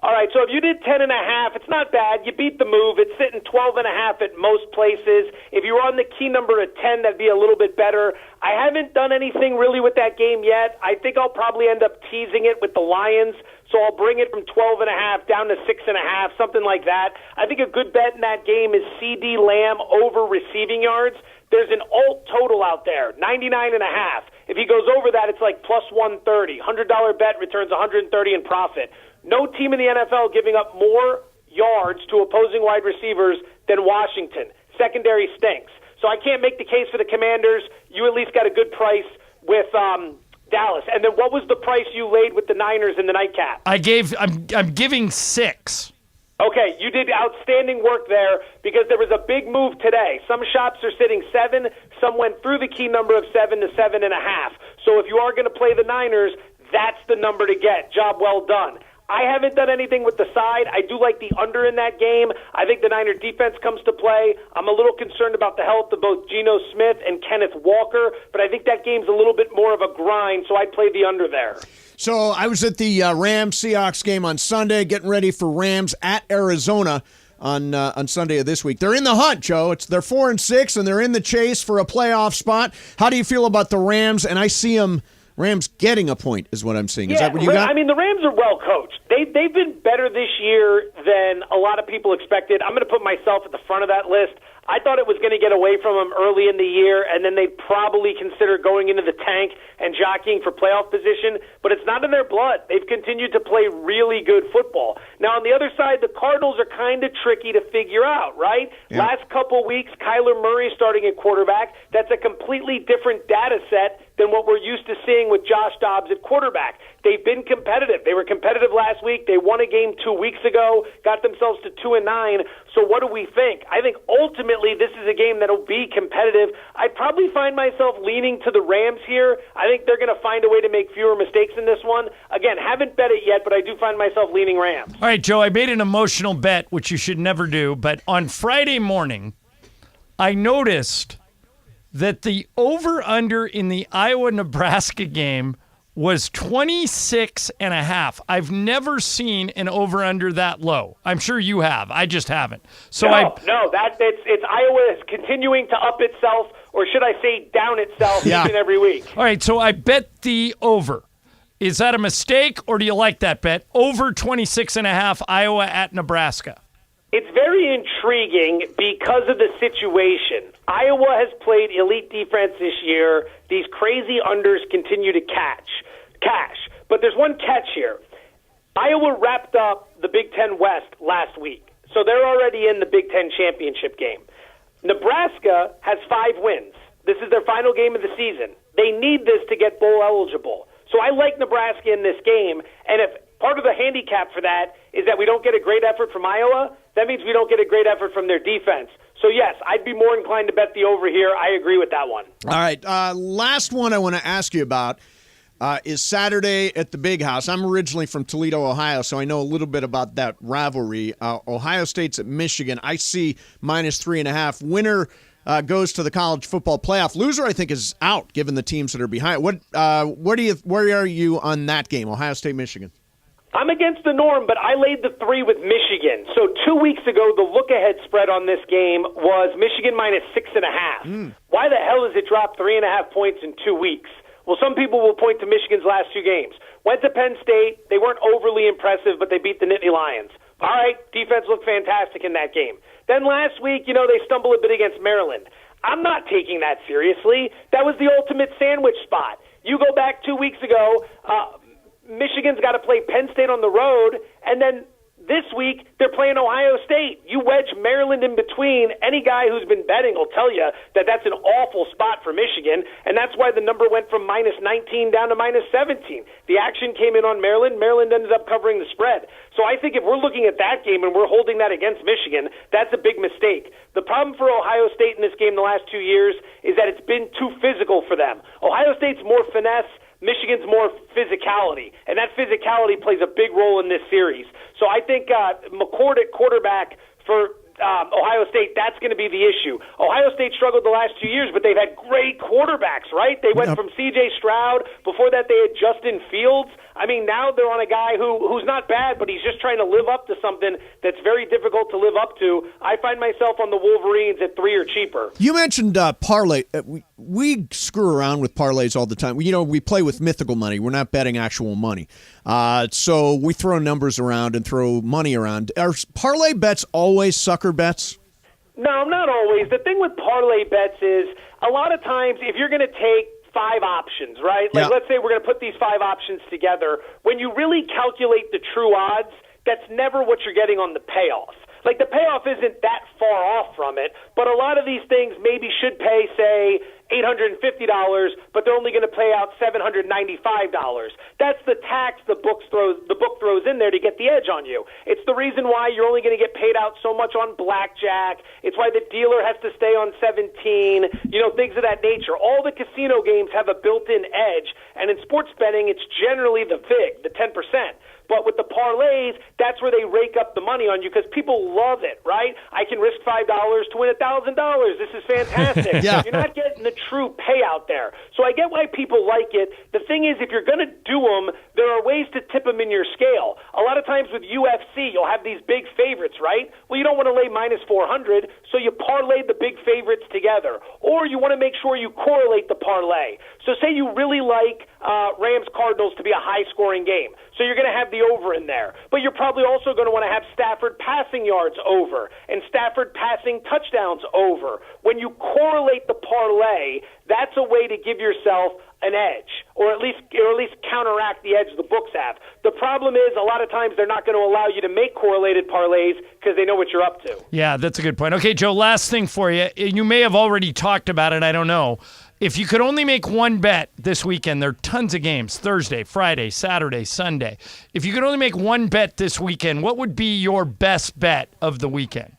All right, so if you did 10.5, it's not bad. You beat the move. It's sitting 12.5 at most places. If you were on the key number of 10, that'd be a little bit better. I haven't done anything really with that game yet. I think I'll probably end up teasing it with the Lions, so I'll bring it from 12.5 down to 6.5, something like that. I think a good bet in that game is CD Lamb over receiving yards. There's an alt total out there, 99.5. If he goes over that, it's like plus 130. $100 bet returns 130 in profit. No team in the NFL giving up more yards to opposing wide receivers than Washington. Secondary stinks. So I can't make the case for the Commanders. You at least got a good price with Dallas. And then what was the price you laid with the Niners in the nightcap?
I'm giving 6.
Okay, you did outstanding work there because there was a big move today. Some shops are sitting 7. Some went through the key number of 7 to 7.5. So if you are going to play the Niners, that's the number to get. Job well done. I haven't done anything with the side. I do like the under in that game. I think the Niner defense comes to play. I'm a little concerned about the health of both Geno Smith and Kenneth Walker, but I think that game's a little bit more of a grind, so I'd play the under there.
So I was at the Rams-Seahawks game on Sunday, getting ready for Rams at Arizona on Sunday of this week. They're in the hunt, Joe. They're 4-6, and they're in the chase for a playoff spot. How do you feel about the Rams? And I see them. Rams getting a point is what I'm seeing. Is that what you got?
I mean, the Rams are well coached. They've been better this year than a lot of people expected. I'm going to put myself at the front of that list. I thought it was going to get away from them early in the year, and then they'd probably consider going into the tank and jockeying for playoff position, but it's not in their blood. They've continued to play really good football. Now, on the other side, the Cardinals are kind of tricky to figure out, right? Yeah. Last couple weeks, Kyler Murray starting at quarterback. That's a completely different data set than what we're used to seeing with Josh Dobbs at quarterback. They've been competitive. They were competitive last week. They won a game 2 weeks ago, got themselves to 2-9. So what do we think? I think ultimately this is a game that'll be competitive. I'd probably find myself leaning to the Rams here. I think they're going to find a way to make fewer mistakes in this one. Again, haven't bet it yet, but I do find myself leaning Rams.
All right, Joe, I made an emotional bet, which you should never do, but on Friday morning, I noticed that the over-under in the Iowa-Nebraska game was 26.5. I've never seen an over-under that low. I'm sure you have. I just haven't. So
it's Iowa is continuing to up itself, or should I say down itself each and every week.
All right, so I bet the over. Is that a mistake, or do you like that bet? Over 26.5, Iowa at Nebraska.
It's very intriguing because of the situation. Iowa has played elite defense this year. These crazy unders continue to cash. But there's one catch here. Iowa wrapped up the Big Ten West last week, so they're already in the Big Ten championship game. Nebraska has 5 wins. This is their final game of the season. They need this to get bowl eligible. So I like Nebraska in this game, and if part of the handicap for that is that we don't get a great effort from Iowa, that means we don't get a great effort from their defense. So, yes, I'd be more inclined to bet the over here. I agree with that one.
All right. Last one I want to ask you about is Saturday at the Big House. I'm originally from Toledo, Ohio, so I know a little bit about that rivalry. Ohio State's at Michigan. I see -3.5. Winner goes to the college football playoff. Loser, I think, is out, given the teams that are behind. Where are you on that game, Ohio State, Michigan?
I'm against the norm, but I laid the 3 with Michigan. So 2 weeks ago, the look-ahead spread on this game was Michigan -6.5. Why the hell has it dropped 3.5 points in 2 weeks? Well, some people will point to Michigan's last 2 games. Went to Penn State. They weren't overly impressive, but they beat the Nittany Lions. All right, defense looked fantastic in that game. Then last week, they stumbled a bit against Maryland. I'm not taking that seriously. That was the ultimate sandwich spot. You go back 2 weeks ago, Michigan's got to play Penn State on the road, and then This week, they're playing Ohio State. You wedge Maryland in between. Any guy who's been betting will tell you that that's an awful spot for Michigan, and that's why the number went from minus 19 down to minus 17. The action came in on Maryland. Maryland ended up covering the spread. So I think if we're looking at that game and we're holding that against Michigan, that's a big mistake. The problem for Ohio State in this game the last 2 years is that it's been too physical for them. Ohio State's more finesse. Michigan's more physicality, and that physicality plays a big role in this series. So I think McCord at quarterback for Ohio State, that's going to be the issue. Ohio State struggled the last 2 years, but they've had great quarterbacks, right? They went from C.J. Stroud. Before that, they had Justin Fields. I mean, now they're on a guy who's not bad, but he's just trying to live up to something that's very difficult to live up to. I find myself on the Wolverines at 3 or cheaper.
You mentioned parlay. We screw around with parlays all the time. We play with mythical money. We're not betting actual money. So we throw numbers around and throw money around. Are parlay bets always sucker bets?
No, not always. The thing with parlay bets is a lot of times if you're going to take 5 options, right? Like, let's say we're going to put these 5 options together. When you really calculate the true odds, that's never what you're getting on the payoff. Like, the payoff isn't that far off from it, but a lot of these things maybe should pay, say, $850, but they're only going to pay out $795. That's the tax the book throws in there to get the edge on you. It's the reason why you're only going to get paid out so much on blackjack. It's why the dealer has to stay on 17, things of that nature. All the casino games have a built-in edge, and in sports betting, it's generally the VIG, the 10%. But with the parlays, that's where they rake up the money on you because people love it, right? I can risk $5 to win $1,000. This is fantastic. You're not getting the true payout there. So I get why people like it. The thing is, if you're going to do them, there are ways to tip them in your scale. A lot of times with UFC, you'll have these big favorites, right? Well, you don't want to lay minus 400, so you parlay the big favorites together. Or you want to make sure you correlate the parlay. So say you really like Rams-Cardinals to be a high-scoring game. So you're going to have the over in there. But you're probably also going to want to have Stafford passing yards over and Stafford passing touchdowns over. When you correlate the parlay, that's a way to give yourself an edge, or at least counteract the edge the books have. The problem is a lot of times they're not going to allow you to make correlated parlays because they know what you're up to.
Yeah, that's a good point. Okay, Joe, last thing for you. You may have already talked about it. I don't know. If you could only make one bet this weekend, there are tons of games, Thursday, Friday, Saturday, Sunday. If you could only make one bet this weekend, what would be your best bet of the weekend?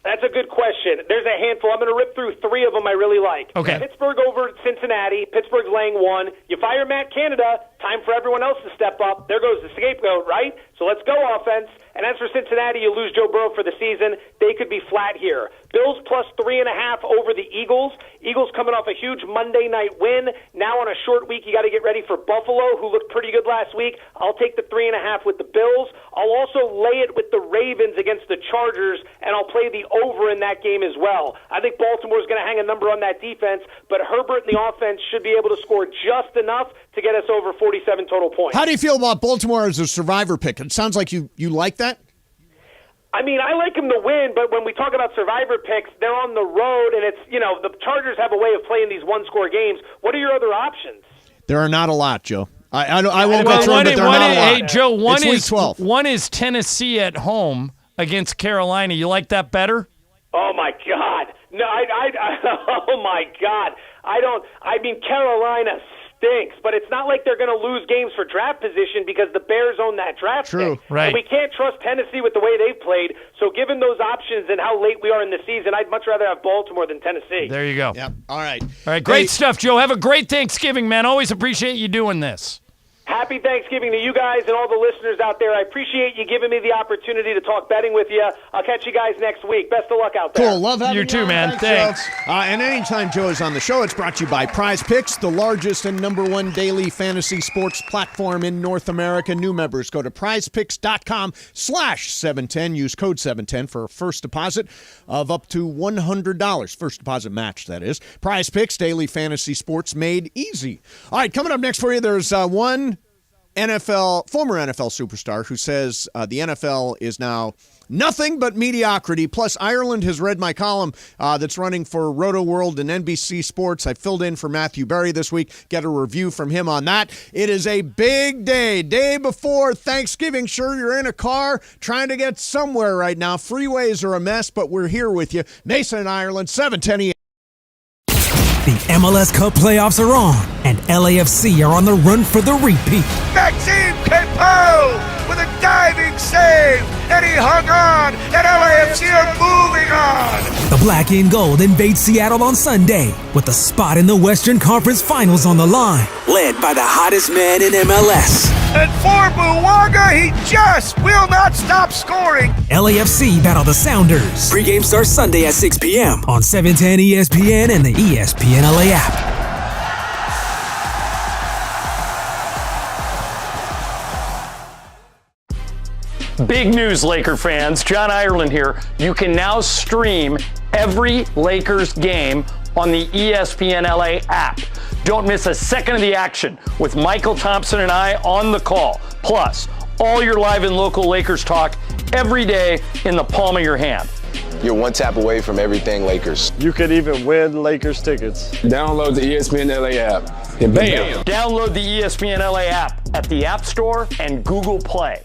That's a good question. There's a handful. I'm going to rip through 3 of them I really like.
Okay.
Pittsburgh over Cincinnati. Pittsburgh's laying 1. You fire Matt Canada, time for everyone else to step up. There goes the scapegoat, right? So let's go offense. And as for Cincinnati, you lose Joe Burrow for the season. They could be flat here. Bills plus 3.5 over the Eagles. Eagles coming off a huge Monday night win. Now on a short week, you got to get ready for Buffalo, who looked pretty good last week. I'll take the 3.5 with the Bills. I'll also lay it with the Ravens against the Chargers, and I'll play the over in that game as well. I think Baltimore's going to hang a number on that defense, but Herbert and the offense should be able to score just enough to get us over 47 total points.
How do you feel about Baltimore as a survivor pick? It sounds like you like that.
I mean, I like them to win, but when we talk about survivor picks, they're on the road, and it's, the Chargers have a way of playing these one-score games. What are your other options?
There are not a lot, Joe. I won't go through them, but there are not a lot.
Hey, Joe,
it's week 12.
One is Tennessee at home against Carolina. You like that better?
Oh, my God. No, oh, my God. I mean, Carolina stinks, but it's not like they're going to lose games for draft position because the Bears own that draft pick.
Right.
And we can't trust Tennessee with the way they've played. So given those options and how late we are in the season, I'd much rather have Baltimore than Tennessee.
There you go.
Yep. All right.
Great stuff, Joe. Have a great Thanksgiving, man. Always appreciate you doing this.
Happy Thanksgiving to you guys and all the listeners out there. I appreciate you giving me the opportunity to talk betting with you. I'll catch you guys next week. Best of luck out there.
Cool. Love having you.
You too, man. Thanks.
And anytime Joe is on the show, it's brought to you by Prize Picks, the largest and #1 daily fantasy sports platform in North America. New members go to prizepicks.com/710. Use code 710 for a first deposit of up to $100. First deposit match, that is. Prize Picks, daily fantasy sports made easy. All right, coming up next for you, there's one former NFL superstar who says the NFL is now Nothing but mediocrity. Plus, Ireland has read my column that's running for Roto World and NBC Sports. I filled in for Matthew Berry this week. Get a review from him on that. It is a big day before Thanksgiving. Sure, you're in a car trying to get somewhere right now. Freeways are a mess, but we're here with you. Mason and Ireland, 7:10
The MLS Cup playoffs are on, and LAFC are on the run for the repeat.
Maxime Pepe with a diving save, and he hung on, and LAFC are moving on.
The Black and Gold invade Seattle on Sunday with a spot in the Western Conference Finals on the line. Led by the hottest man in MLS.
And for Buwaga, he just will not stop scoring.
LAFC battle the Sounders. Pre-game starts Sunday at 6 p.m. on 710 ESPN and the ESPN LA app.
Big news, Laker fans. John Ireland here. You can now stream every Lakers game on the ESPN LA app. Don't miss a second of the action with Michael Thompson and I on the call. Plus, all your live and local Lakers talk every day in the palm of your hand.
You're one tap away from everything Lakers.
You could even win Lakers tickets.
Download the ESPN LA app and bam!
Download the ESPN LA app at the App Store and Google Play.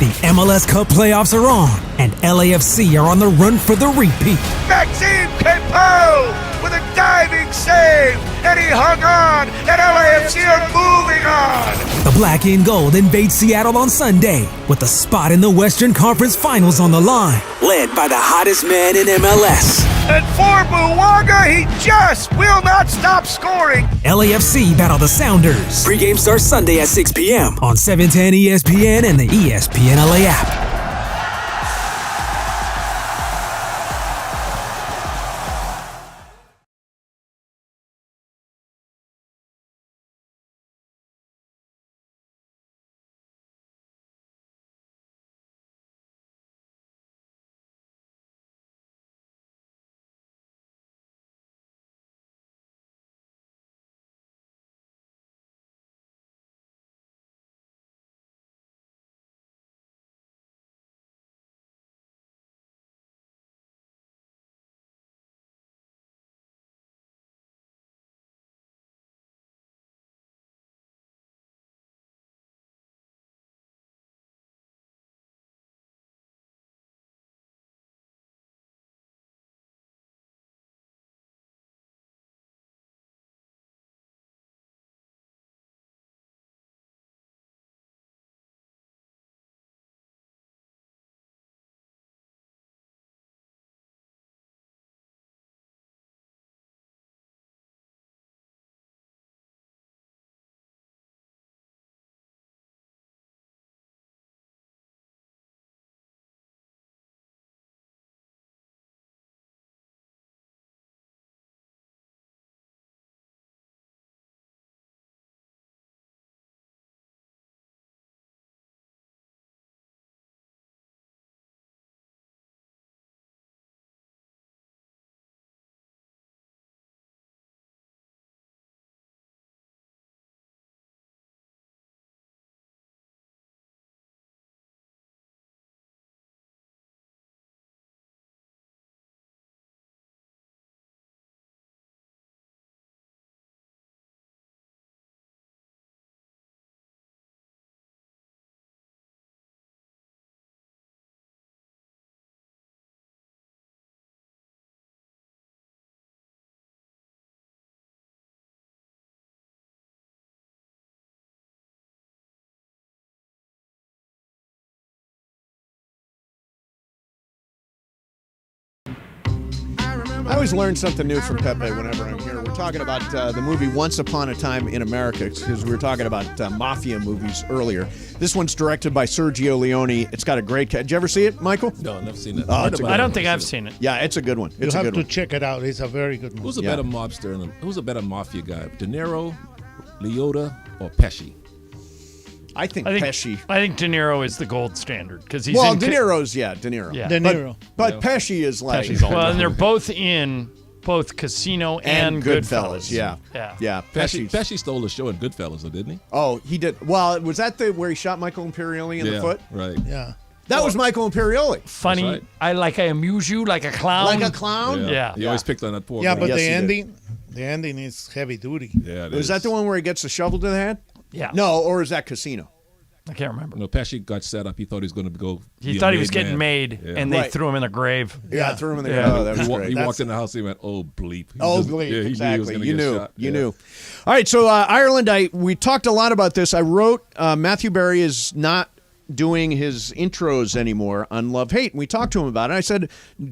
The MLS Cup playoffs are on, and LAFC are on the run for the repeat.
Maxime Pepe with a diving save, and he hung on, and LAFC are moving on.
The Black and Gold invade Seattle on Sunday with a spot in the Western Conference Finals on the line. Led by the hottest man in MLS.
And for Buwaga, he just will not stop scoring.
LAFC battle the Sounders. Pre-game starts Sunday at 6 p.m. on 710 ESPN and the ESPN LA app.
I always learn something new from Pepe whenever I'm here. We're talking about the movie Once Upon a Time in America, because we were talking about mafia movies earlier. This one's directed by Sergio Leone. It's got a great cast. Did you ever see it, Michael?
No, I've never seen it.
I don't think I've seen it.
Yeah, it's a good one.
You
It's a
have
good
to
one.
check it out. It's a very good movie.
Who's a better mobster? Who's a better mafia guy? De Niro, Liotta, or Pesci?
I think Pesci.
I think De Niro is the gold standard because he's
Well,
in
De Niro's, De Niro.
Yeah.
De Niro.
But Pesci is like...
Well, and they're both in both Casino and Goodfellas.
Yeah.
Pesci stole the show in Goodfellas, though, didn't he?
Oh, he did. Well, was that where he shot Michael Imperioli in the foot?
Right.
Yeah.
That was Michael Imperioli.
Funny.
Right.
I amuse you like a clown.
Like a clown?
Yeah.
He always picked on that poor
Yeah,
guy.
but
Yes,
the
he did.
ending is heavy duty.
Yeah, it
Was
is.
that the one where he gets the shovel to the head?
Yeah.
No, or is that Casino?
I can't remember.
No, Pesci got set up. He thought he was going to go.
He
be a
thought he was
made
getting
man.
made,
Yeah.
and they
Right.
threw him in the grave.
Yeah, threw him in the
Yeah.
Oh, that was great.
He walked in the house. He went, "Oh bleep!"
Bleep.
Yeah, he
exactly.
Knew he was gonna
You
get
knew.
shot.
You
Yeah.
knew. All right, so Ireland. We talked a lot about this. I wrote Matthew Berry is not doing his intros anymore on Love Hate, and we talked to him about it. I said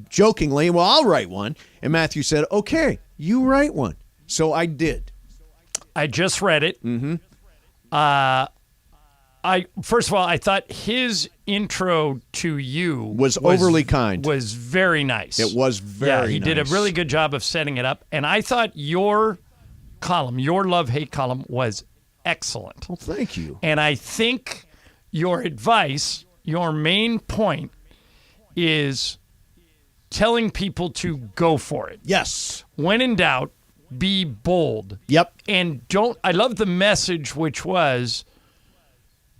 jokingly, "Well, I'll write one," and Matthew said, "Okay, you write one." So I did.
I just read it.
Mm-hmm.
First of all, I thought his intro to you
was overly kind.
Was very nice.
It was very
he did a
nice.
really good job of setting it up. And I thought your column, your love-hate column, was excellent.
Well, thank you.
And I think your advice, your main point, is telling people to go for it.
Yes.
When in doubt, be bold.
Yep.
And I love the message, which was,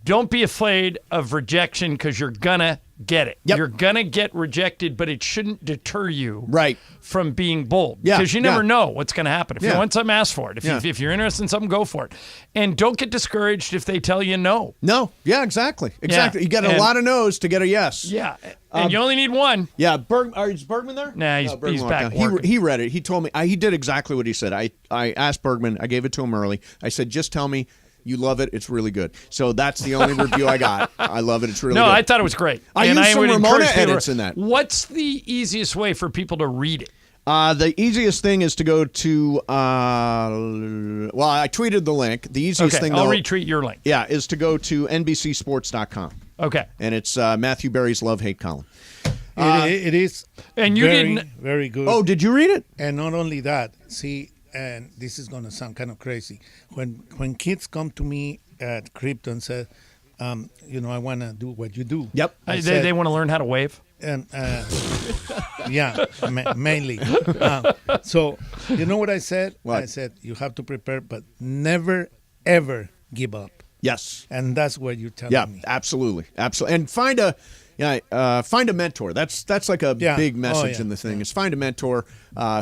don't be afraid of rejection because you're going to get it.
Yep.
You're going to get rejected, but it shouldn't deter you
right.
from being bold.
Yeah.
Because you never know what's going to happen. If you want something, ask for it. If you're interested in something, go for it. And don't get discouraged if they tell you no.
No. Yeah, exactly. Exactly.
Yeah.
You get a lot of no's to get a yes.
Yeah. And you only need one.
Yeah. Is Bergman there?
Nah, he's
Bergman walked
back.
down. He read it. He told me. He did exactly what he said. I asked Bergman. I gave it to him early. I said, just tell me you love it. It's really good. So that's the only review I got. I love it. It's really good.
No, I thought it was great.
I
and
used
I
some
would
Ramona
encourage people
edits in that.
What's the easiest way for people to read it?
The easiest thing is to go to, well, I tweeted the link. The easiest thing,
I'll
though,
retweet your link.
Yeah, is to go to NBCSports.com.
Okay.
And it's Matthew Berry's Love Hate column.
It is
and you
very good.
Oh, did you read it?
And not only that, see, and this is going to sound kind of crazy. When kids come to me at crypto and say, I want to do what you do.
Yep.
They want to learn how to wave?
And yeah, mainly. So you know what I said?
What?
I said you have to prepare, but never, ever give up.
Yes.
And that's what you're telling me.
Absolutely. And find a mentor. That's like a big message in the thing. Is find a mentor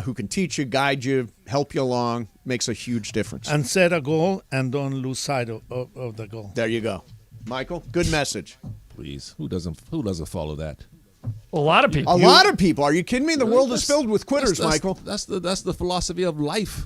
who can teach you, guide you, help you along. Makes a huge difference.
And set a goal and don't lose sight of the goal.
There you go, Michael. Good message.
Please, who doesn't follow that?
A lot of people.
A lot of people. Are you kidding me? The world is filled with quitters, Michael.
That's the philosophy of life.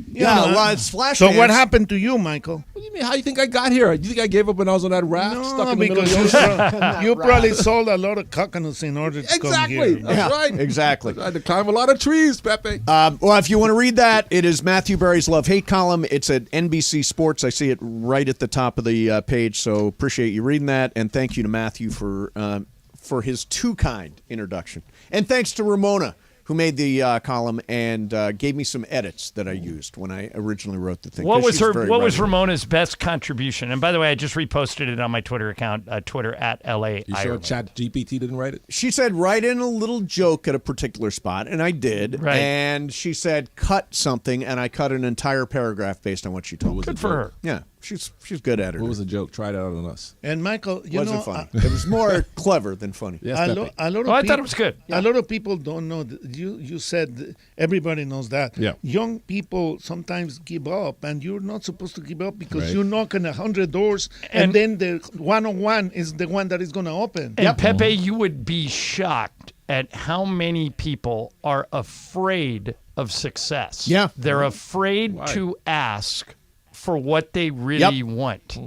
Yeah, well, it's flash.
So what happened to you, Michael?
What do you mean? How do you think I got here? Do you think I gave up when I was on that raft stuck in the middle of the ocean?
You probably sold a lot of coconuts in order to come here.
That's right.
Exactly.
I had to climb a lot of trees, Pepe.
Well, if you want to read that, it is Matthew Berry's Love Hate column. It's at NBC Sports. I see it right at the top of the page. So appreciate you reading that, and thank you to Matthew for his too kind introduction. And thanks to Ramona, who made the column and gave me some edits that I used when I originally wrote the thing.
What was Ramona's best contribution? And by the way, I just reposted it on my Twitter account, Twitter at LA.
You sure ChatGPT didn't write it?
She said, write in a little joke at a particular spot, and I did.
Right.
And she said, cut something, and I cut an entire paragraph based on what she told me.
Good for her.
Yeah, she's good at it.
What was the joke? Try it out on us.
And Michael,
Wasn't funny. It was more clever than funny.
Yes,
I
thought it was good.
A lot of people don't know. You said everybody knows that.
Yeah.
Young people sometimes give up, and you're not supposed to give up because
Right.
you knock on 100 doors, and then the 101 is the one that is going to open.
And Pepe, you would be shocked at how many people are afraid of success.
Yeah.
They're afraid to ask for what they really want.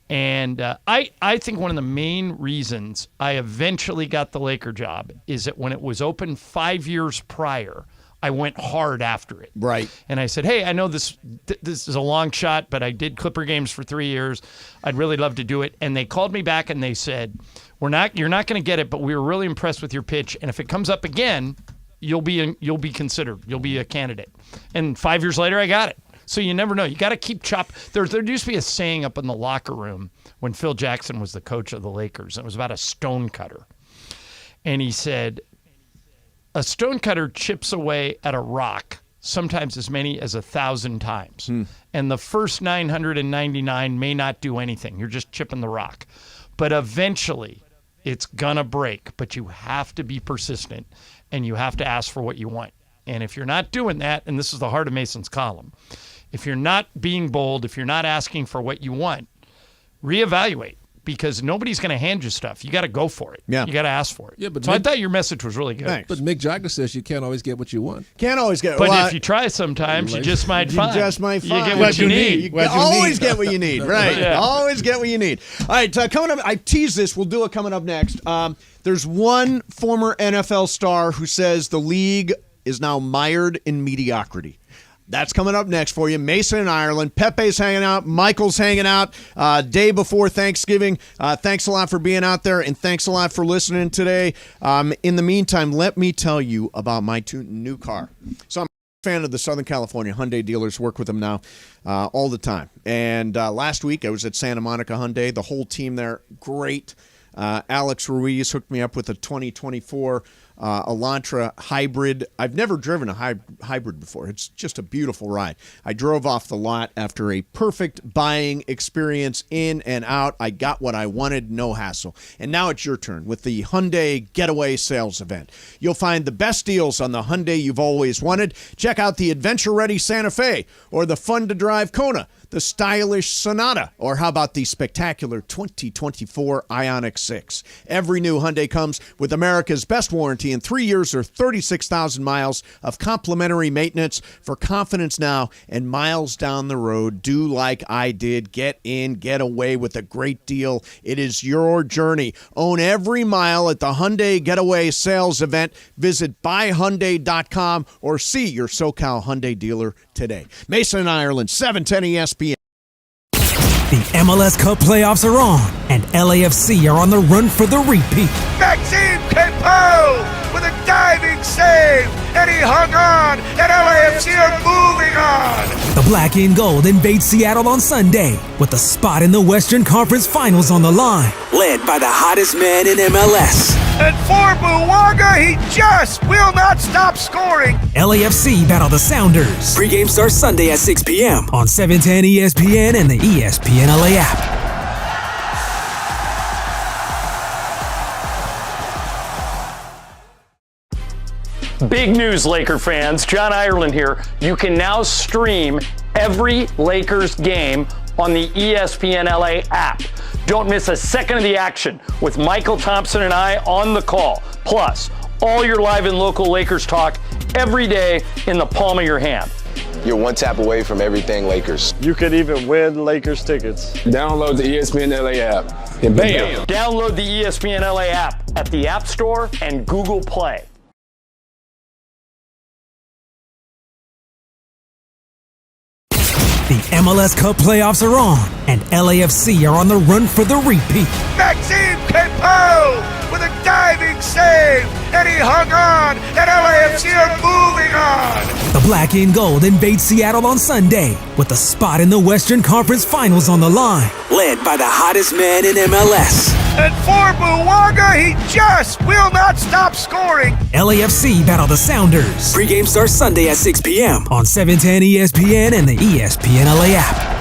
And I think one of the main reasons I eventually got the Laker job is that when it was open 5 years prior, I went hard after it.
Right.
And I said, hey, I know this is a long shot, but I did Clipper games for 3 years. I'd really love to do it. And they called me back and they said, you're not going to get it, but we were really impressed with your pitch. And if it comes up again, you'll be considered. You'll be a candidate. And 5 years later, I got it. So you never know. You got to keep There used to be a saying up in the locker room when Phil Jackson was the coach of the Lakers. It was about a stone cutter. And he said, a stonecutter chips away at a rock sometimes as many as 1,000 times. And the first 999 may not do anything. You're just chipping the rock. But eventually, it's going to break. But you have to be persistent, and you have to ask for what you want. And if you're not doing that, and this is the heart of Mason's column, if you're not being bold, if you're not asking for what you want, reevaluate. Because nobody's going to hand you stuff. You got to go for it.
Yeah.
You got to ask for it.
Yeah, but
so I thought your message was really good.
Thanks.
But Mick Jagger says you can't always get what you want.
Can't always get.
But
well,
if you try sometimes, you just might
you
find.
just might find.
You get what you need.
You always get what you need, right?
Yeah.
Always get what you need. All right, coming up, I tease this. We'll do it coming up next. There's one former NFL star who says the league is now mired in mediocrity. That's coming up next for you. Mason in Ireland. Pepe's hanging out. Michael's hanging out. Day before Thanksgiving. Thanks a lot for being out there, and thanks a lot for listening today. In the meantime, let me tell you about my new car. So I'm a fan of the Southern California Hyundai dealers. Work with them now all the time. And last week I was at Santa Monica Hyundai. The whole team there, great. Alex Ruiz hooked me up with a 2024 Elantra hybrid. I've never driven a hybrid before. It's just a beautiful ride. I drove off the lot after a perfect buying experience in and out. I got what I wanted, no hassle. And now it's your turn with the Hyundai Getaway Sales Event. You'll find the best deals on the Hyundai you've always wanted. Check out the adventure-ready Santa Fe or the fun-to-drive Kona, the stylish Sonata, or how about the spectacular 2024 Ioniq 6. Every new Hyundai comes with America's best warranty in 3 years or 36,000 miles of complimentary maintenance. For confidence now and miles down the road, do like I did. Get in, get away with a great deal. It is your journey. Own every mile at the Hyundai Getaway Sales Event. Visit buyhyundai.com or see your SoCal Hyundai dealer today. Mason, Ireland, 710 ESPN.
The MLS Cup playoffs are on, and LAFC are on the run for the repeat.
Maxime Pepe with a diving save, and he hung on, and LAFC are moving on.
The Black and Gold invade Seattle on Sunday with a spot in the Western Conference Finals on the line, led by the hottest man in MLS.
And for Buwaga, he just will not stop scoring.
LAFC battle the Sounders. Pre-game starts Sunday at 6 p.m. on 710 ESPN and the ESPN LA app.
Big news, Laker fans. John Ireland here. You can now stream every Lakers game on the ESPN LA app. Don't miss a second of the action with Michael Thompson and I on the call. Plus, all your live and local Lakers talk every day in the palm of your hand.
You're one tap away from everything Lakers.
You could even win Lakers tickets.
Download the ESPN LA app and bam!
Download the ESPN LA app at the App Store and Google Play.
The MLS Cup playoffs are on, and LAFC are on the run for the repeat.
Maxime Pepe with a diving save, and he hung on, and LAFC are moving on.
The Black and Gold invade Seattle on Sunday with a spot in the Western Conference Finals on the line, led by the hottest man in MLS.
And for Buwaga, he just will not stop scoring.
LAFC battle the Sounders. Pre-game starts Sunday at 6 p.m. on 710 ESPN and the ESPN LA app.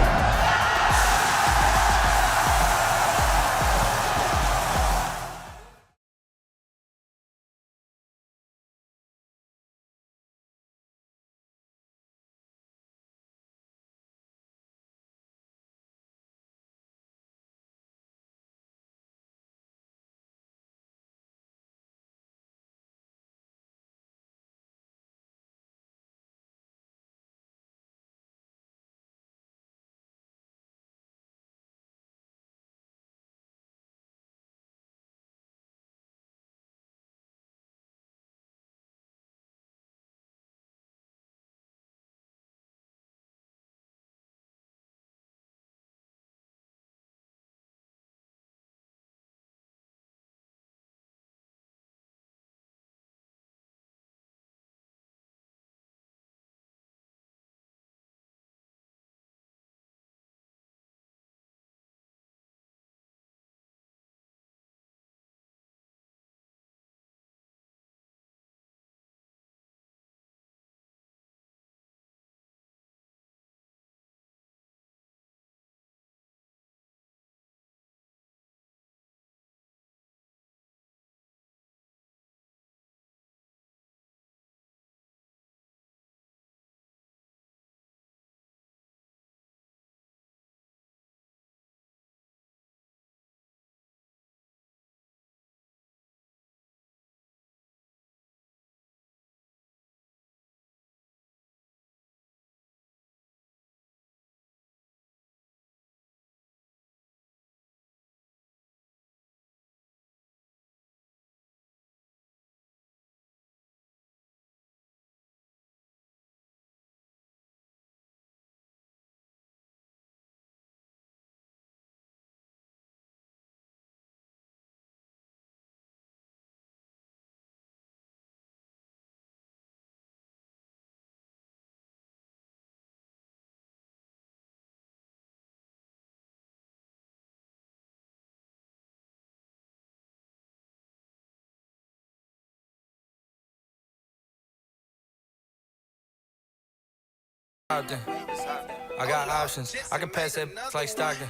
I got options. I can pass that like Stockton.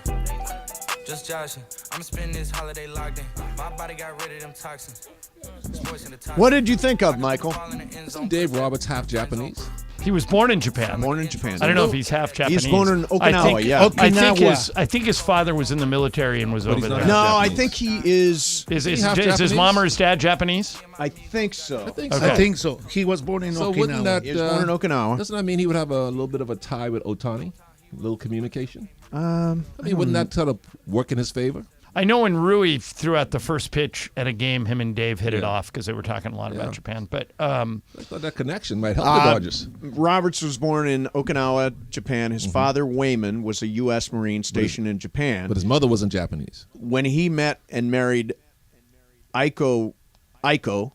Just joshing. I'm spending this holiday locked in. My body got rid of them toxins.
What did you think of, Michael?
Isn't Dave Roberts half Japanese?
He was born in Japan.
Born in Japan.
I don't know if he's half Japanese.
He's born in Okinawa,
I think his father was in the military and was over there.
No, I think he is.
Is his mom or his dad Japanese?
I think so.
I think so. He was born in
So
Okinawa.
wouldn't that,
He was born in Okinawa.
Doesn't that mean he would have a little bit of a tie with Otani? A little communication? I mean, wouldn't that sort of work in his favor?
I know when Rui threw out the first pitch at a game, him and Dave hit it off because they were talking a lot about Japan. But
I thought that connection might help the Dodgers.
Roberts was born in Okinawa, Japan. His father, Wayman, was a U.S. Marine stationed in Japan.
But his mother wasn't Japanese.
When he met and married Aiko,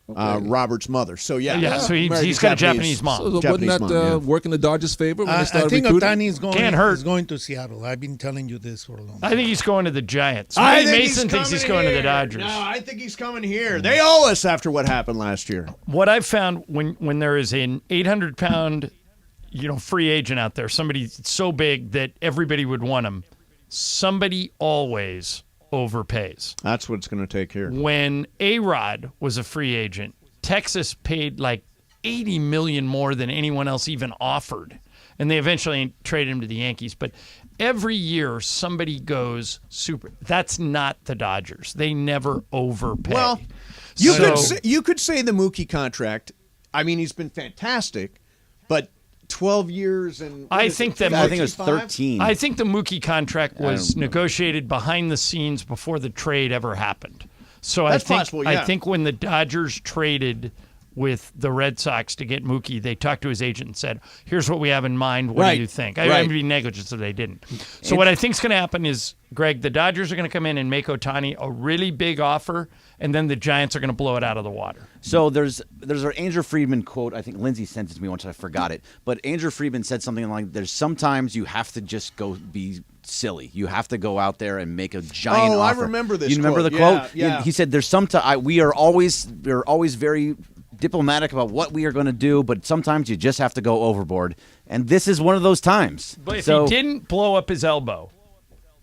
Robert's mother. So,
so he's got a Japanese mom.
So wouldn't that work in the Dodgers' favor when they started
I think
recruiting?
Otani is
Can't
going to Seattle. I've been telling you this for a long time.
I think he's going to the Giants.
Mason
thinks he's going to the Dodgers.
No, I think he's coming here. They owe us after what happened last year.
What I've found when there is an 800-pound, free agent out there, somebody so big that everybody would want him, somebody always overpays.
That's what it's going to take here.
When A-Rod was a free agent, Texas paid like $80 million more than anyone else even offered. And they eventually traded him to the Yankees. But every year somebody goes super. That's not the Dodgers. They never overpay.
Well, you could say the Mookie contract. I mean, he's been fantastic, but 12 years and
I think it was 13.
I think the Mookie contract was negotiated behind the scenes before the trade ever happened. So
That's
I think
possible,
I think when the Dodgers traded with the Red Sox to get Mookie, they talked to his agent and said, "Here's what we have in mind. What do you think?" I would be negligent if they didn't. So what I think is going to happen is, Greg, the Dodgers are going to come in and make Otani a really big offer, and then the Giants are going to blow it out of the water.
So there's an Andrew Friedman quote. I think Lindsay sent it to me once. I forgot it. But Andrew Friedman said something like, "There's sometimes you have to just go be silly. You have to go out there and make a giant offer."
I remember this.
You remember the quote?
Yeah.
He said, "There's we are always very diplomatic about what we are going to do, but sometimes you just have to go overboard." And this is one of those times.
But if he didn't blow up his elbow,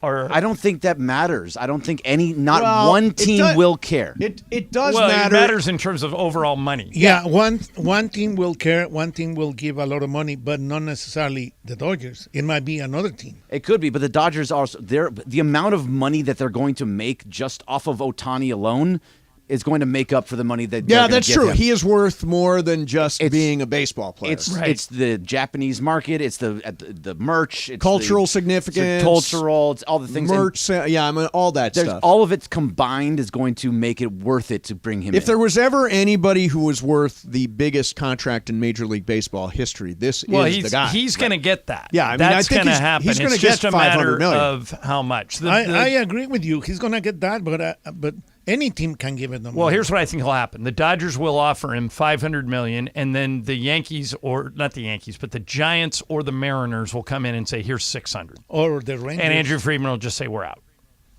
I don't think that matters. I don't think one team will care.
It does
matter.
matter.
It matters in terms of overall money.
Yeah, one team will care. One team will give a lot of money, but not necessarily the Dodgers. It might be another team.
It could be, but the Dodgers also the amount of money that they're going to make just off of Otani alone is going to make up for the money that
that's true. He is worth more than just being a baseball player.
It's the Japanese market. It's the merch. It's
cultural significance.
Cultural. It's all the things.
Merch. All that stuff.
All of it combined is going to make it worth it to bring him in.
If there was ever anybody who was worth the biggest contract in Major League Baseball history, this is the guy.
He's going to get that.
Yeah,
that's going to happen.
He's going to
it's
get
just a
$500 million.
of how much.
I agree with you. He's going to get that, but any team can give it them.
Well, here's what I think will happen. The Dodgers will offer him $500 million, and then the Yankees, or not the Yankees, but the Giants or the Mariners will come in and say, "Here's $600."
Or the Rangers.
And Andrew Friedman will just say, "We're out."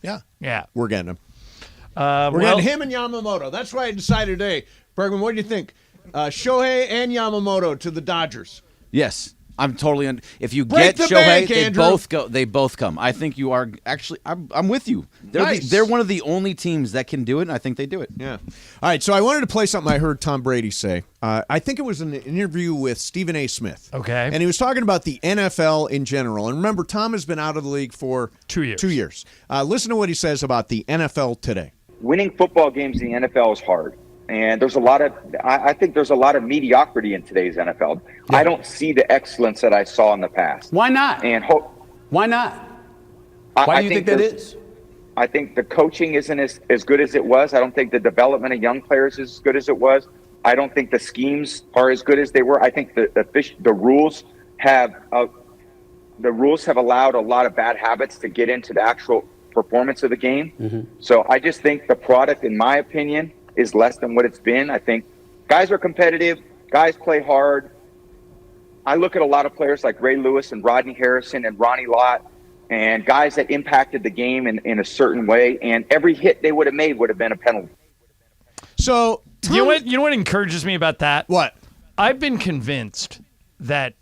Yeah.
We're getting him. We're getting him and Yamamoto. That's why I decided today. Bergman, what do you think? Shohei and Yamamoto to the Dodgers.
Yes. I'm totally if you
Break
get
the
Shohei,
bank,
they both come. I think you are actually I'm with you.
Nice.
They're one of the only teams that can do it, and I think they do it.
Yeah. All right, so I wanted to play something I heard Tom Brady say. I think it was an interview with Stephen A. Smith.
Okay.
And he was talking about the NFL in general. And remember, Tom has been out of the league for
2 years.
2 years. Listen to what he says about the NFL today.
Winning football games in the NFL is hard. And there's I think there's a lot of mediocrity in today's NFL. Yeah. I don't see the excellence that I saw in the past.
Why not? Why not? Why do you think that is?
I think the coaching isn't as good as it was. I don't think the development of young players is as good as it was. I don't think the schemes are as good as they were. I think the rules have allowed a lot of bad habits to get into the actual performance of the game. Mm-hmm. So I just think the product, in my opinion, is less than what it's been. I think guys are competitive. Guys play hard. I look at a lot of players like Ray Lewis and Rodney Harrison and Ronnie Lott and guys that impacted the game in a certain way, and every hit they would have made would have been a penalty.
So
you know what encourages me about that?
What?
I've been convinced that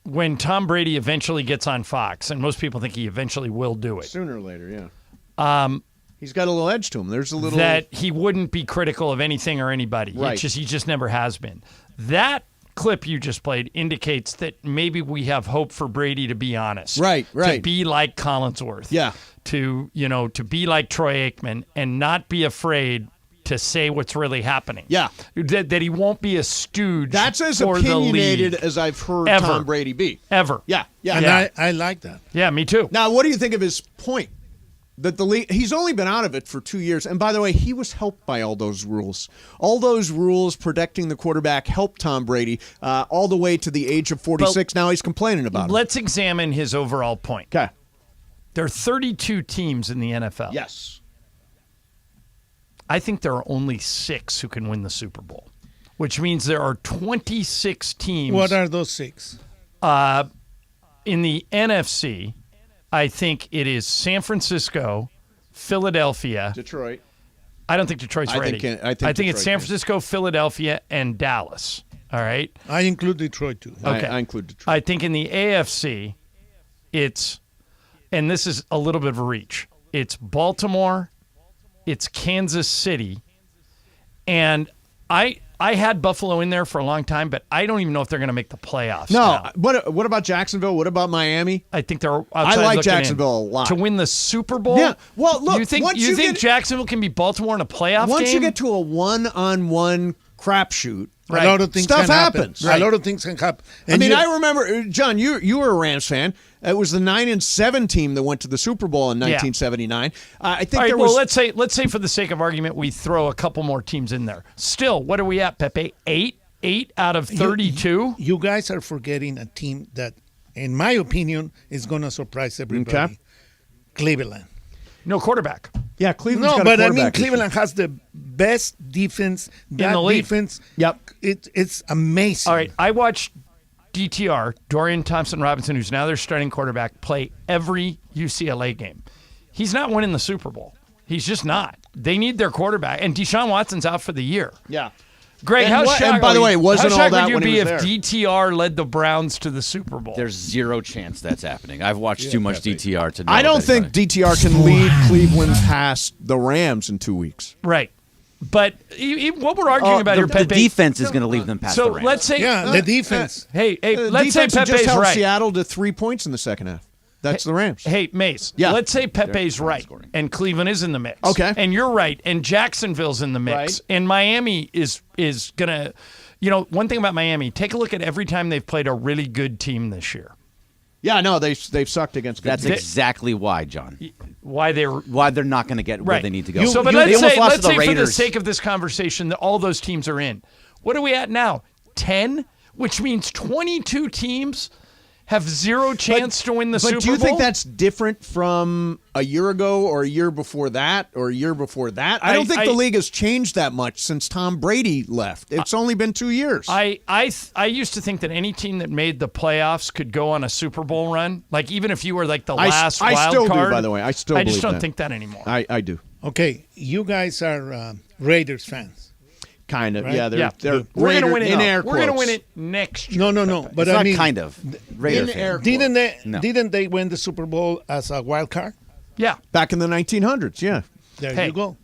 when Tom Brady eventually gets on Fox, and most people think he eventually will do it.
Sooner or later, yeah. He's got a little edge to him. There's a little
that he wouldn't be critical of anything or anybody.
Right.
He just never has been. That clip you just played indicates that maybe we have hope for Brady to be honest.
Right.
To be like Collinsworth.
Yeah.
To be like Troy Aikman and not be afraid to say what's really happening.
Yeah.
That he won't be a stooge.
That's as
for
opinionated
the league.
as I've heard
Ever.
Tom Brady be.
Ever.
Yeah.
And I like that.
Yeah, me too.
Now, what do you think of his point? That the league, he's only been out of it for 2 years. And by the way, he was helped by all those rules. All those rules protecting the quarterback helped Tom Brady all the way to the age of 46. Now he's complaining about it.
Let's examine his overall point.
Okay.
There are 32 teams in the NFL.
Yes.
I think there are only 6 who can win the Super Bowl, which means there are 26 teams.
What are those 6?
In the NFC, I think it is San Francisco, Philadelphia.
Detroit.
I don't think Detroit's ready. I think it's San Francisco, Philadelphia, and Dallas. All right?
I include Detroit, too.
Okay.
I include Detroit.
I think in the AFC, it's, and this is a little bit of a reach, it's Baltimore, it's Kansas City, and I had Buffalo in there for a long time, but I don't even know if they're going to make the playoffs.
No.
now.
What about Jacksonville? What about Miami?
I think they're outside
I like
looking
Jacksonville
in.
a lot.
To win the Super Bowl?
Yeah. Well, look,
you think
once you
think
get-
Jacksonville can beat Baltimore in a playoff
Once
game?
you get to a one-on-one crapshoot,
A lot of things
stuff
can happen.
happens.
A lot of things can happen. And
I remember, John, you were a Rams fan. It was the 9-7 team that went to the Super Bowl in 1979. I think
All right,
there was.
well, let's say for the sake of argument, we throw a couple more teams in there. Still, what are we at, Pepe? 8 out of 32?
You guys are forgetting a team that, in my opinion, is going to surprise everybody.
Okay.
Cleveland.
No quarterback.
Yeah, Cleveland's
No,
got a
but I mean,
quarterback issue.
Cleveland has the best defense. That
the league.
defense,
Yep.
It's amazing.
All right, I watched DTR, Dorian Thompson-Robinson, who's now their starting quarterback, play every UCLA game. He's not winning the Super Bowl. He's just not. They need their quarterback. And Deshaun Watson's out for the year.
Yeah.
Greg,
And
how
what-
shocked
and by the way, wasn't
how
all
shocked
that
would you
when he
be
was
if
there?
DTR led the Browns to the Super Bowl?
There's zero chance that's happening. I've watched too much DTR to know.
I don't
that
think DTR can lead Cleveland past the Rams in 2 weeks.
Right. But what we're arguing about here,
the
Pepe.
defense is going to leave them past
So
the Rams.
let's say,
the defense.
hey,
The
let's say
defense just
Pepe's
held
right.
Seattle to 3 points in the second half. That's the Rams.
Hey, Mace,
Yeah.
let's say Pepe's right and Cleveland is in the mix.
Okay.
And you're right and Jacksonville's in the mix.
Right.
And Miami is going to, one thing about Miami, take a look at every time they've played a really good team this year.
Yeah, no, they've sucked against good
That's
teams.
exactly why, John.
Why they're
not going to get where they need to go.
So, but
They
let's
almost
say,
lost to the
for the
Raiders.
sake of this conversation, that all those teams are in. What are we at now? 10, which means 22 teams have zero chance to win the Super Bowl.
But do you think that's different from a year ago or a year before that or a year before that? I don't think the league has changed that much since Tom Brady left. It's only been 2 years.
I used to think that any team that made the playoffs could go on a Super Bowl run. Like even if you were like the last wild
I still
card.
do, by the way. I still
I just
believe
don't
that.
think that anymore.
I do.
Okay, you guys are Raiders fans.
Kind of.
Right?
Yeah, they're
We're going to win it.
in air
We're going to
quotes.
win it next year.
No. But
It's
I
not
mean,
kind of. Raider
in
fan.
air quotes.
Didn't they win the Super Bowl as a wild card?
Yeah.
Back in the 1900s, yeah.
There you go.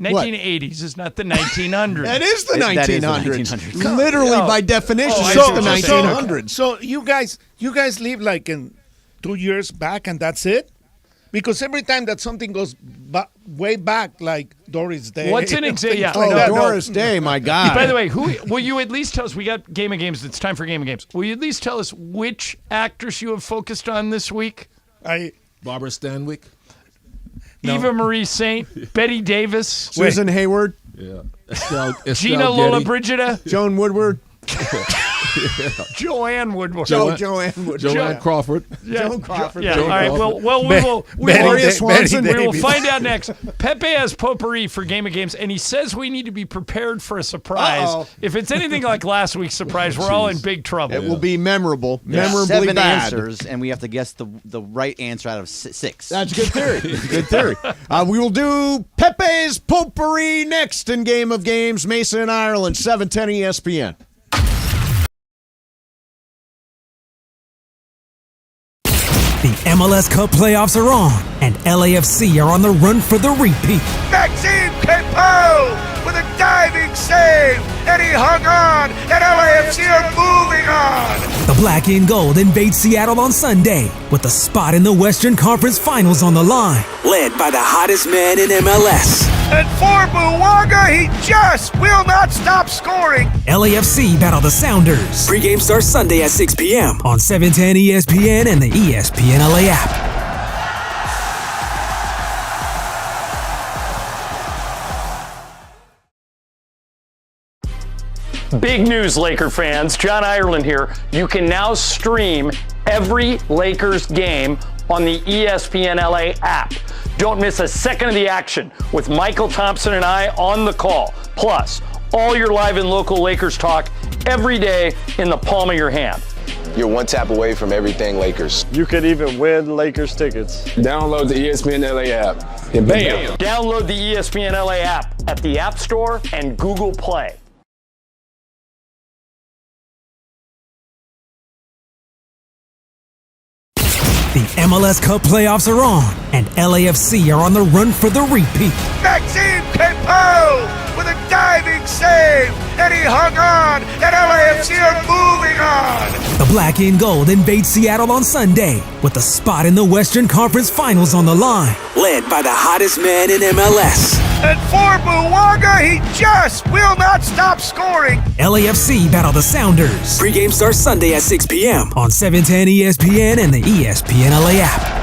1980s is not the 1900s.
That is the
That is the
1900s.
1900s.
Literally,
Oh.
by definition,
Oh, I
it's
see
the
what you're saying.
1900s.
So you guys live like in 2 years back, and that's it. Because every time that something goes way back, like Doris Day.
What's an example? Yeah.
Oh,
no,
Doris Day, my God.
By the way, will you at least tell us? We got Game of Games. It's time for Game of Games. Will you at least tell us which actress you have focused on this week?
Barbara Stanwyck.
Eva Marie Saint, Betty Davis,
Susan Hayward,
Yeah.
Gina Lola Brigida,
Joan Woodward,
Joanne Woodward,
Joanne Woodward,
Joanne Crawford.
Joan Crawford.
Yeah.
Joan
All right.
Crawford.
Well, we
Gloria
will.
Swanson.
We will find out next. Pepe has potpourri for Game of Games, and he says we need to be prepared for a surprise.
Uh-oh.
If it's anything like last week's surprise, we're all in big trouble.
It will be memorable, memorably
7
bad.
answers, and we have to guess the right answer out of 6.
That's a good theory. Good theory. We will do Pepe's potpourri next in Game of Games. Mason and Ireland, 710 ESPN.
MLS Cup playoffs are on, and LAFC are on the run for the repeat.
Maxime Pepe with a diving save, and he hung on, and LAFC are moving on.
The Black and Gold invade Seattle on Sunday with a spot in the Western Conference Finals on the line, led by the hottest man in MLS.
And for Buwaga, he just will not stop scoring.
LAFC battle the Sounders. Pre-game starts Sunday at 6 p.m. on 710 ESPN and the ESPN LA app.
Big news, Laker fans. John Ireland here. You can now stream every Lakers game on the ESPN LA app. Don't miss a second of the action with Michael Thompson and I on the call. Plus, all your live and local Lakers talk every day in the palm of your hand.
You're one tap away from everything Lakers.
You could even win Lakers tickets.
Download the ESPN LA app. And bam!
Download the ESPN LA app at the App Store and Google Play.
The MLS Cup playoffs are on, and LAFC are on the run for the repeat.
Maxime Pepe with a diving save, and he hung on, and LAFC are moving on.
The Black and Gold invade Seattle on Sunday with a spot in the Western Conference Finals on the line, led by the hottest man in MLS.
And for Buwaga, he just will not stop scoring.
LAFC battle the Sounders. Pre-game starts Sunday at 6 p.m. on 710 ESPN and the ESPN LA app.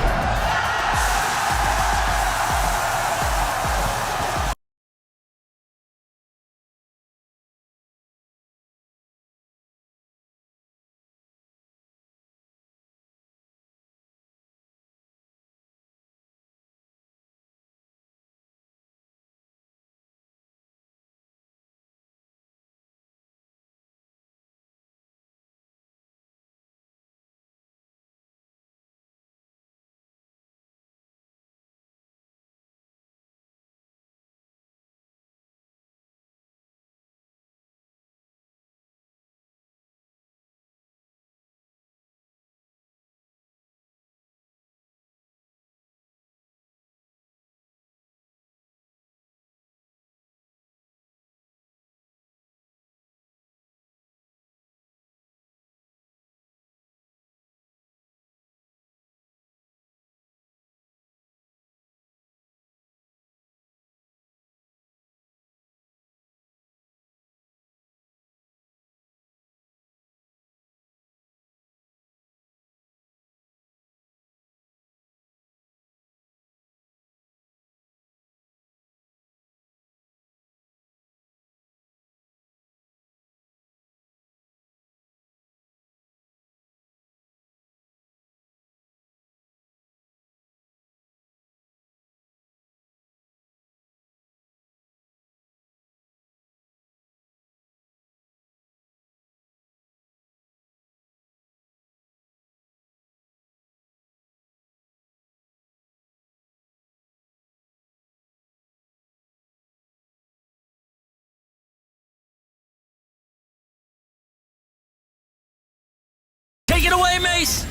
Take it away, Mace.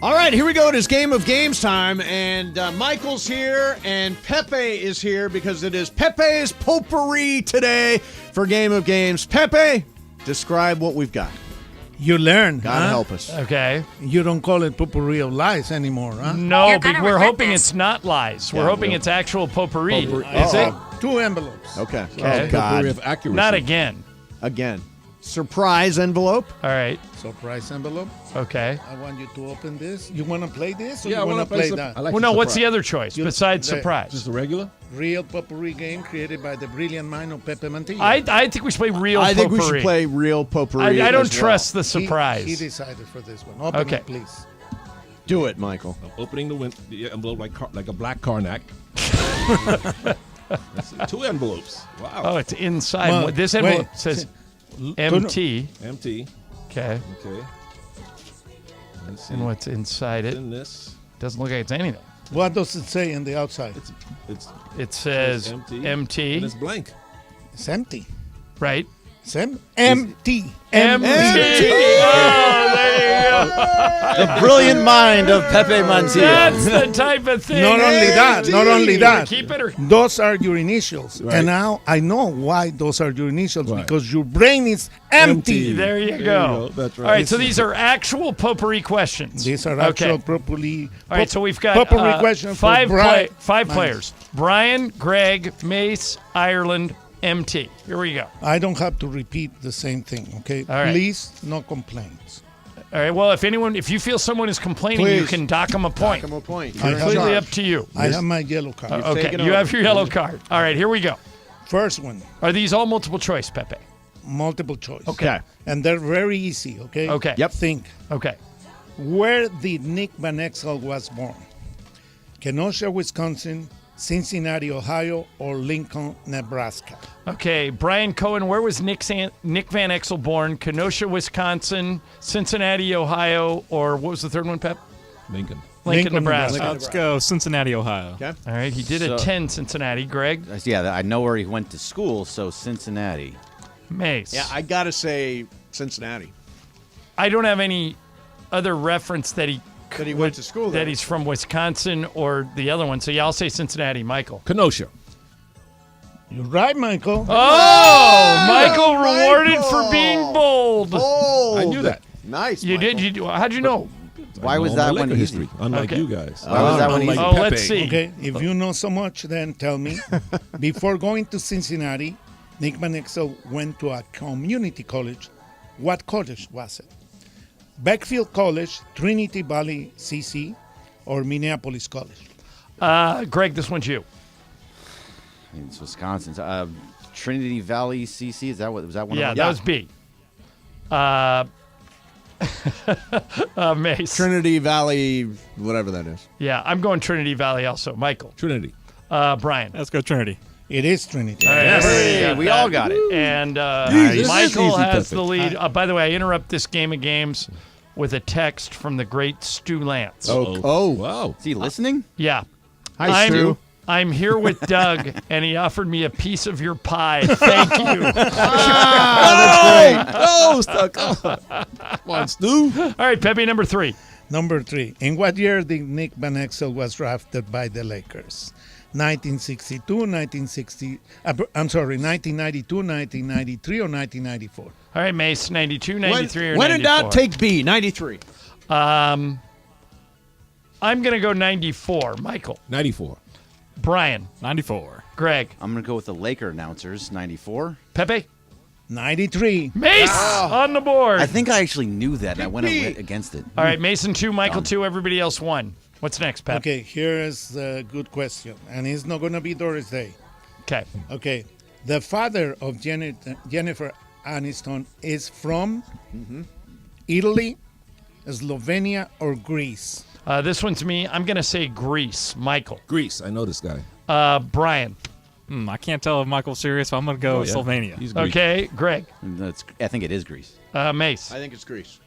All right, here we go. It is Game of Games time, and Michael's here, and Pepe is here because it is Pepe's potpourri today for Game of Games. Pepe, describe what we've got.
You learn.
God help us.
Okay.
You don't call it potpourri of lies anymore, huh?
No, but we're hoping it's not lies. We're hoping it's actual potpourri. Is it?
2 envelopes.
Okay.
Okay.
Oh, God.
Of accuracy.
Not again.
Again. Surprise envelope.
All right.
Surprise envelope.
Okay.
I want you to open this. You want to play this or
Yeah, I
you want
wanna
to play
play
that?
I like
Well,
the
no, what's
surprise.
the other choice besides surprise?
Just a regular?
Real potpourri game created by the brilliant mind of Pepe Mantilla.
I think we should play real
I think
potpourri.
we should play real potpourri.
I don't
as well.
trust the surprise.
He decided for this one. Open
Okay.
it, please.
Do it, Michael.
I'm opening the envelope like a black Karnak. That's 2 envelopes. Wow.
Oh, it's inside.
Well,
This envelope
wait.
says MT.
Empty.
Okay.
Okay. Let's see.
And what's inside it?
In this.
Doesn't look like it's anything.
What does it say in the outside?
It says
empty.
MT.
And it's blank.
It's empty.
Right?
It's empty.
MT. Oh, there you
The brilliant mind of Pepe Montilla.
That's the type of thing.
Not only that.
Keep it or
those are your initials.
Right.
And now I know why those are your initials, because your brain is empty.
There you go.
That's right.
All right, so these are actual potpourri questions.
These are actual potpourri.
All right, so we've got
potpourri questions for
five players. Brian, Greg, Mace, Ireland, MT. Here we go.
I don't have to repeat the same thing, okay?
All right.
Please, no complaints.
All right, well, if you feel someone is complaining, you
Please.
can dock them a point.
Dock 'em a point.
It's completely up to you.
I have my yellow card.
Okay, you have your yellow card. All right, here we go.
First one.
Are these all multiple choice, Pepe?
Multiple choice.
Okay.
And they're very easy, okay?
Okay.
Yep. Think.
Okay.
Where did Nick Van Exel was born? Kenosha, Wisconsin, Cincinnati, Ohio, or Lincoln, Nebraska?
Okay, Brian Cohen, where was Nick Van Exel born? Kenosha, Wisconsin, Cincinnati, Ohio, or what was the third one, Pep?
Lincoln,
Nebraska.
Let's go Cincinnati, Ohio.
Okay.
All right, he did attend Cincinnati. Greg?
Yeah, I know where he went to school, so Cincinnati.
Mace?
Yeah, I got to say Cincinnati.
I don't have any other reference that he
went to school there.
that he's from Wisconsin or the other one. So, yeah, I'll say Cincinnati. Michael?
Kenosha.
You're right, Michael.
Oh, Michael rewarded for being bold.
I knew that.
Nice.
You did? How'd you know?
Why was
I know
that
my
one
Laker
easy?
history? Unlike
Okay.
you guys.
Why was that one
Unlike
easy?
Oh,
Pepe.
let's see.
Okay, if you know so much, then tell me. Before going to Cincinnati, Nick Van Exel went to a community college. What college was it? Beckfield College, Trinity Valley CC, or Minneapolis College?
Greg, this one's you.
It's Wisconsin. Trinity Valley CC. Is that what was that one?
Yeah,
of
that
them?
was B. Mace.
Trinity Valley, whatever that is.
Yeah, I'm going Trinity Valley also. Michael.
Trinity.
Brian.
Let's go Trinity.
It is Trinity.
All right,
Hey, we all got it.
And
This is
Michael
easy,
has
Pepe.
the lead. By the way, I interrupt this game of games with a text from the great Stu Lance.
Oh.
Wow.
Is he listening?
Yeah.
Hi, Stu.
I'm here with Doug, and he offered me a piece of your pie. Thank you.
That's great.
Oh, stuck. Come on, Stu.
All right, Pepe, number 3.
Number 3. In what year did Nick Van Exel was drafted by the Lakers? 1962, 1992, 1993, or 1994?
All right, Mace, 92, 93, or 94.
When in doubt, take B, 93.
I'm going to go 94. Michael.
94.
Brian.
94.
Greg.
I'm going to go with the Laker announcers, 94.
Pepe.
93.
Mace on the board.
I think I actually knew that, and I went against it.
All right, Mason 2, Michael 2, everybody else 1. What's next, Pep?
Okay, here is a good question, and it's not going to be Doris Day.
Okay.
Okay, the father of Jennifer Aniston is from Italy, Slovenia, or Greece?
This one's me. I'm going to say Greece. Michael.
Greece. I know this guy.
Brian.
I can't tell if Michael's serious, so I'm going to go Slovenia.
He's Greek.
Okay, Greg.
I think it is Greece.
Mace.
I think it's Greece.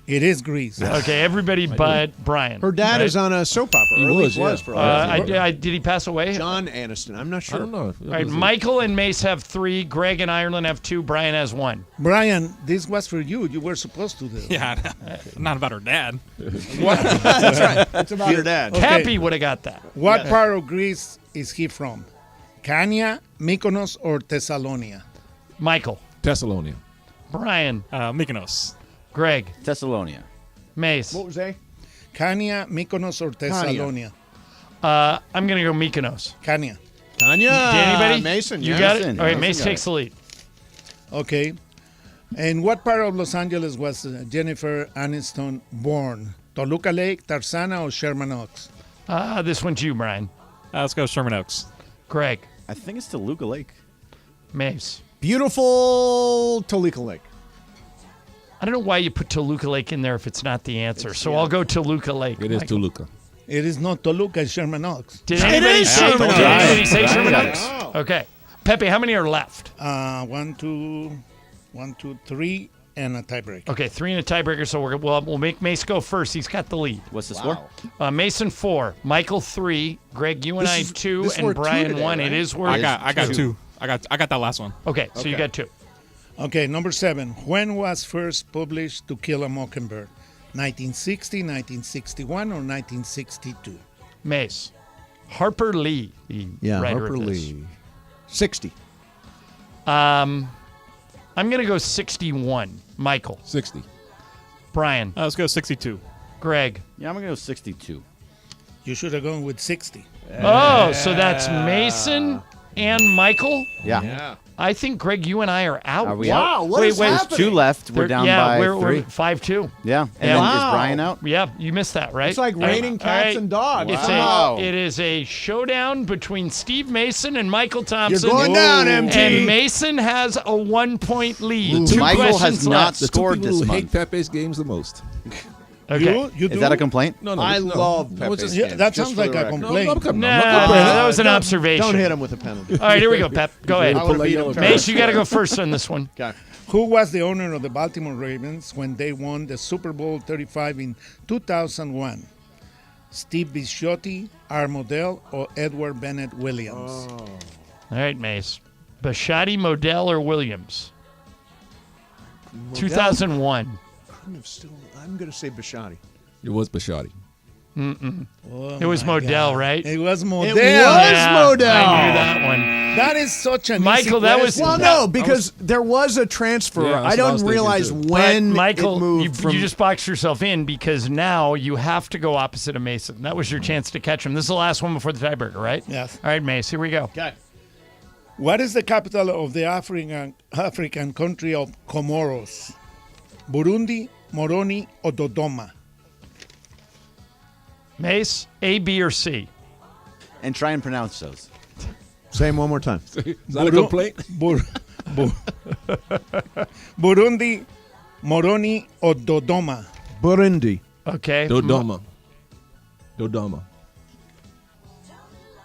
It is Greece.
Okay, everybody but Brian.
Her dad
right?
is on a soap opera.
He
or at
was,
least
yeah.
for a while.
Did he pass away?
John Aniston. I'm not sure.
I don't know.
All right, Michael and Mace have 3. Greg and Ireland have 2. Brian has 1.
Brian, this was for you. You were supposed to do it.
Yeah, not about her dad.
That's right. It's about her dad.
Okay.
Cappy would have got that.
What part of Greece is he from? Kania, Mykonos, or Thessalonia?
Michael.
Thessalonia.
Brian.
Mykonos.
Greg.
Thessalonia.
Mace.
What was A?
Kania, Mykonos, or Thessalonia?
I'm going to go Mykonos.
Kania.
Tanya.
Anybody?
Mason.
You
yeah.
got it?
Mason.
All right,
Mason
Mace
got
takes
it.
the lead.
Okay. And what part of Los Angeles was Jennifer Aniston born? Toluca Lake, Tarzana, or Sherman Oaks?
This one's you, Brian.
Let's go Sherman Oaks.
Greg.
I think it's Toluca Lake.
Mace.
Beautiful Toluca Lake.
I don't know why you put Toluca Lake in there if it's not the answer. So I'll go Toluca Lake.
It is
Michael.
Toluca.
It is not Toluca, it's Sherman Oaks.
Did anybody say
Sherman
Did
Oaks.
anybody say Sherman
Right.
Oaks? Okay. Pepe, how many are left?
1, 2, 3, and a tiebreak.
Okay, 3 and a tiebreaker. So we'll make Mace go first. He's got the lead.
What's the score?
Mason 4, Michael 3, Greg, you and
This
I
is-
2,
this
and
worth 2
Brian
today,
1.
right?
It is worth.
I got 2. I got that last one.
Okay, so you got 2.
Okay, number 7. When was first published To Kill a Mockingbird? 1960, 1961, or 1962?
Mace. Harper Lee, the writer
Harper
of this.
Lee. 60.
I'm going to go 61. Michael.
60.
Brian.
Let's go 62.
Greg.
Yeah, I'm going to go 62.
You should have gone with 60.
Oh, so that's Mason and Michael?
Yeah.
I think, Greg, you and I are out.
Are we
Wow,
out?
what is
There's
happening?
2 left. We're down by 3.
We're 5-2.
Yeah. And
Yeah.
then
Wow.
is Brian out?
Yeah, you missed that, right?
It's like raining cats and dogs.
Wow.
It is a showdown between Steve Mason and Michael Thompson.
You're going down, MT.
And Mason has a 1-point lead. 2
Michael has
questions
not
left.
The two
scored
people
this
who
month.
hate Pepe's games the most.
Okay.
You do?
Is that a complaint?
No,
I love
No, it's
Pepe's
just-
Yeah,
games,
that
just
sounds
for
like
the
a
record.
complaint.
No, I'm not
Nah, that was an observation.
Don't hit him with a penalty.
All right, here we go, Pep. Go ahead.
I wanna beat him.
Mace, you got to go first on this one.
Okay.
Who was the owner of the Baltimore Ravens when they won the Super Bowl 35 in 2001? Steve Bisciotti, Art Modell, or Edward Bennett Williams?
All right, Mace. Bisciotti, Modell, or Williams? 2001.
I'm going to say Bisciotti.
It was Bisciotti.
Oh
It was
my
Modell,
God.
right?
It was Modell.
It was Modell.
I knew that one.
That is such an
Michael,
easy
that was-
question.
Well, no, because there was a transfer.
Yeah,
I
that's what I was
don't
thinking,
realize
too.
when
But Michael,
it moved from.
you just boxed yourself in because now you have to go opposite of Mason. That was your chance to catch him. This is the last one before the tiebreaker, right?
Yes.
All right, Mace, here we go.
Okay.
What is the capital of the African country of Comoros? Burundi, Moroni, or Dodoma?
Mace, A, B, or C?
And try and pronounce those.
Say them one more time.
Is that a complaint?
Burundi, Moroni, or Dodoma?
Burundi.
Okay.
Dodoma.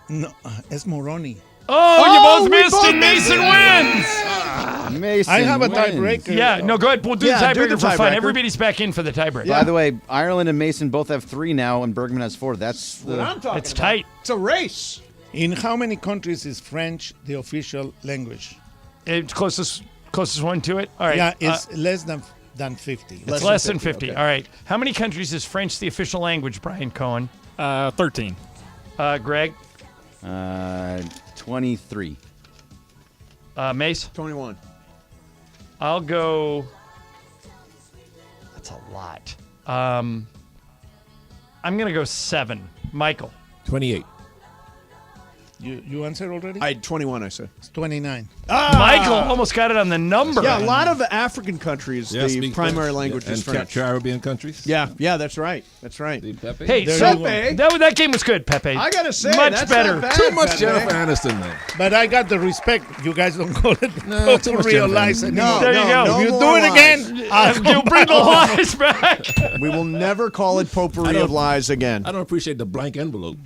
No, it's Moroni.
Oh, you both
we
missed
both
and Mason wins.
Mason
I have a
wins.
tiebreaker.
Yeah, no, go ahead. We'll do
Yeah,
the
do the
tiebreaker for fun.
tiebreaker.
Everybody's back in for the tiebreaker.
By the way, Ireland and Mason both have 3 now, and Bergman has 4. That's
What I'm talking
It's
about.
tight.
It's a race.
In how many countries is French the official language?
It's closest one to it. All right.
Yeah, it's less than 50.
It's less than 50. All right. How many countries is French the official language, Brian Cohen?
13.
Greg?
23.
Mace?
21.
I'll go. That's a lot. I'm going to go 7. Michael?
28.
You answered already?
I had 21, I said.
It's 29.
Michael almost got it on the number.
Yeah, a lot of African countries, the
speak
primary
French.
language
Yeah,
is
and
French.
Caribbean countries.
Yeah, that's right. That's right.
Pepe.
Hey,
There
so
you
that game was good, Pepe.
I gotta say,
much
that's
better.
not bad,
Too much
Pepe.
Jennifer Aniston, though.
But I got the respect. You guys don't call it
No, too much
real
Jennifer
lies
Aniston.
anymore.
There you go.
no
If you
more
do it
lies.
again, I'll
You'll bring the lies back.
We will never call it potpourri of lies again.
I don't appreciate the blank envelope.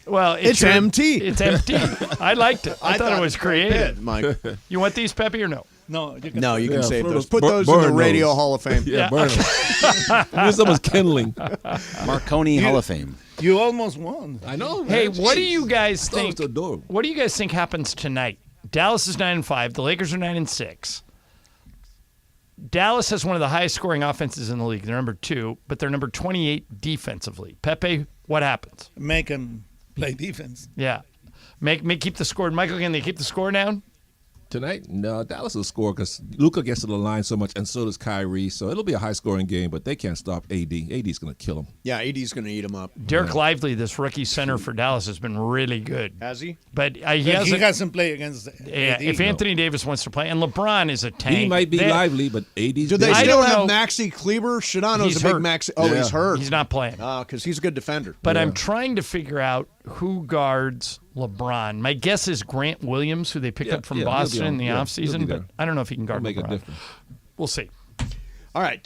Well,
It's empty.
It's empty. I liked it. I thought it was creative.
Mike.
You want these, Pepe, or no?
No, you can.
No, you can
Yeah,
save
throw
those.
those-
Put those
burn
in the Radio
those.
Hall of Fame.
Yeah, burn them. Use them as kindling.
Marconi Hall of Fame.
You almost won.
I know.
Hey,
man.
what do
Jeez.
you guys
That was
think?
adorable.
What do you guys think happens tonight? Dallas is 9-5. The Lakers are 9-6. Dallas has one of the highest scoring offenses in the league. They're number 2, but they're number 28 defensively. Pepe, what happens?
Make them play defense.
Yeah, make keep the score. Michael, can they keep the score down?
Tonight, no, Dallas will score because Luka gets to the line so much, and so does Kyrie. So it'll be a high-scoring game, but they can't stop AD. AD's going to kill him.
Yeah, AD's going to eat him up.
Derek Lively, this rookie center for Dallas, has been really good.
Has he?
But he
But he
hasn't.
hasn't played against
Yeah,
AD.
if Anthony Davis wants to play, and LeBron is a tank.
He might be
They-
lively, but AD's
Do they
I
still
don't
have
know.
Maxi Kleber? Shadano's
He's
a big
hurt.
Maxi. Oh,
Yeah.
he's hurt.
He's not playing.
Because he's a good defender.
But I'm trying to figure out who guards LeBron. My guess is Grant Williams, who they picked up from
he'll be
Boston
on.
in the
Yeah, he'll
offseason,
be
but
there.
I don't know if he can guard
He'll make a
LeBron.
difference.
We'll see.
All right.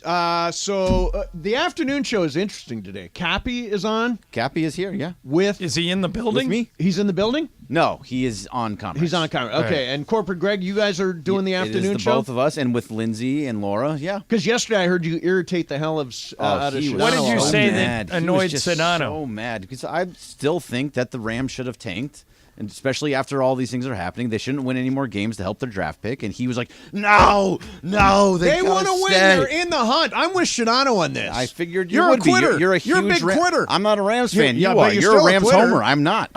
So the afternoon show is interesting today. Cappy is on
Cappy is here, yeah.
with.
Is he in the building?
With me?
He's in the building?
No, he is on conference.
He's on camera. Okay. And Corporate Greg, you guys are doing the
It
afternoon
is the
show?
both of us, and with Lindsay and Laura, yeah.
Because yesterday I heard you irritate the hell of out of
he was
Shadano.
What did you
so
say that
mad. He
annoyed
was just
Sedano?
so mad because I still think that the Rams should have tanked And especially after all these things are happening, they shouldn't win any more games to help their draft pick. And he was like, no,
they want to win. They're in the hunt. I'm with Shadano on this.
I figured
you're
would
a quitter.
Be. You're a
big quitter.
I'm not a Rams fan.
Yeah,
you are. You're a Rams homer. I'm not.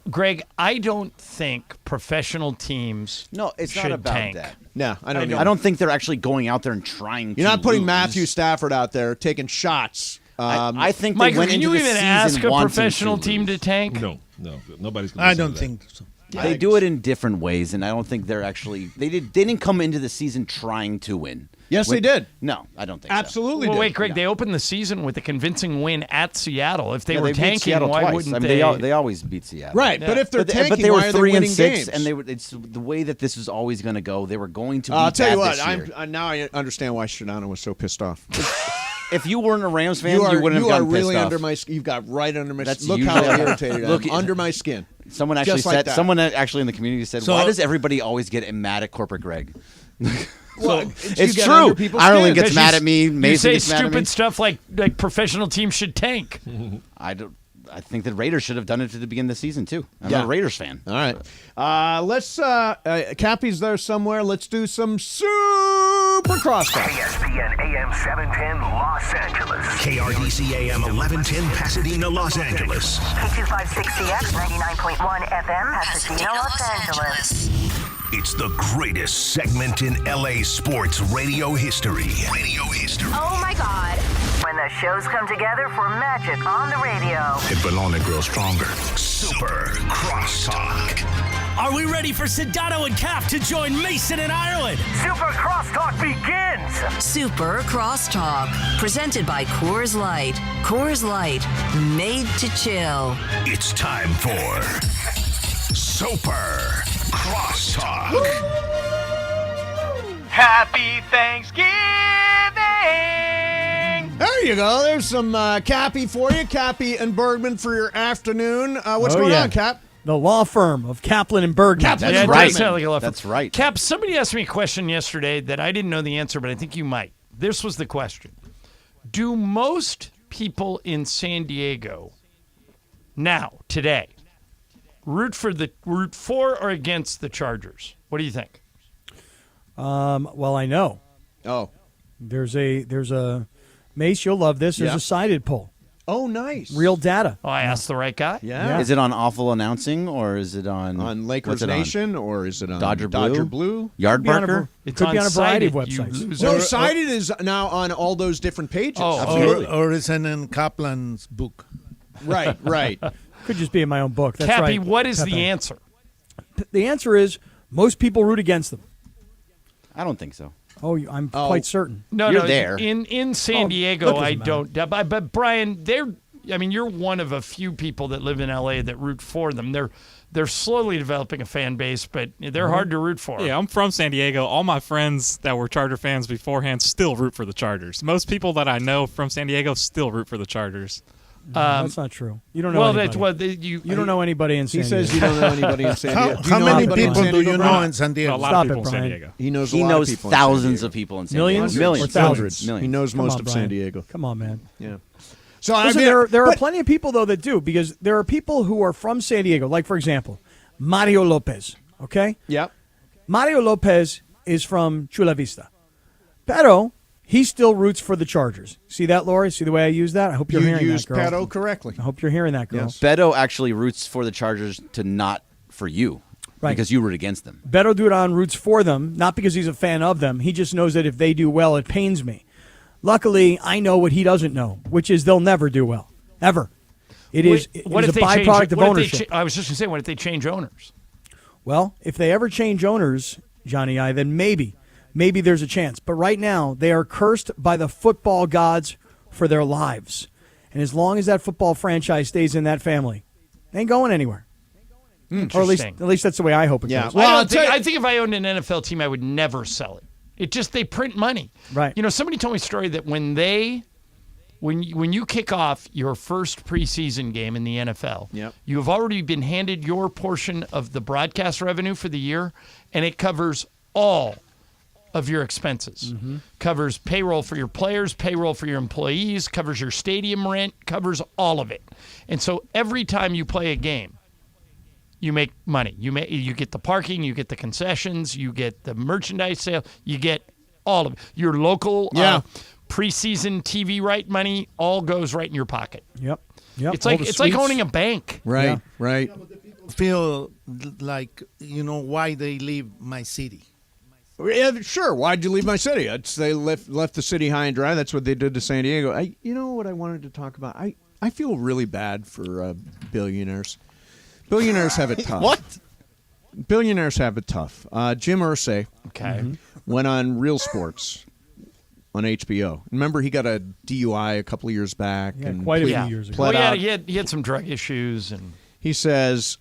Greg, I don't think professional teams
it's
should
not about
tank.
that.
No, I
don't think they're actually going out there and trying to
You're not putting
lose.
Matthew Stafford out there taking shots.
I think they
Michael,
went
can
into
you
the
even
season
ask a
wanting
professional
to
team to tank?
No, nobody's going to
I don't think so.
They do it in different ways, and I don't think they're actually they didn't come into the season trying to win.
Yes, they did.
No, I don't think
Absolutely
Well,
did.
wait, Greg, they opened the season with a convincing win at Seattle. If they were
they beat
tanking,
Seattle
why
twice.
wouldn't
I mean,
they?
they always beat Seattle.
Right, but if they're tanking,
but they were
why are they
3 and
winning
6,
games?
and it's the way that this was always going to go. They were going to.
I'll tell you what.
This year.
Now I understand why Shadano was so pissed off.
If you weren't a Rams fan, you wouldn't have
You are
gotten
really
pissed
under
off.
my skin. You've got right under my
That's
skin. Look how
usually-
irritated I
Look,
am. Under my skin.
Someone actually
Just like
said.
that.
Someone actually in the community said,
So-
"Why does everybody always get mad at corporate Greg?"
Well,
it's
you get
true.
under people's
Ireland
skin.
gets mad at me.
You
Mason
say
gets mad at me.
stupid stuff like professional teams should tank.
I think the Raiders should have done it to the beginning of the season too. I'm
Yeah.
a Raiders fan.
All right. Let's. Cappy's there somewhere. Let's do some super crosstalk.
ESPN AM 710 Los Angeles. KRDC AM 1110 Pasadena, Los Angeles.
K256CX 99.1 FM Pasadena, Los Angeles.
It's the greatest segment in LA sports radio history.
Oh my God. When the shows come together for magic on the radio.
It will only grow stronger. Super Crosstalk.
Are we ready for Sedano and Cap to join Mason in Ireland?
Super Crosstalk begins.
Super Crosstalk, presented by Coors Light. Coors Light, made to chill.
It's time for Super Crosstalk.
Happy Thanksgiving!
There you go. There's some Cappy for you. Cappy and Bergman for your afternoon. What's going on, Cap?
The law firm of Kaplan and Bergman.
Kaplan
Yeah,
and
it
Bergman.
does sound like a law firm.
That's right.
Cap, somebody asked me a question yesterday that I didn't know the answer, but I think you might. This was the question. Do most people in San Diego now, today, root for or against the Chargers? What do you think?
Well, I know.
Oh.
There's a Mace, you'll love this. There's
Yeah.
a sided poll.
Oh, nice.
Real data.
Oh, I asked the right guy?
Yeah.
Is it on Awful Announcing or is it on
Lakers
what's it on?
Nation or is it on
Dodger Blue?
Blue?
Yardbarker?
It's
Could be on a variety of
Sided, you
websites.
loser.
No, Sided is now on all those different pages.
Oh,
Absolutely.
Or it's in Kaplan's book.
Right.
Could just be in my own book. That's
Cappy,
right.
what is
Pepe.
the answer?
The answer is most people root against them.
I don't think so.
Oh, I'm quite certain.
No,
You're there.
In San Diego,
look,
I
doesn't
don't. But Brian, you're one of a few people that live in LA that root for them. They're slowly developing a fan base, but they're hard to root for.
Yeah, I'm from San Diego. All my friends that were Charger fans beforehand still root for the Chargers. Most people that I know from San Diego still root for the Chargers.
That's not true. You don't know
Well,
anybody.
that's what you
don't know anybody in San
He
Diego.
says you don't know anybody in San Diego.
How many
anybody in
people
San
do
Diego,
you
Brian?
know in San Diego?
A lot
Stop
of
it,
people in San
Brian.
Diego.
He knows
He
a lot
knows
of people in San
thousands
Diego.
of people in San
Millions?
Diego. Millions.
Or
Hundreds.
Millions.
He knows
Come
most
on,
of
Brian.
San Diego.
Come on, man.
Yeah. So
Listen,
I mean,
there are plenty of people, though, that do, because there are people who are from San Diego. Like, for example, Mario Lopez, okay?
Yep.
Mario Lopez is from Chula Vista. Pero he still roots for the Chargers. See that, Lori? See the way I use that? I hope you're
You
hearing
used
that, girl.
Pato correctly.
I hope you're hearing that, girl.
Yes.
Beto actually roots for the Chargers to not for you.
Right.
Because you root against them.
Beto Duran roots for them, not because he's a fan of them. He just knows that if they do well, it pains me. Luckily, I know what he doesn't know, which is they'll never do well. Ever. It is a byproduct of ownership.
I was just going to say, what if they change owners?
Well, if they ever change owners, Johnny I, then maybe there's a chance. But right now, they are cursed by the football gods for their lives. And as long as that football franchise stays in that family, they ain't going anywhere. Or at least that's the way I hope it goes.
Well, I think if I owned an NFL team, I would never sell it. It just, they print money.
Right.
You know, somebody told me a story that when you kick off your first preseason game in the NFL, you have already been handed your portion of the broadcast revenue for the year, and it covers all of your expenses. Covers payroll for your players, payroll for your employees, covers your stadium rent, covers all of it. And so every time you play a game, you make money. You get the parking, you get the concessions, you get the merchandise sale, you get all of it. Your local preseason TV right money all goes right in your pocket.
Yep.
It's like owning a bank.
Right. Right.
Feel like why they leave my city.
Yeah, sure. Why'd you leave my city? They left the city high and dry. That's what they did to San Diego. You know what I wanted to talk about? I feel really bad for billionaires. Billionaires have it tough.
What?
Billionaires have it tough. Jim Irsay
Okay.
went on Real Sports on HBO. Remember, he got a DUI a couple of years back.
Yeah,
and
quite a few years ago.
Well, he had some drug issues. And
he says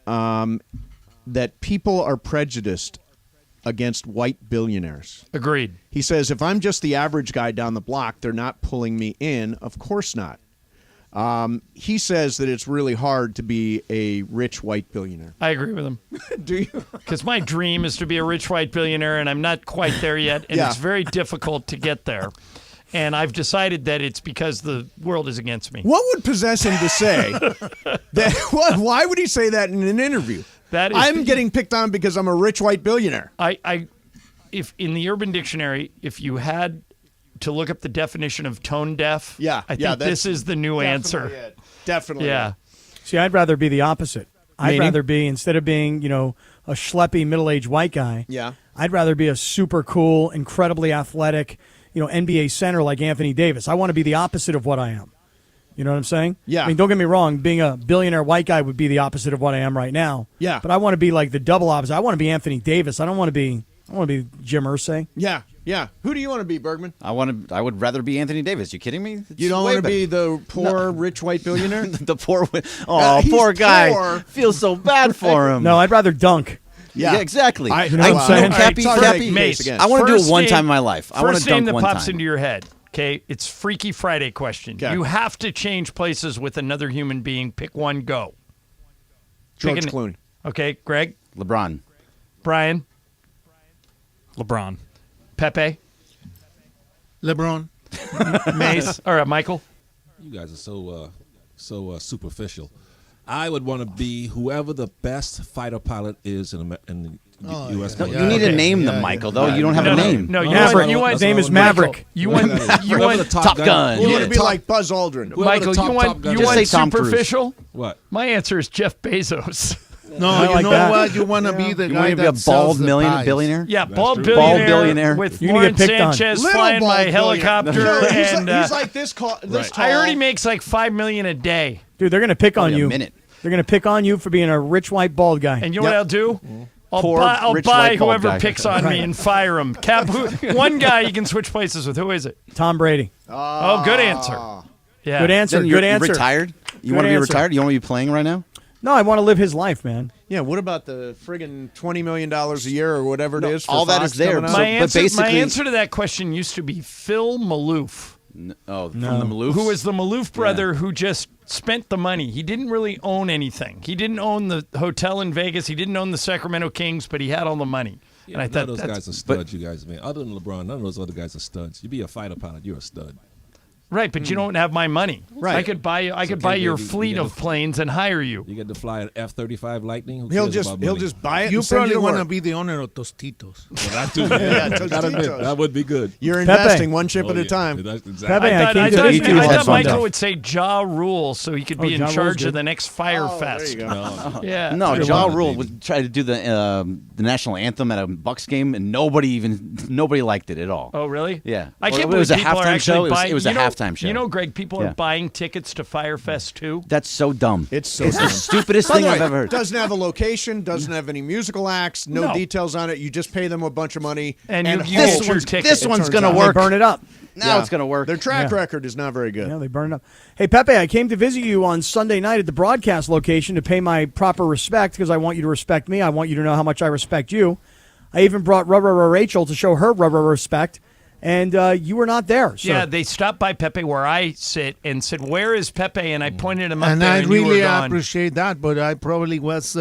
that people are prejudiced against white billionaires.
Agreed.
He says, if I'm just the average guy down the block, they're not pulling me in. Of course not. He says that it's really hard to be a rich white billionaire.
I agree with him.
Do you?
Because my dream is to be a rich white billionaire, and I'm not quite there yet, and it's very difficult to get there. And I've decided that it's because the world is against me.
What would possess him to say that? Why would he say that in an interview? I'm getting picked on because I'm a rich white billionaire.
If in the Urban Dictionary, if you had to look up the definition of tone deaf, I think this is the new answer.
Definitely.
Yeah.
See, I'd rather be the opposite.
Meaning?
I'd rather be, instead of being, a schleppy middle-aged white guy, I'd rather be a super cool, incredibly athletic, NBA center like Anthony Davis. I want to be the opposite of what I am. You know what I'm saying?
Yeah.
I mean, don't get me wrong. Being a billionaire white guy would be the opposite of what I am right now.
Yeah.
But I want to be like the double opposite. I want to be Anthony Davis. I want to be Jim Irsay.
Yeah. Yeah. Who do you want to be, Bergman?
I would rather be Anthony Davis. You kidding me?
You don't want to be the poor, rich white billionaire?
The poor. Oh, poor guy.
Poor.
Feels so bad for him.
No, I'd rather dunk.
Yeah, exactly.
You know what I'm saying?
Cappy, I want to do it one time in my life. I want to dunk
that
one
pops
time.
into your head. Okay, it's Freaky Friday question.
Okay.
You have to change places with another human being. Pick one, go.
George Clooney.
Okay, Greg?
LeBron.
Brian?
LeBron.
Pepe?
LeBron.
Mace? All right, Michael?
You guys are so superficial. I would want to be whoever the best fighter pilot is in the U.S.
No, you need to name them, Michael, though. You don't have a name.
No,
his name is Maverick.
You want
Top Gun.
You want to be like Buzz Aldrin.
Michael, you want superficial?
What?
My answer is Jeff Bezos.
No, you know what? You want to be the guy
You want to be
that
a bald
sells the
billionaire?
pies.
Yeah, bald
true.
billionaire with
You're gonna
Lauren
get picked on.
Sanchez
Little
flying my
bald
helicopter.
billionaire.
And
He's like this tall.
I heard he makes like $5 million a day.
Dude, they're going to pick on
Only a
you.
minute.
They're going to pick on you for being a rich white bald guy.
And you know what I'll do?
Poor,
I'll
rich,
buy
white, bald
whoever
guy.
picks on me and fire him. One guy you can switch places with. Who is it?
Tom Brady.
Oh, good answer. Yeah.
Good answer.
Then you're
Good answer.
retired? You
Good
want to be
answer.
retired? You want to be playing right now?
No, I want to live his life, man.
Yeah, what about the friggin' $20 million a year or whatever it is for
all that
Fox
is there.
coming up?
My answer to that question used to be Phil Maloof.
From the Maloofs?
Who was the Maloof brother who just spent the money. He didn't really own anything. He didn't own the hotel in Vegas. He didn't own the Sacramento Kings, but he had all the money.
Yeah,
and I
none
thought
of those guys are studs, you guys, man. Other than LeBron, none of those other guys are studs. You be a fighter pilot, you're a stud.
Right, but you don't have my money.
Right.
I could buy your fleet of planes and hire you.
You get to fly an F-35 Lightning. Who
He'll
cares about
just
money?
buy it.
You
and send
probably
to
want to
work.
be the owner of Tostitos.
Well, that too.
Yeah,
Gotta admit,
Tostitos.
that would be good.
You're
Pepe.
investing one chip at a
yeah.
time.
That's exactly.
Pepe,
I
came to meet you.
I thought Michael
Sunday.
would say Ja Rule so he could be in
Ja Rule's
charge
good.
of the next Fire
There
Fest.
you go.
Yeah.
No,
Good
Ja
one,
Rule
baby.
would try to do the national anthem at a Bucks game, and nobody liked it at all.
Oh, really?
Yeah.
I can't
It
believe
was a
people are
halftime
actually
show.
buying.
It was a halftime show.
You know, Greg, people
Yeah.
are buying tickets to Fire Fest too.
That's so dumb.
It's so
the
dumb.
stupidest
By
thing
the
I've
way,
ever heard.
Doesn't have a location, doesn't have any musical acts, no
No.
details on it. You just pay them a bunch of money.
And you
hope
get your ticket.
This
it
one's
turns
gonna
out.
They
work.
burn it up.
Now it's going to work.
Their track
Yeah.
record is not very good.
Yeah, they burn it up. Hey, Pepe, I came to visit you on Sunday night at the broadcast location to pay my proper respect because I want you to respect me. I want you to know how much I respect you. I even brought Rachel to show her respect, and you were not there. So.
Yeah, they stopped by Pepe where I sit and said, "Where is Pepe?" And I pointed him up
And
there,
I
and you
really
were gone.
appreciate that, but I probably was,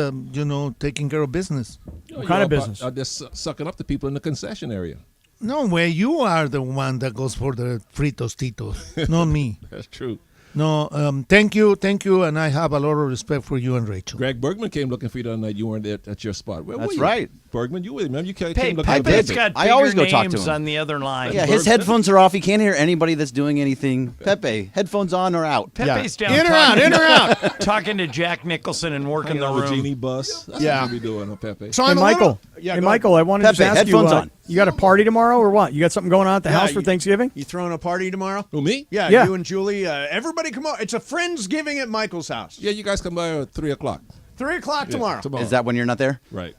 taking care of business.
What kind of business?
Just sucking up the people in the concession area.
No way, you are the one that goes for the free Tostitos, not me.
That's true.
No, thank you, and I have a lot of respect for you and Rachel.
Greg Bergman came looking for you the other night. You weren't at your spot. Where
That's
were you?
right.
Bergman, you with him? You came
Hey,
looking for
Pepe's
Pepe.
got
I always
bigger
go talk to
names
him.
on the other line.
Yeah, his headphones are off. He can't hear anybody that's doing anything. Pepe, headphones on or out?
Pepe's down
In or out, in or out.
talking to Jack Nicholson and working
Hanging
the
on the
room.
genie bus. That's
Yeah.
what we doing, huh, Pepe?
So
Hey,
I'm a
Michael.
little- yeah,
Hey,
go
Michael, I wanted
Pepe,
to just ask you,
headphones on.
you got a party tomorrow or what? You got something going on at the
Yeah,
house for Thanksgiving?
You throwing a party tomorrow?
Who, me?
Yeah,
Yeah.
you and Julie. Everybody come over. It's a Friendsgiving at Michael's house.
Yeah, you guys come by at 3 o'clock.
3 o'clock tomorrow.
Is that when you're not there?
Right.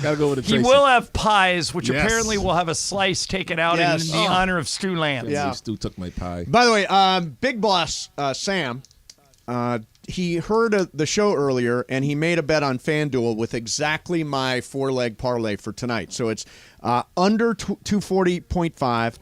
Gotta go with the
He
Tracy.
will have pies, which
Yes.
apparently will have a slice taken out
Yes.
in the honor of Stu Lance.
Yeah.
Stu took my pie.
By the way, Big Boss Sam, he heard the show earlier, and he made a bet on FanDuel with exactly my 4-leg parlay for tonight. So it's under 240.5,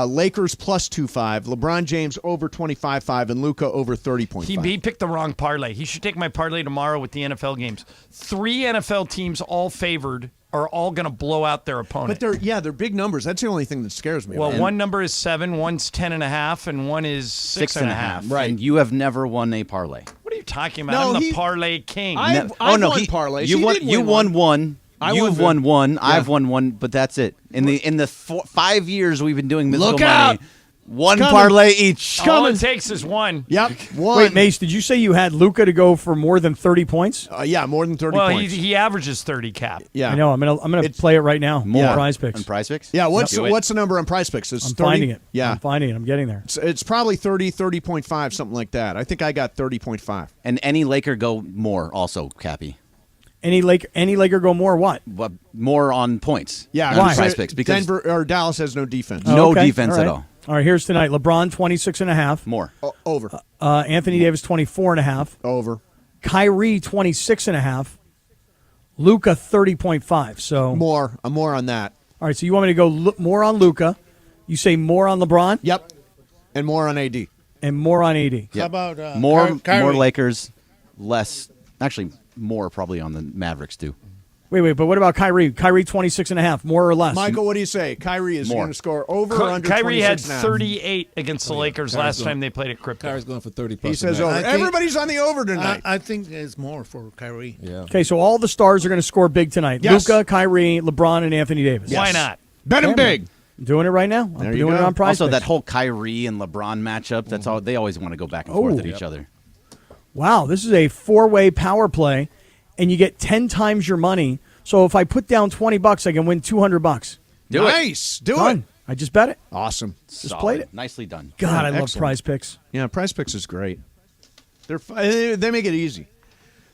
Lakers plus 2.5, LeBron James over 25.5, and Luka over 30.5.
He picked the wrong parlay. He should take my parlay tomorrow with the NFL games. 3 NFL teams, all favored, are all going to blow out their opponent.
But they're big numbers. That's the only thing that scares me.
Well,
about it.
one number is 7, one's 10.5, and one is 6.5.
Right. And you have never won a parlay.
What are you talking about?
No,
I'm the parlay king.
I've won parlays.
You
He
won.
did
You
win
won one. You've won one.
Yeah.
I've won one. But that's it. In the 5 years we've been doing Mythical
Look
Money,
out.
one
Coming.
parlay each.
All it takes is one.
Yep. One.
Wait, Mace, did you say you had Luka to go for more than 30 points?
Yeah, more than 30
Well,
points.
he averages 30 cap.
Yeah.
I know. I'm gonna play it right now.
More.
On Prize Picks.
On Prize Picks?
Yeah, what's
Do it.
the number on Prize Picks? It's
I'm
30?
finding it.
Yeah.
I'm finding it. I'm getting there.
It's probably 30.5, something like that. I think I got 30.5.
And any Laker go more also, Cappy.
Any Laker go more what?
But more on points.
Yeah,
on
Why?
Prize Picks because
Denver or Dallas has no defense.
no
okay.
defense
All right.
at all.
All right, here's tonight. LeBron 26.5.
More.
Over.
Anthony Davis 24.5.
Over.
Kyrie 26.5. Luka 30.5. So
More. I'm more on that.
all right. So you want me to go more on Luka? You say more on LeBron?
Yep. And more on AD.
And more on AD.
How about
More
Kyrie?
Lakers, less. Actually, more probably on the Mavericks too.
Wait. But what about Kyrie? Kyrie 26.5. More or less?
Michael, what do you say? Kyrie is
More.
going to score over or under
Kyrie had
26.5?
38 against the Lakers
Kyrie's
last
going-
time they played at Crypto.
Kyrie's going for 30 plus.
He says
tonight.
over.
I think-
Everybody's on the over tonight.
I think it's more for Kyrie.
Yeah.
Okay, so all the stars are going to score big tonight.
Yes.
Luka, Kyrie, LeBron, and Anthony Davis.
Why not?
Bet him big.
I'm doing it right now. I'm
There you
doing it
go.
on Prize
Also,
Picks.
that whole Kyrie and LeBron matchup. That's all. They always want to go back and forth at each other.
Wow, this is a 4-way power play, and you get 10 times your money. So if I put down $20, I can win $200.
Do it.
Nice. Do
Done.
it.
I just bet it.
Awesome.
Just played it.
Nicely done.
God, I love
Excellent.
Prize Picks.
Yeah, Prize Picks is great. They make it easy.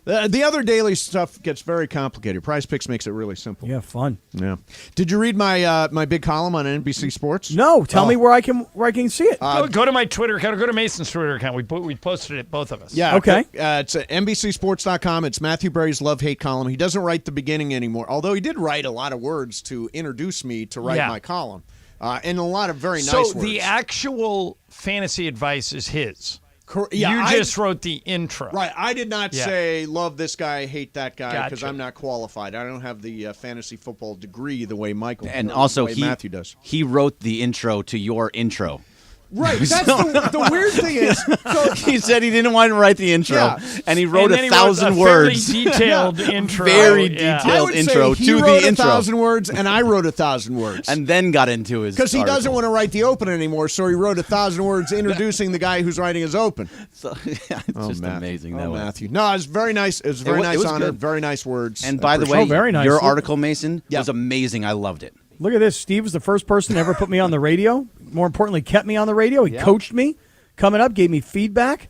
The other daily stuff gets very complicated. Prize Picks makes it really simple.
Yeah, fun.
Yeah. Did you read my my big column on NBC Sports?
No, tell me where I can see it.
Go to my Twitter account. Or go to Mason's Twitter account. We posted it, both of us.
Yeah.
Okay.
It's at NBCSports.com. It's Matthew Berry's love-hate column. He doesn't write the beginning anymore, although he did write a lot of words to introduce me to write my column, and a lot of very nice words.
So the actual fantasy advice is his.
Yeah,
you just wrote the intro.
Right. I did not say love this guy, hate that guy, because
Gotcha.
I'm not qualified. I don't have the fantasy football degree the way Michael
And
or
also,
the way Matthew does.
he wrote the intro to your intro.
Right. That's the weird thing is. So,
He said he didn't want to write the intro, and he wrote
And then he
1,000
wrote a
words.
Very detailed intro.
Very
Yeah.
I
detailed
would
intro
say he
to
wrote
the intro,
1,000 words, and I wrote 1,000 words.
and then got into his
Because he doesn't
article.
want to write the open anymore, so he wrote 1,000 words introducing the guy who's writing his open.
So, yeah, it's just amazing. That way.
Matthew. No, it was very nice. It was a very
It
nice
was
honor.
good.
Very nice words.
And by the
Appreciate
way,
it.
very nice.
your
Look-
article, Mason,
Yeah.
was amazing. I loved it.
Look at this. Steve was the first person to ever put me on the radio. More importantly, kept me on the radio. He coached me. Coming up, gave me feedback.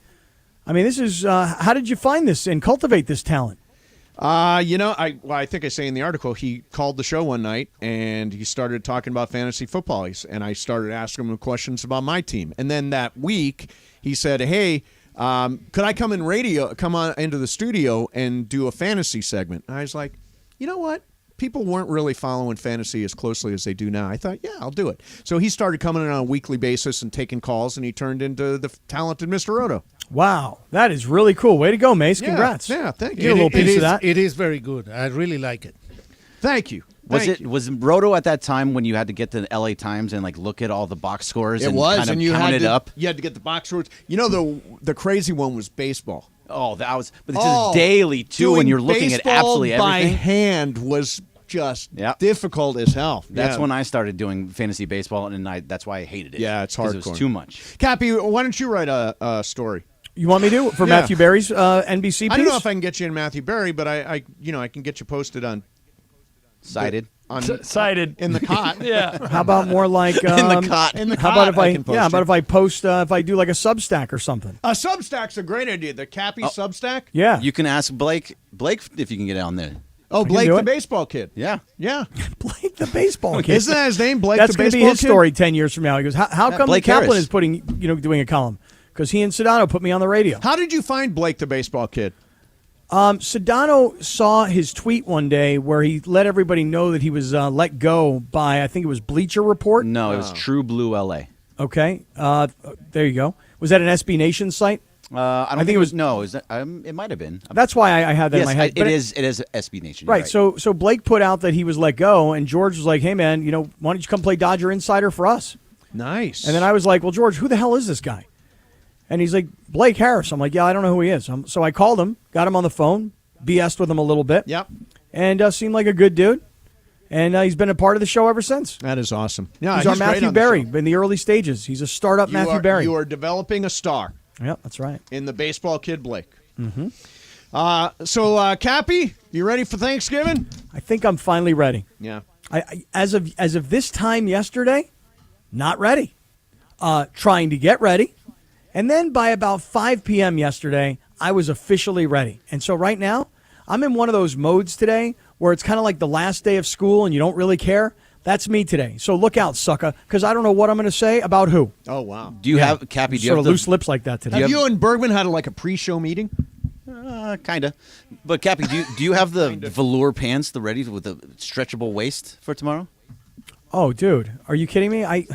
I mean, this is how did you find this and cultivate this talent?
I think I say in the article, he called the show one night and he started talking about fantasy football. And I started asking him questions about my team. And then that week, he said, "Hey, could I come on into the studio and do a fantasy segment?" And I was like, you know what? People weren't really following fantasy as closely as they do now. I thought, yeah, I'll do it. So he started coming in on a weekly basis and taking calls, and he turned into the talented Mr. Roto.
Wow, that is really cool. Way to go, Mace. Congrats.
Yeah, thank you.
Get a little piece of that.
It is very good. I really like it.
Thank you.
Was Roto at that time when you had to get to the LA Times and like look at all the box scores
It
and
was,
kind of
and you
count
had
it
to,
up?
You had to get the box scores. You know, the crazy one was baseball.
Oh, that was, but it's just daily too when you're looking at absolutely
by
everything.
hand was just difficult as hell.
That's when I started doing fantasy baseball, and that's why I hated it.
Yeah, it's
'cause
hardcore.
It was too much.
Cappy, why don't you write a story?
You want me to for Matthew Berry's NBC piece?
I don't know if I can get you in Matthew Berry, but I can get you posted on
Cited.
Cited
in the cot.
Yeah.
How about more like
in the cot? In the
How
cot.
about if I
can post
how about
you.
if I post if I do like a Substack or something?
A Substack's a great idea. The Cappy Substack.
Yeah.
You can ask Blake if you can get on there.
Oh, Blake the baseball kid.
Yeah.
Yeah.
Blake the baseball kid.
Isn't that his name? Blake
That's
the
going
baseball
to be his
kid?
story 10 years from now. He goes, how come
Blake
Kaplan
Harris.
is doing a column? Because he and Sedano put me on the radio.
How did you find Blake the baseball kid?
Sedano saw his tweet one day where he let everybody know that he was let go by, I think it was Bleacher Report.
No, it was True Blue LA.
Okay. There you go. Was that an SB Nation site?
I don't think it was. No, it might have been.
That's why I had that in my head.
It is SB Nation.
Right. So Blake put out that he was let go, and George was like, "Hey man, why don't you come play Dodger Insider for us?"
Nice.
And then I was like, "Well, George, who the hell is this guy?" And he's like, "Blake Harris." I'm like, "Yeah, I don't know who he is." So I called him, got him on the phone, BS'd with him a little bit.
Yep.
And seemed like a good dude. And he's been a part of the show ever since.
That is awesome. Yeah,
he's our
great
Matthew
on the
Berry
show.
in the early stages. He's a startup Matthew Berry.
You are developing a star.
Yep, that's right.
In the baseball kid Blake.
Mm-hmm.
So, Cappy, you ready for Thanksgiving?
I think I'm finally ready.
Yeah.
I as of this time yesterday, not ready. Trying to get ready. And then by about 5 p.m. yesterday, I was officially ready. And so right now, I'm in one of those modes today where it's kind of like the last day of school and you don't really care. That's me today. So look out, sucker, because I don't know what I'm going to say about who.
Oh, wow.
Do you have, Cappy, do you
sort
have
of loose lips like that today.
Have you and Bergman had a pre-show meeting?
Kind of. But, Cappy, do you have the velour pants, the ready with the stretchable waist for tomorrow?
Oh, dude, are you kidding me?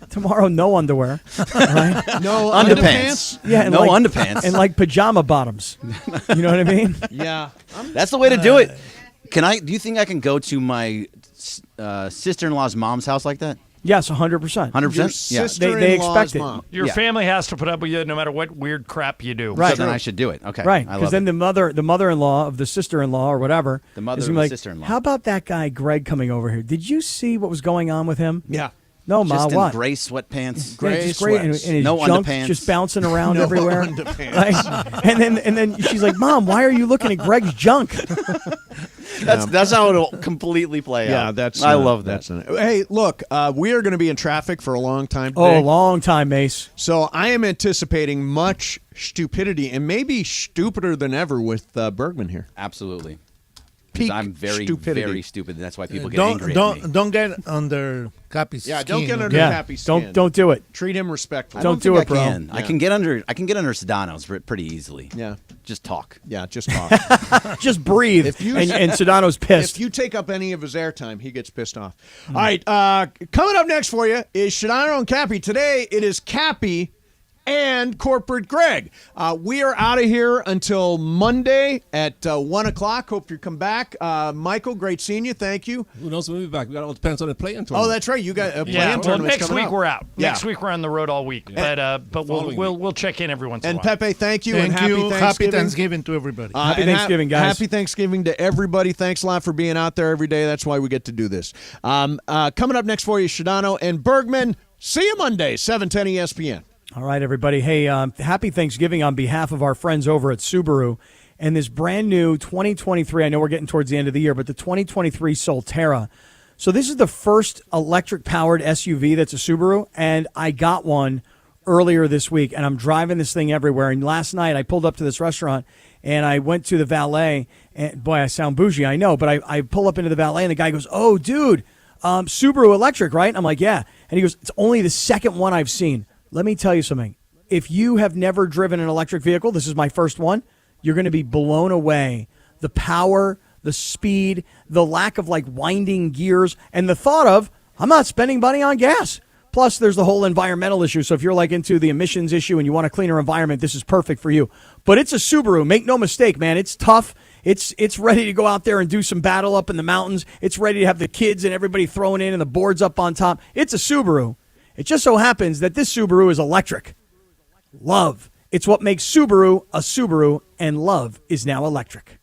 Tomorrow, no underwear, right?
No
underpants.
Yeah, and
no underpants,
and pajama bottoms. You know what I mean?
Yeah,
that's the way to do it. Do you think I can go to my sister-in-law's mom's house like that?
Yes, 100%.
100%.
Yeah, they expect it.
Your family has to put up with you no matter what weird crap you do.
Right.
So then I should do it. Okay.
Right.
I
Because
love
then
it.
the mother-in-law of the sister-in-law or whatever,
The mother
is
of
gonna
the
be like,
sister-in-law.
How about that guy Greg coming over here? Did you see what was going on with him?
Yeah.
No, Ma,
Just in
what?
gray sweatpants.
Yeah, just great, and his
No
junk
underpants.
just bouncing around everywhere.
underpants.
Right? And then she's like, "Mom, why are you looking at Greg's junk?"
That's how it'll completely play out.
Yeah,
I love that.
Hey, look, we are going to be in traffic for a long time today.
Oh, a long time, Mace.
So I am anticipating much stupidity and maybe stupider than ever with Bergman here.
Absolutely.
Peak
I'm very,
stupidity.
very stupid. That's why people get angry at me.
Don't get under Cappy's skin.
Yeah, don't get under
Yeah,
Cappy's skin.
don't do it.
Treat him respectfully.
I don't
do
think
it, bro.
I can.
Yeah.
I can get under Sedano's pretty easily.
Yeah.
Just talk.
Yeah, just talk.
Just breathe.
If you-
and Sedano's pissed.
If you take up any of his airtime, he gets pissed off. All right, coming up next for you is Shadano and Cappy. Today, it is Cappy and Corporate Greg. We are out of here until Monday at 1 o'clock. Hope you come back. Michael, great seeing you. Thank you.
Who knows when we'll be back? It all depends on the play-in
Oh,
tournament.
that's right. You got a
Yeah,
play-in
well,
tournament's
next
coming
week
up.
we're out.
Yeah.
Next week we're on the road all week. But we'll check in every once in a
And
while.
Pepe, thank you.
Thank
and happy
you.
Thanksgiving.
Happy Thanksgiving to everybody.
Happy
and
Thanksgiving, guys.
Happy Thanksgiving to everybody. Thanks a lot for being out there every day. That's why we get to do this. Coming up next for you, Shadano and Bergman. See you Monday, 710 ESPN.
All right, everybody. Hey, happy Thanksgiving on behalf of our friends over at Subaru. And this brand new 2023, I know we're getting towards the end of the year, but the 2023 Solterra. So this is the first electric-powered SUV that's a Subaru, and I got one earlier this week, and I'm driving this thing everywhere. And last night I pulled up to this restaurant, and I went to the valet, and boy, I sound bougie, I know, but I pull up into the valet, and the guy goes, "Oh, dude, Subaru electric, right?" And I'm like, "Yeah." And he goes, "It's only the second one I've seen." Let me tell you something. If you have never driven an electric vehicle, this is my first one, you're going to be blown away. The power, the speed, the lack of winding gears, and the thought of, I'm not spending money on gas. Plus, there's the whole environmental issue. So if you're into the emissions issue and you want a cleaner environment, this is perfect for you. But it's a Subaru. Make no mistake, man. It's tough. It's ready to go out there and do some battle up in the mountains. It's ready to have the kids and everybody throwing in and the boards up on top. It's a Subaru. It just so happens that this Subaru is electric. Love. It's what makes Subaru a Subaru, and love is now electric.